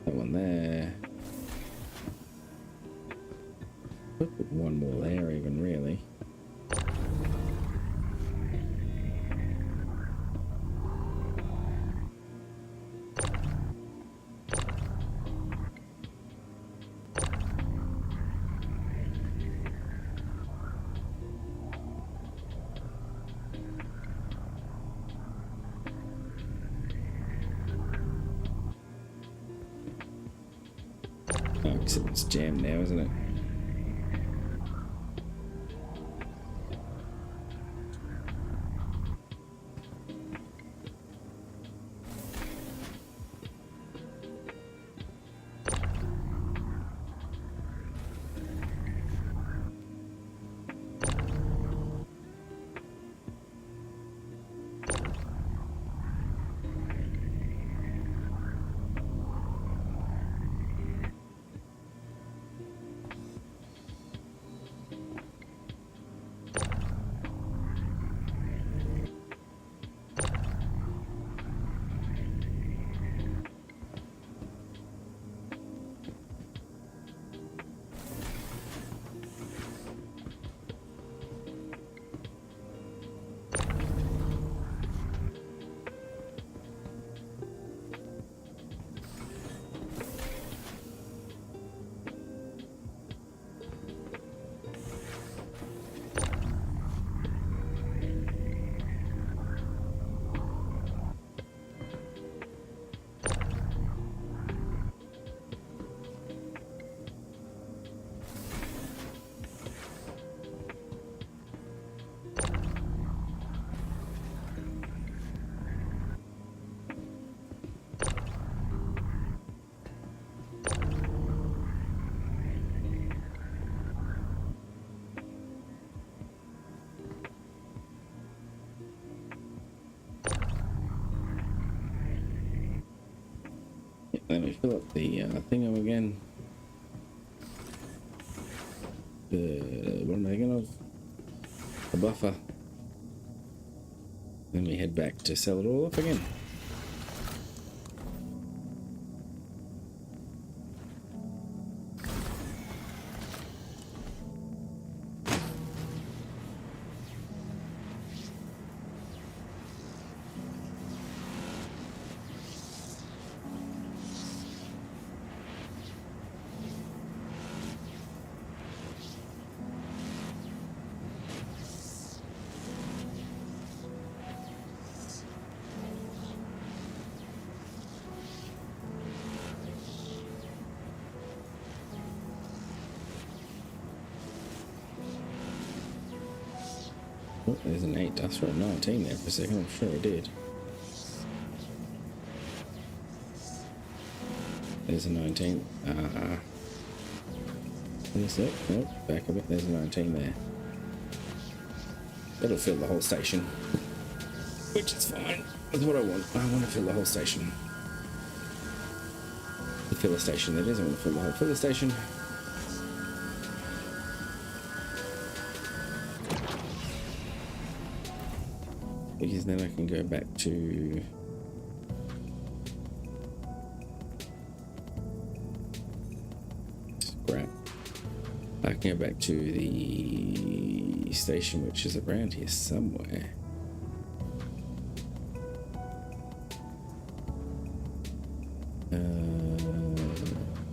That one there. Could put one more there even, really. Oh, except it's jammed now, isn't it? fill up the thingo again. What am I thinking of? The buffer. Then we head back to sell it all off again. Oh, there's an 8. I saw a 19 there for a second. I'm sure I did. There's a 19. Wait a sec. Nope, back a bit. There's a 19 there. That'll fill the whole station. Which is fine. That's what I want. I want to fill the whole station. The filler station, that is. I want to fill the whole filler station. Because then I can go back to scrap. I can go back to the station, which is around here somewhere.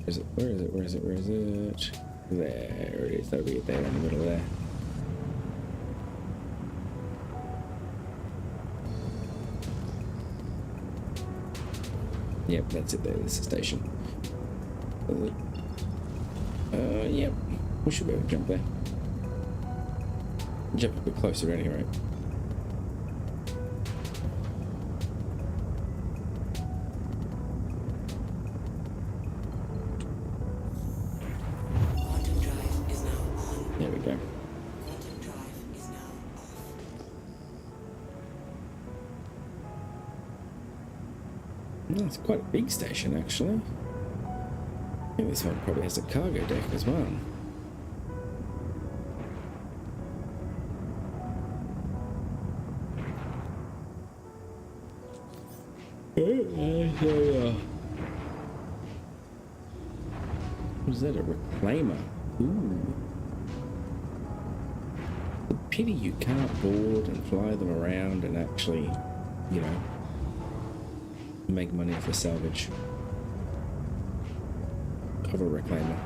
Is it? Where is it? Where is it? Where is it? There it is. Over there in the middle there. Yep, that's it there, this is the station. Yep. We should be able to jump there. Jump a bit closer anyway. Quantum drive is now on. There we go. Quantum drive is now off. Oh, it's quite a big station, actually. I think this one probably has a cargo deck as well. What is that? A reclaimer? Ooh. The pity you can't board and fly them around and actually, you know, make money for salvage of a reclaimer.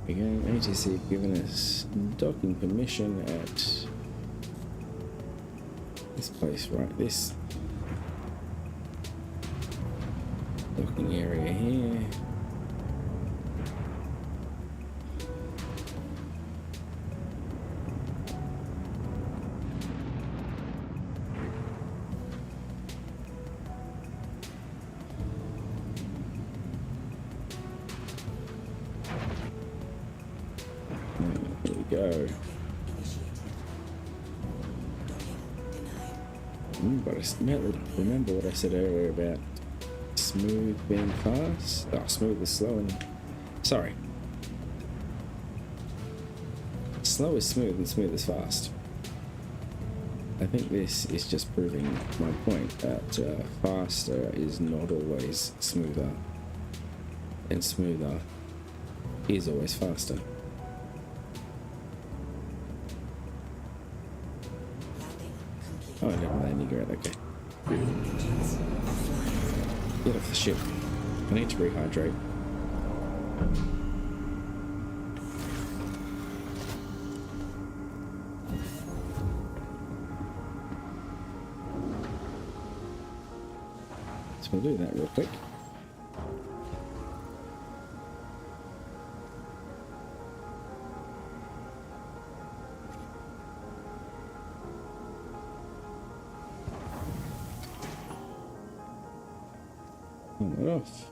Again, ATC giving us docking permission at this place, right? This docking area here. There we go. But I remember what I said earlier about smooth being fast. Oh, smooth is slow and sorry. Slow is smooth and smooth is fast. I think this is just proving my point that faster is not always smoother, and smoother is always faster. Oh, I never landing gear. Okay. Get off the ship. I need to rehydrate. So we'll do that real quick. Turn that off.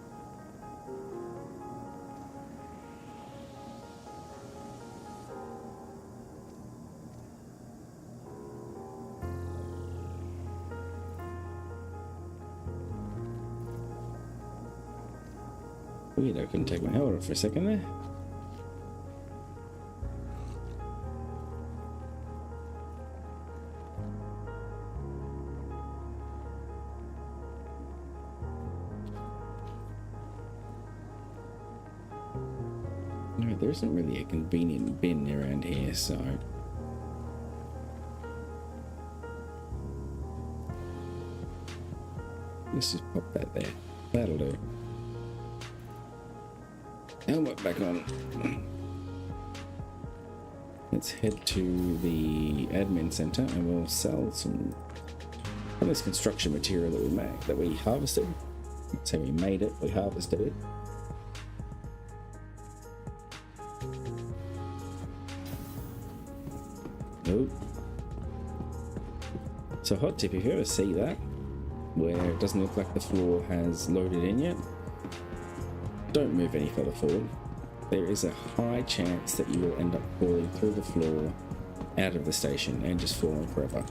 Weird, I couldn't take my helmet off for a second there. No, there isn't really a convenient bin around here, so... Let's just pop that there. That'll do. Helmet back on. Let's head to the admin center and we'll sell some of this construction material that we made, that we harvested. So we made it, we harvested it. Nope. So hot tip, if you ever see that, where it doesn't look like the floor has loaded in yet, don't move any further forward. There is a high chance that you will end up falling through the floor out of the station and just falling forever.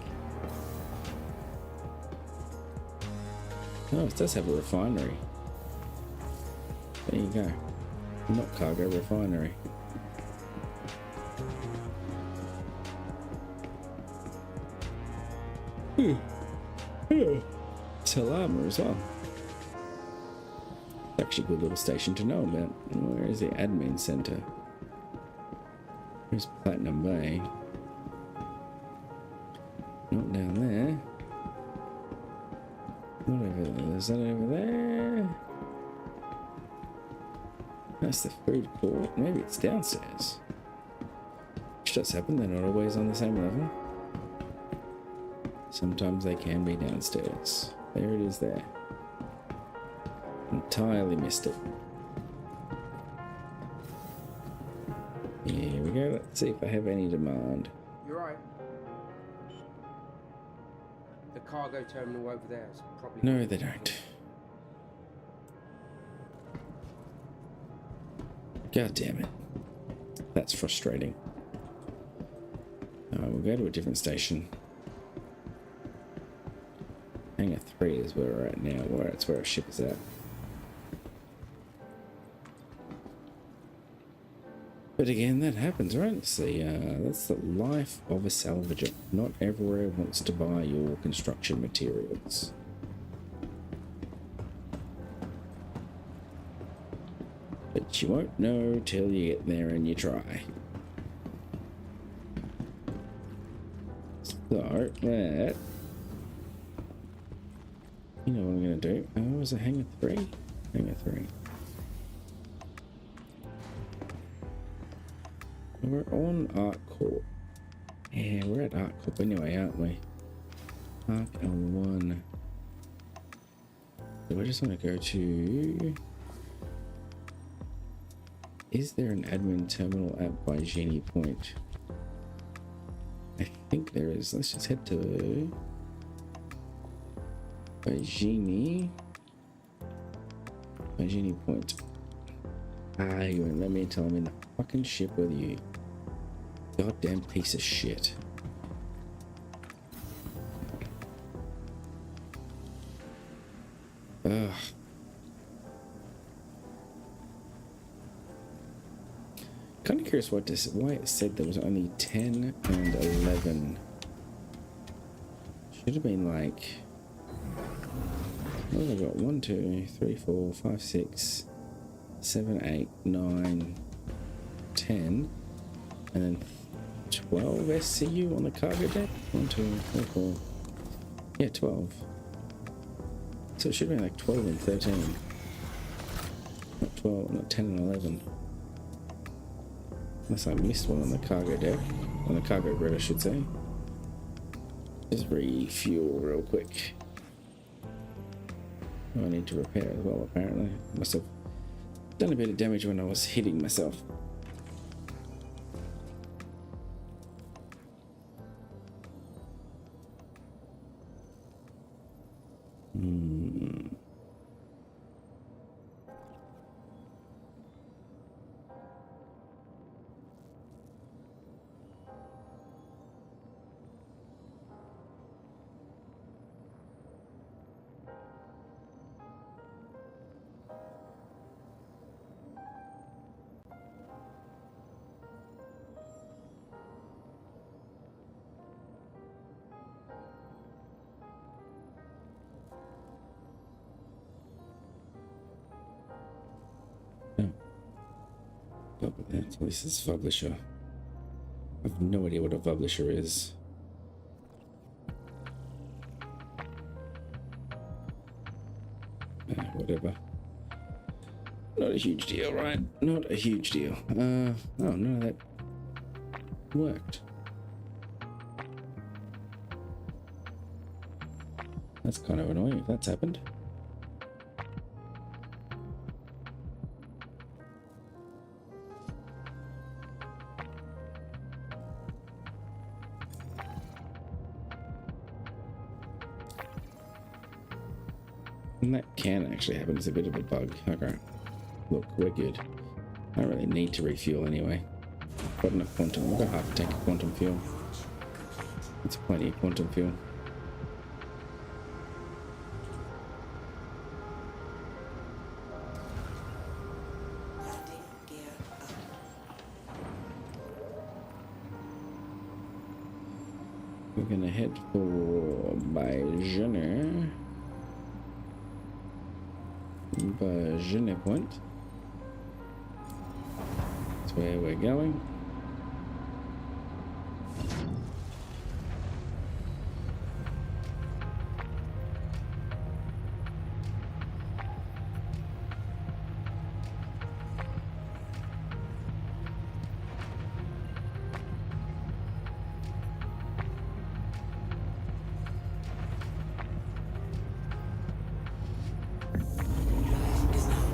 Oh, it does have a refinery. There you go. Not cargo, refinery. Sell armor as well. Actually a good little station to know about. Where is the admin center? Here's Platinum Bay. Not down there. What over there? Is that over there? That's the food court. Maybe it's downstairs. Which does happen, they're not always on the same level. Sometimes they can be downstairs. There it is there. Entirely missed it. Here we go. Let's see if I have any demand. You're right. The cargo terminal over there is probably... No, they don't. God damn it. That's frustrating. We'll go to a different station. Hangar 3 is where we're at now. It's where our ship is at. But again, that happens, right? See, that's the life of a salvager. Not everywhere wants to buy your construction materials. But you won't know till you get there and you try. So, that... You know what I'm going to do? Oh, was it Hangar 3? Hangar 3. We're on Art Corp. Yeah, we're at Art Corp anyway, aren't we? Arc L1. So I just want to go to... Is there an admin terminal at by Genie Point? I think there is. Let's just head to... By Genie Point. Ah, you won't let me until I'm in the fucking ship with you. Goddamn piece of shit. Ugh. Kind of curious why it said there was only 10 and 11. Should have been like... What have I got? 1, 2, 3, 4, 5, 6, 7, 8, 9, 10, and then 12 SCU on the cargo deck. 1, 2, 3, 4. Yeah, 12. So it should be like 12 and 13. Not 12, not 10 and 11. Unless I missed one on the cargo deck. On the cargo grid, I should say. Just refuel real quick. Oh, I need to repair as well, apparently. Must have done a bit of damage when I was hitting myself. That's what this is. Publisher. I have no idea what a publisher is. Whatever. Not a huge deal, right? Not a huge deal. Oh no, that worked. That's kind of annoying if that's happened. And that can actually happen. It's a bit of a bug. Okay. Look, we're good. I don't really need to refuel anyway. Got enough quantum. I've got half a tank of quantum fuel. That's plenty of quantum fuel. Landing gear up. We're gonna head for Bajene. Bajene Point. That's where we're going. Is now on.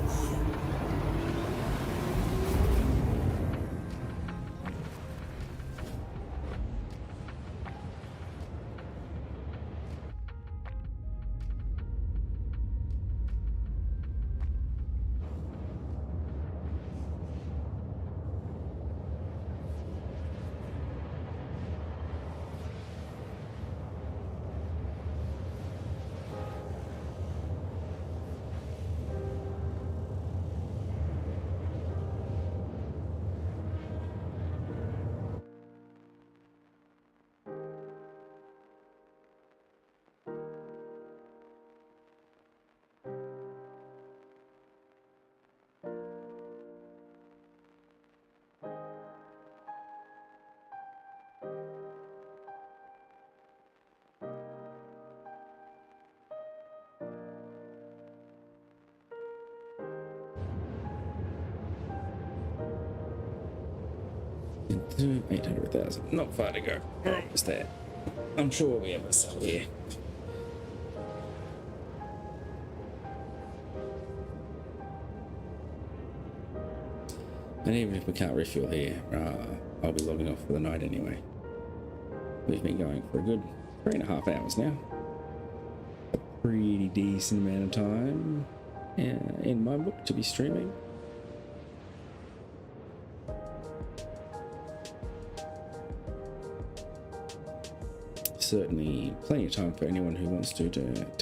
To 800,000. Not far to go. We're almost there. I'm sure we'll be able to sell here. And even if we can't refuel here, I'll be logging off for the night anyway. We've been going for a good 3.5 hours now. A pretty decent amount of time in my book to be streaming. Certainly plenty of time for anyone who wants to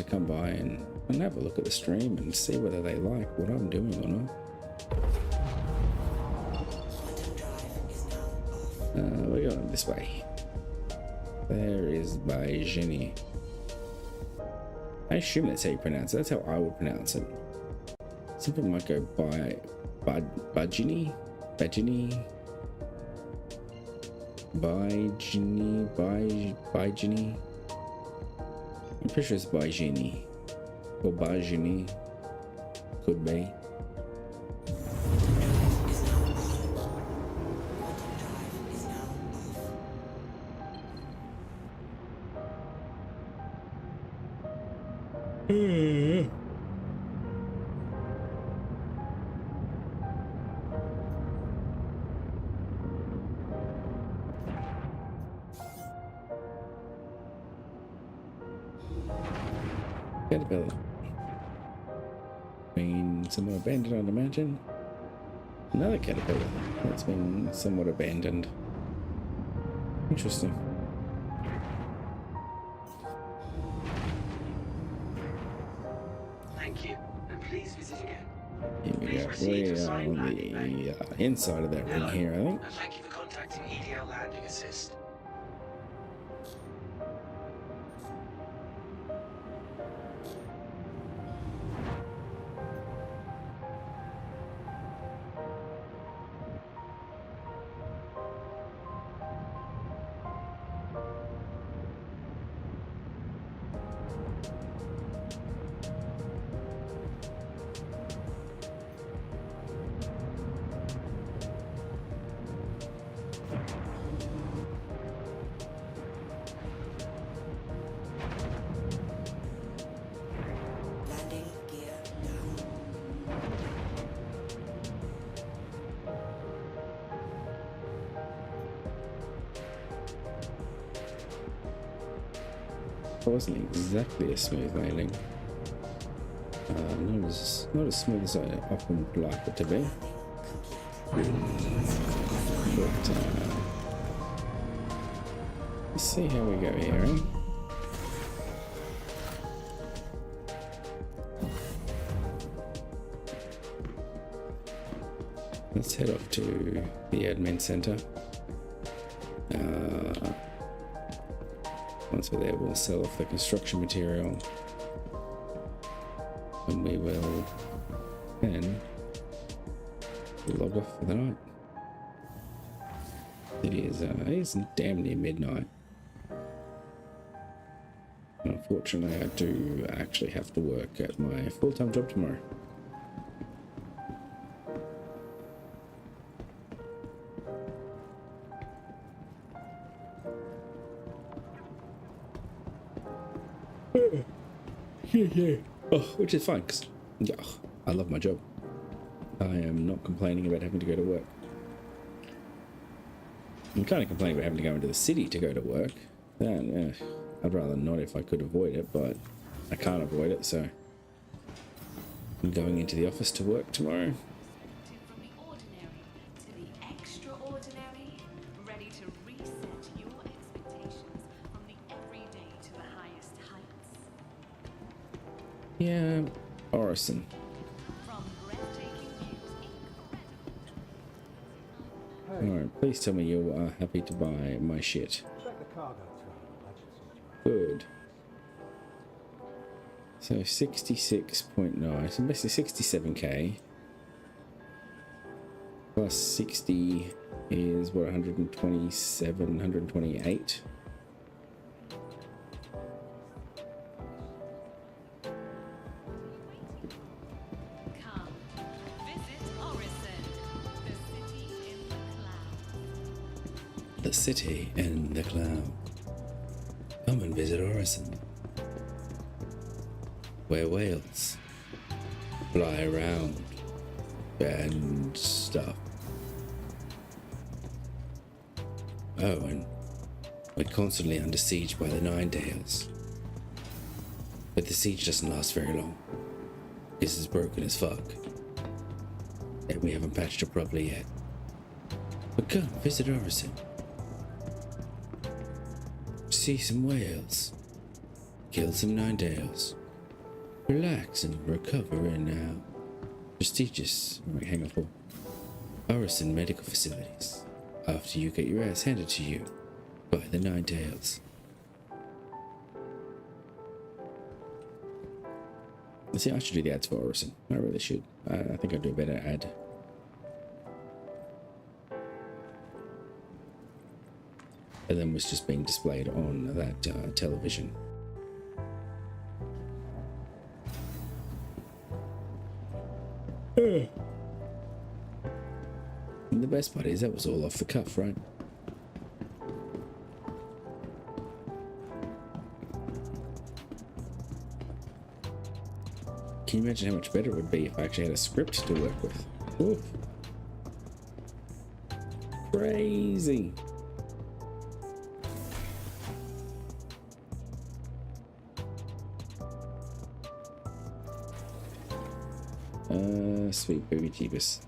come by and have a look at the stream and see whether they like what I'm doing or not. Quantum drive is now off. We're going this way. There is Bajini. I assume that's how you pronounce it. That's how I would pronounce it. Some people might go Bajini. Bajini. Bajini. I'm pretty sure it's Bajini. Or Bajini. Could be. Is now on. Quantum drive is now off. Caterpillar. Been somewhat abandoned, I'd imagine. Another caterpillar that's been somewhat abandoned. Interesting. Thank you, and please visit again. Here we Please go. proceed We to are assign on landing bay. the inside of that ring here, I think. And thank you for contacting EDL Landing Assist. wasn't exactly a smooth landing. Not as smooth as I often would like it to be. But let's see how we go here, eh? Let's head off to the admin center. Once we're there, we'll sell off the construction material, and we will then log off for the night. It's damn near midnight. Unfortunately, I do actually have to work at my full-time job tomorrow. Yeah. Oh, which is fine, because I love my job. I am not complaining about having to go to work. I'm kind of complaining about having to go into the city to go to work. I'd rather not if I could avoid it, but I can't avoid it, so I'm going into the office to work tomorrow. From the ordinary to the extraordinary, ready to reset your expectations from the everyday to the highest heights. Yeah, Orison. From breathtaking views, Hey, Alright, please tell me you are happy to buy my shit. check the cargo terminal. I just saw you. Good. So 66.9, so basically 67k. Plus 60 is what, 127, 128. come, visit Orison, the city in the clouds. The city in the cloud. Come and visit Orison, where whales fly around and stuff. Oh, and we're constantly under siege by the Ninedales. But the siege doesn't last very long. This is broken as fuck. And we haven't patched it properly yet. But come, visit Orison. See some whales. Kill some Ninedales. Relax and recover in prestigious, hang on for Orison medical facilities. After you get your ass handed to you by the Ninedales. See, I should do the ads for Orison. I really should. I think I'd do a better ad. And then was just being displayed on that television. And the best part is that was all off the cuff, right? Can you imagine how much better it would be if I actually had a script to work with? Oof. Crazy. Sweet baby Jeebus.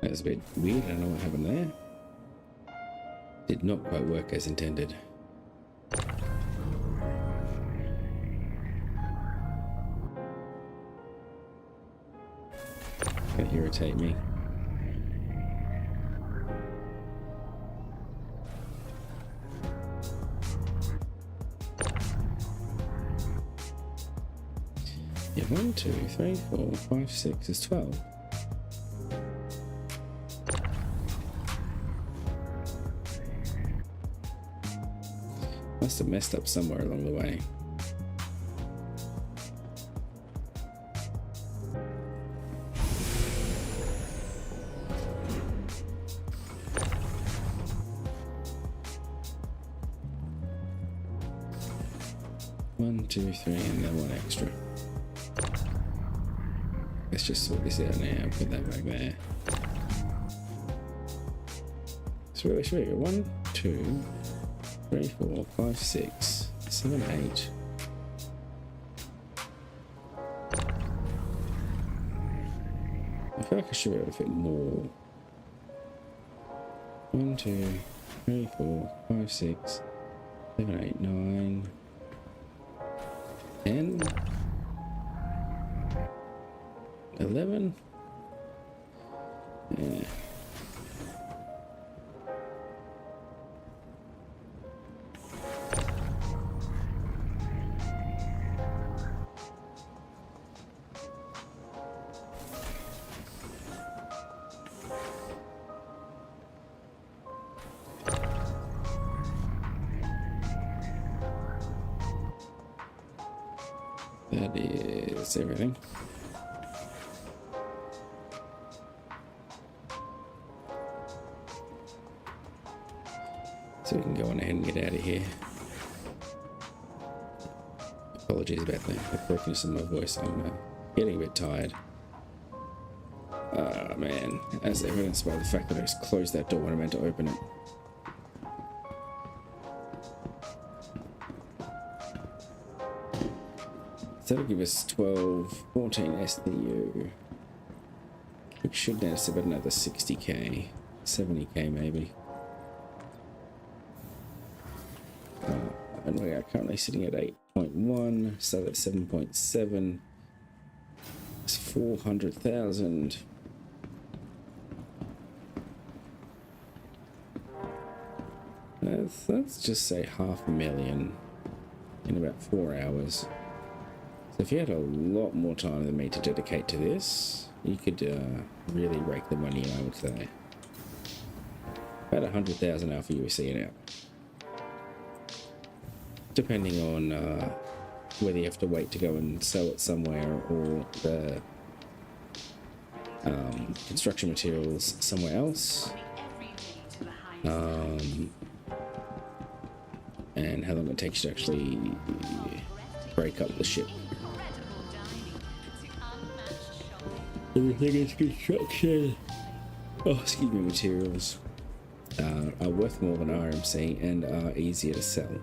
That's a bit weird. I don't know what happened there. Did not quite work as intended. Gonna irritate me. Yeah, 1, 2, 3, 4, 5, 6 is 12. Must have messed up somewhere along the way. One, two, three, and then one extra. Let's just sort this out now. Put that back there. So where should we go? 1, 2, 3, 4, 5, 6, 7, 8. I feel like I should be able to fit more. 1, 2, 3, 4, 5, 6, 7, 8, 9, 10, 11. Yeah. That is everything. So we can go on ahead and get out of here. Apologies about the croakiness of my voice. I'm getting a bit tired. Ah, man. As evidenced by the fact that I just closed that door when I meant to open it. So that'll give us 12, 14 SDU. Which should now see about another 60k, 70k maybe. And we are currently sitting at 8.1, so that's 7.7. It's 400,000. Let's just say 500,000 in about 4 hours. So if you had a lot more time than me to dedicate to this, you could really rake the money in, I would say. About 100,000 alpha USC an hour. Depending on whether you have to wait to go and sell it somewhere or the construction materials somewhere else. And how long it takes to actually break up the ship. Everything is construction. Oh, excuse me, materials are worth more than RMC and are easier to sell. Over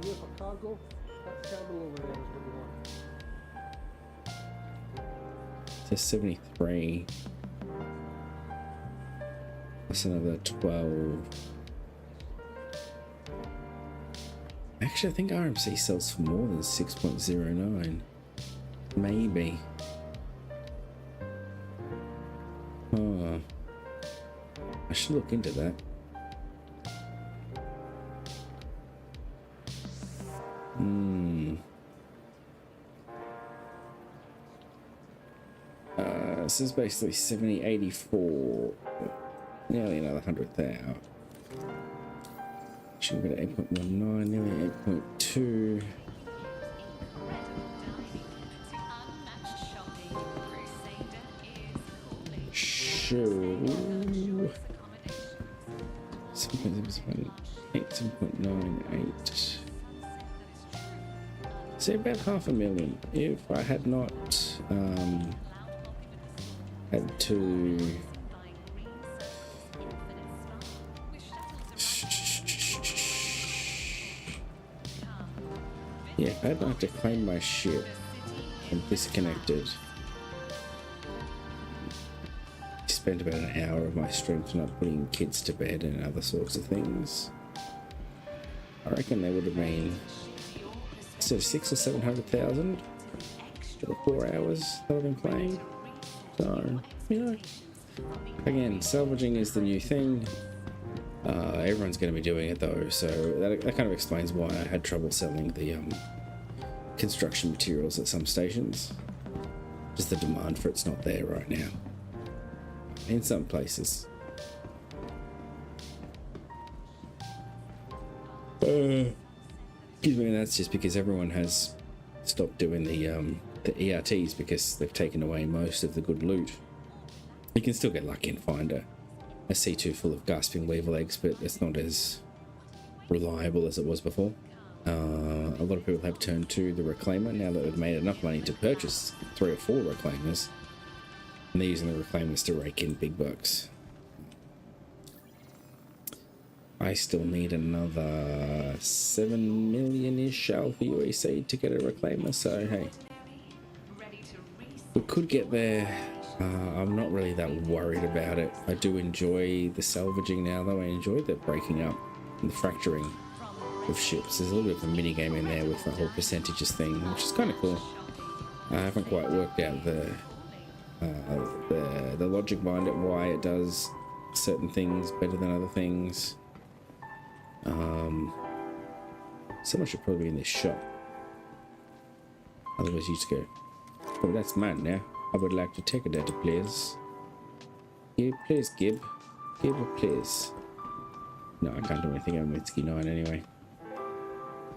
here for cargo, that terminal over there is what we want. So 73 plus another 12. Actually, I think RMC sells for more than 6.09. Maybe. Oh, I should look into that. This is basically 70, 84, nearly another 100,000. Should be at 8.19, nearly 8.2. Sure. 7.8, 7.98. Say about 500,000 if I had not had to yeah, if I had not to claim my ship and disconnected. spent about an hour of my stream tonight putting kids to bed and other sorts of things. I reckon they would have been so 600,000 or 700,000 for the 4 hours that I've been playing. So, you know, again, salvaging is the new thing. Everyone's going to be doing it though, so that kind of explains why I had trouble selling the construction materials at some stations. Just the demand for it's not there right now. In some places. Excuse me, that's just because everyone has stopped doing the ERTs because they've taken away most of the good loot. You can still get lucky and find a C2 full of gasping weevil eggs, but it's not as reliable as it was before. A lot of people have turned to the reclaimer now that they've made enough money to purchase 3 or 4 reclaimers, and they're using the reclaimers to rake in big bucks. I still need another 7 million-ish alpha UEC to get a reclaimer, so hey, we could get there. I'm not really that worried about it. I do enjoy the salvaging now, though. I enjoy the breaking up and the fracturing of ships. There's a little bit of a mini game in there with the whole percentages thing, which is kind of cool. I haven't quite worked out the logic behind it, why it does certain things better than other things. Someone should probably be in this shop. Otherwise, you just go, oh, that's mine now. I would like to take a data, please. Gib, please, Gib. Gib, please. No, I can't do anything on Mitsuki 9 anyway.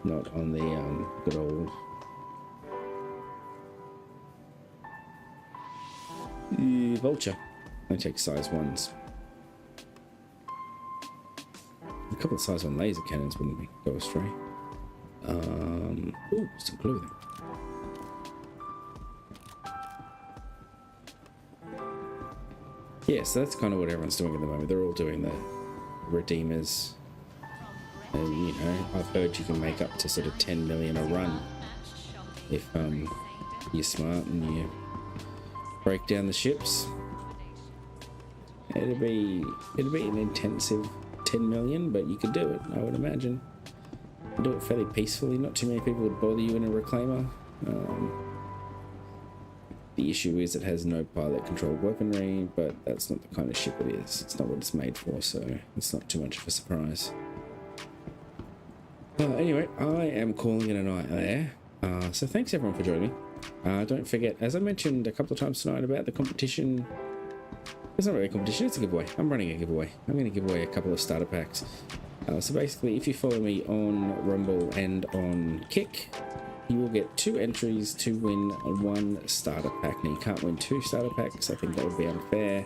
Not on the good old Vulture. I take size 1s. A couple of size 1 laser cannons wouldn't go astray. Ooh, some clothing. Yeah, so that's kind of what everyone's doing at the moment. They're all doing the redeemers. And, you know, I've heard you can make up to sort of 10 million a run if you're smart and you break down the ships. It'd be an intensive 10 million, but you could do it, I would imagine. You do it fairly peacefully. Not too many people would bother you in a reclaimer. The issue is it has no pilot controlled weaponry, but that's not the kind of ship it is. It's not what it's made for, so it's not too much of a surprise. Anyway, I am calling it a night there. So thanks everyone for joining me. Don't forget, as I mentioned a couple of times tonight about the competition. It's not really a competition, it's a giveaway. I'm running a giveaway. I'm going to give away a couple of starter packs. So basically, if you follow me on Rumble and on Kick, you will get 2 entries to win 1 starter pack. Now, you can't win 2 starter packs. I think that would be unfair.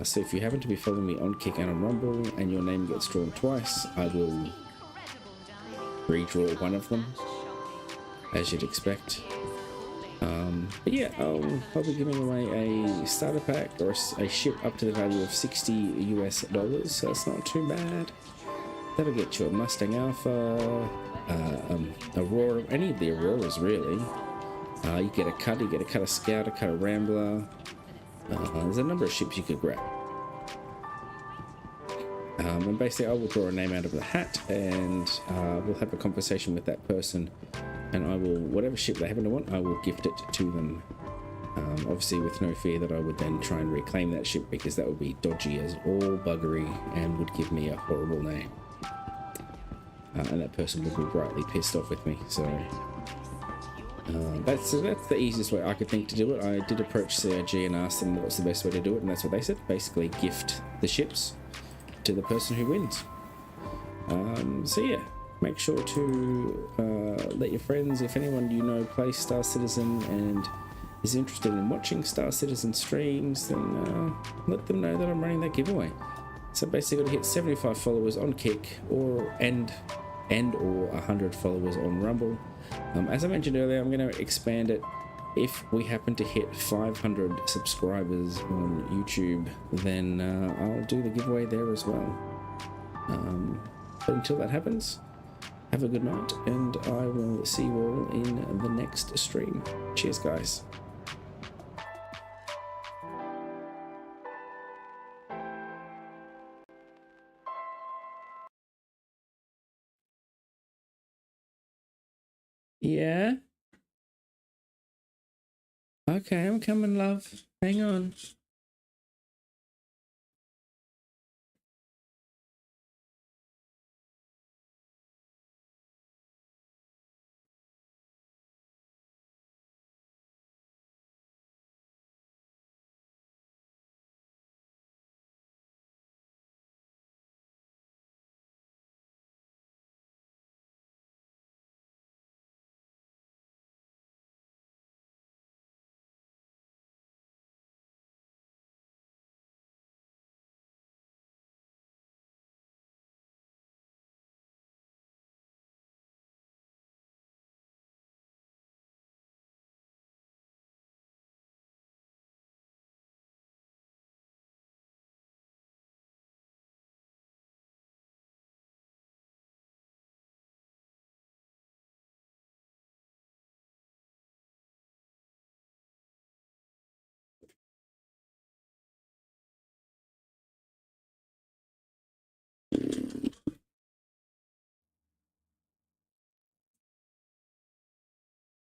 So if you happen to be following me on Kick and on Rumble and your name gets drawn twice, I will redraw one of them, as you'd expect. But yeah, I'll be giving away a starter pack or a ship up to the value of $60 US, so that's not too bad. That'll get you a Mustang Alpha, Aurora, any of the Auroras really. You get a Cutter Scout, a Cutter Rambler. There's a number of ships you could grab. And basically I will draw a name out of the hat and we'll have a conversation with that person, and I will, whatever ship they happen to want, I will gift it to them. Obviously with no fear that I would then try and reclaim that ship, because that would be dodgy as all buggery and would give me a horrible name. And that person would be rightly pissed off with me, so that's the easiest way I could think to do it. I did approach CIG and asked them what's the best way to do it, and that's what they said. Basically gift the ships to the person who wins. So yeah, make sure to let your friends, if anyone you know plays Star Citizen and is interested in watching Star Citizen streams, then let them know that I'm running that giveaway. So basically, to hit 75 followers on Kick or 100 followers on Rumble. As I mentioned earlier, I'm going to expand it. If we happen to hit 500 subscribers on YouTube, then I'll do the giveaway there as well. But until that happens, have a good night, and I will see you all in the next stream. Cheers, guys. Yeah? Okay, I'm coming, love. Hang on.